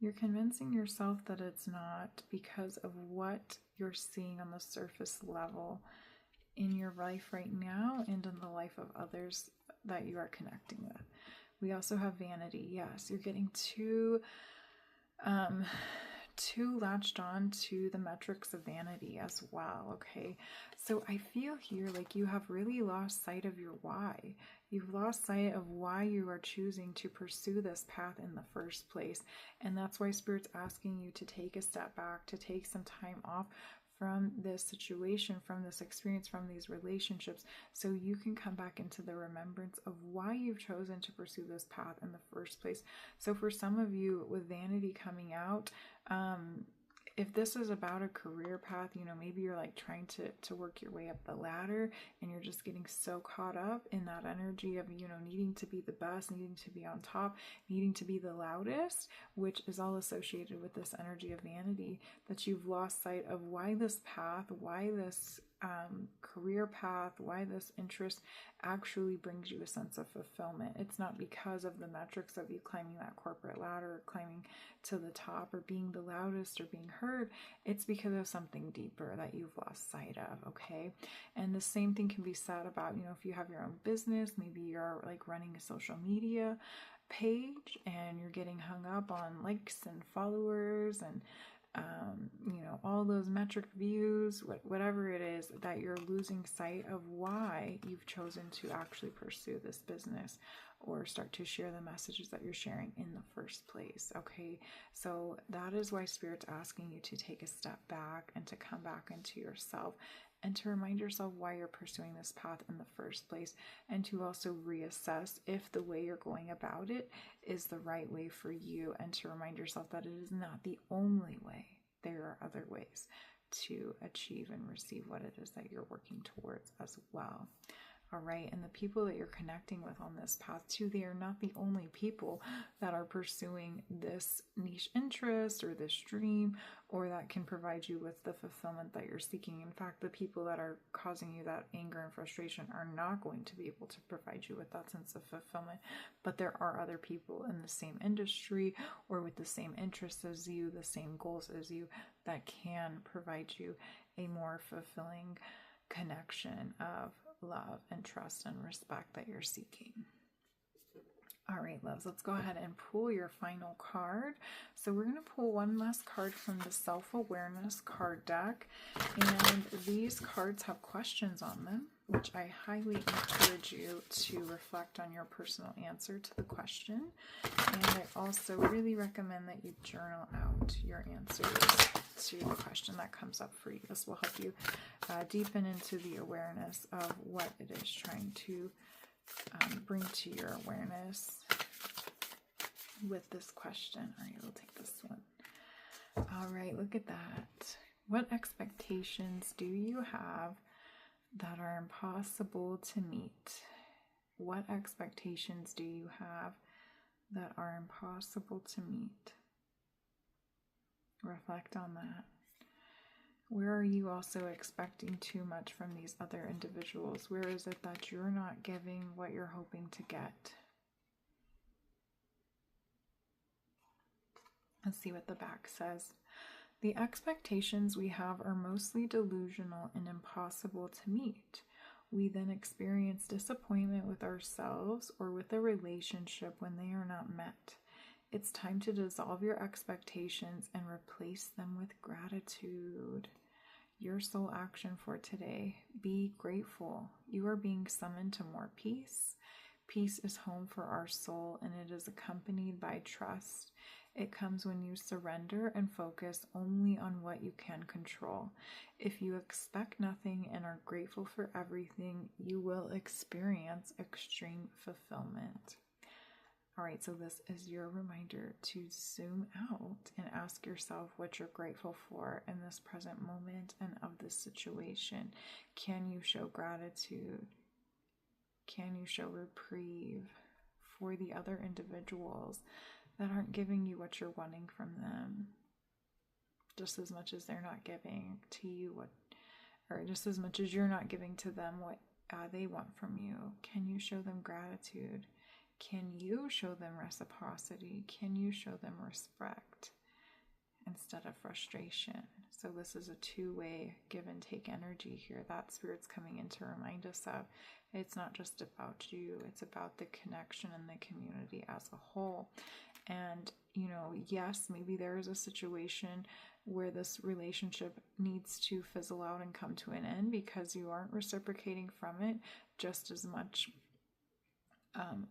You're convincing yourself that it's not because of what you're seeing on the surface level in your life right now and in the life of others that you are connecting with. We also have vanity. Yes, you're getting too latched on to the metrics of vanity as well. Okay, so I feel here like you have really lost sight of your why. You've lost sight of why you are choosing to pursue this path in the first place, and that's why Spirit's asking you to take a step back, to take some time off from this situation, from this experience, from these relationships, so you can come back into the remembrance of why you've chosen to pursue this path in the first place. So for some of you, with vanity coming out, if this is about a career path, maybe you're like trying to work your way up the ladder, and you're just getting so caught up in that energy of, needing to be the best, needing to be on top, needing to be the loudest, which is all associated with this energy of vanity, that you've lost sight of why this path, why this career path, why this interest actually brings you a sense of fulfillment. It's not because of the metrics of you climbing that corporate ladder, or climbing to the top, or being the loudest, or being heard. It's because of something deeper that you've lost sight of, okay? And the same thing can be said about, if you have your own business, maybe you're like running a social media page and you're getting hung up on likes and followers and all those metric views, whatever it is, that you're losing sight of why you've chosen to actually pursue this business or start to share the messages that you're sharing in the first place. Okay, so that is why Spirit's asking you to take a step back and to come back into yourself and to remind yourself why you're pursuing this path in the first place, and to also reassess if the way you're going about it is the right way for you, and to remind yourself that it is not the only way. There are other ways to achieve and receive what it is that you're working towards as well. All right. And the people that you're connecting with on this path too, they are not the only people that are pursuing this niche interest or this dream, or that can provide you with the fulfillment that you're seeking. In fact, the people that are causing you that anger and frustration are not going to be able to provide you with that sense of fulfillment. But there are other people in the same industry or with the same interests as you, the same goals as you, that can provide you a more fulfilling connection of love and trust and respect that you're seeking. All right, loves, let's go ahead and pull your final card. So we're going to pull one last card from the Self-Awareness card deck. And these cards have questions on them, which I highly encourage you to reflect on your personal answer to the question. And I also really recommend that you journal out your answers to the question that comes up for you. This will help you deepen into the awareness of what it is trying to bring to your awareness with this question. All right, we'll take this one. All right, look at that. What expectations do you have that are impossible to meet? What expectations do you have that are impossible to meet? Reflect on that. Where are you also expecting too much from these other individuals? Where is it that you're not giving what you're hoping to get? Let's see what the back says. The expectations we have are mostly delusional and impossible to meet. We then experience disappointment with ourselves or with a relationship when they are not met. It's time to dissolve your expectations and replace them with gratitude. Your soul action for today: be grateful. You are being summoned to more peace. Peace is home for our soul, and it is accompanied by trust. It comes when you surrender and focus only on what you can control. If you expect nothing and are grateful for everything, you will experience extreme fulfillment. All right, so this is your reminder to zoom out and ask yourself what you're grateful for in this present moment and of this situation. Can you show gratitude? Can you show reprieve for the other individuals that aren't giving you what you're wanting from them? Just as much as they're not giving to you or just as much as you're not giving to them what they want from you. Can you show them gratitude? Can you show them reciprocity? Can you show them respect instead of frustration? So this is a two-way give and take energy here that Spirit's coming in to remind us of. It's not just about you, it's about the connection and the community as a whole. And, yes, maybe there is a situation where this relationship needs to fizzle out and come to an end because you aren't reciprocating from it just as much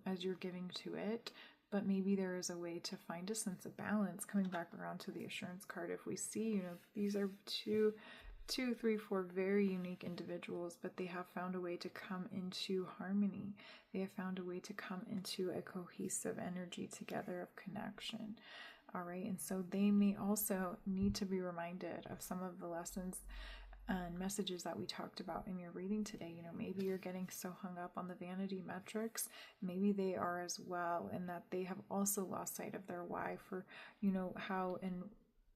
as you're giving to it. But maybe there is a way to find a sense of balance. Coming back around to the assurance card, if we see, these are two, three, four very unique individuals, but they have found a way to come into harmony. They have found a way to come into a cohesive energy together of connection. All right, and so they may also need to be reminded of some of the lessons and messages that we talked about in your reading today. Maybe you're getting so hung up on the vanity metrics. Maybe they are as well, and that they have also lost sight of their why for, how and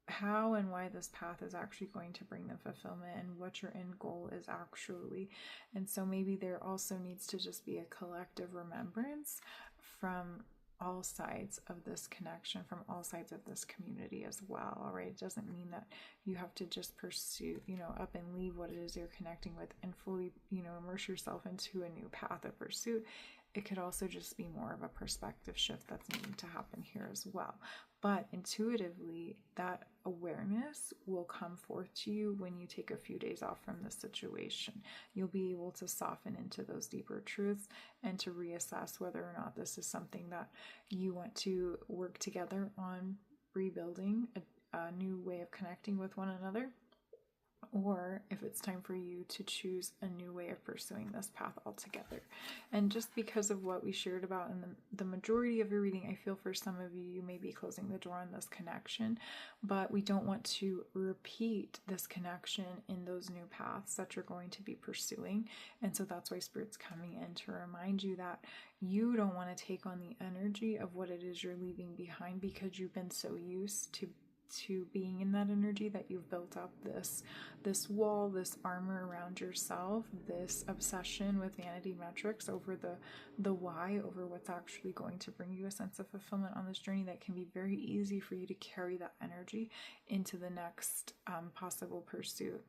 how and why this path is actually going to bring the fulfillment and what your end goal is actually. And so maybe there also needs to just be a collective remembrance from all sides of this connection, from all sides of this community as well. All right, it doesn't mean that you have to just pursue, up and leave what it is you're connecting with and fully, immerse yourself into a new path of pursuit. It could also just be more of a perspective shift that's needing to happen here as well. But intuitively, that awareness will come forth to you when you take a few days off from this situation. You'll be able to soften into those deeper truths and to reassess whether or not this is something that you want to work together on rebuilding a new way of connecting with one another, or if it's time for you to choose a new way of pursuing this path altogether. And just because of what we shared about in the majority of your reading, I feel for some of you, you may be closing the door on this connection, but we don't want to repeat this connection in those new paths that you're going to be pursuing. And so that's why Spirit's coming in to remind you that you don't want to take on the energy of what it is you're leaving behind, because you've been so used to being in that energy that you've built up this wall, this armor around yourself, this obsession with vanity metrics over the why, over what's actually going to bring you a sense of fulfillment on this journey, that can be very easy for you to carry that energy into the next possible pursuit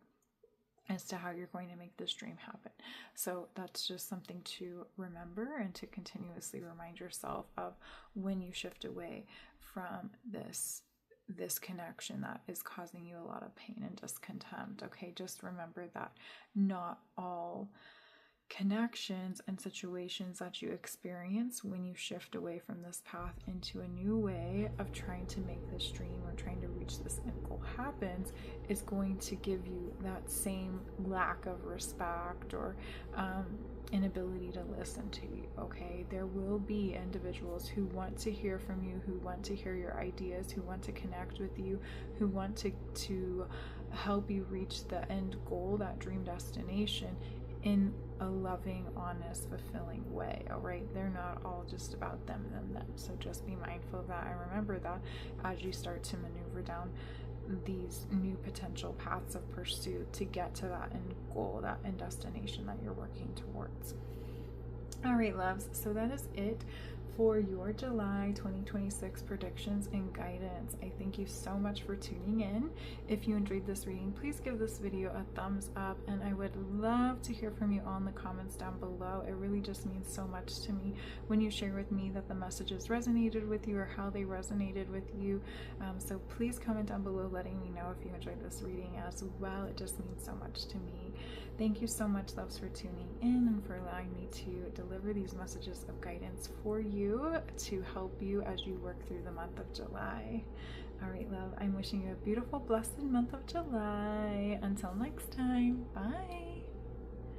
as to how you're going to make this dream happen. So that's just something to remember and to continuously remind yourself of when you shift away from this connection that is causing you a lot of pain and discontent. Okay, just remember that not all connections and situations that you experience when you shift away from this path into a new way of trying to make this dream or trying to reach this end goal happens is going to give you that same lack of respect or inability to listen to you. Okay, there will be individuals who want to hear from you, who want to hear your ideas, who want to connect with you, who want to help you reach the end goal, that dream destination, in a loving, honest, fulfilling way. All right, they're not all just about them. So just be mindful of that and remember that as you start to maneuver down these new potential paths of pursuit to get to that end goal, that end destination that you're working towards. All right, loves, so that is it for your July 2026 predictions and guidance. I thank you so much for tuning in. If you enjoyed this reading, please give this video a thumbs up, and I would love to hear from you all in the comments down below. It really just means so much to me when you share with me that the messages resonated with you or how they resonated with you. So please comment down below letting me know if you enjoyed this reading as well. It just means so much to me. Thank you so much, loves, for tuning in and for allowing me to deliver these messages of guidance for you to help you as you work through the month of July. All right, love, I'm wishing you a beautiful, blessed month of July. Until next time, bye.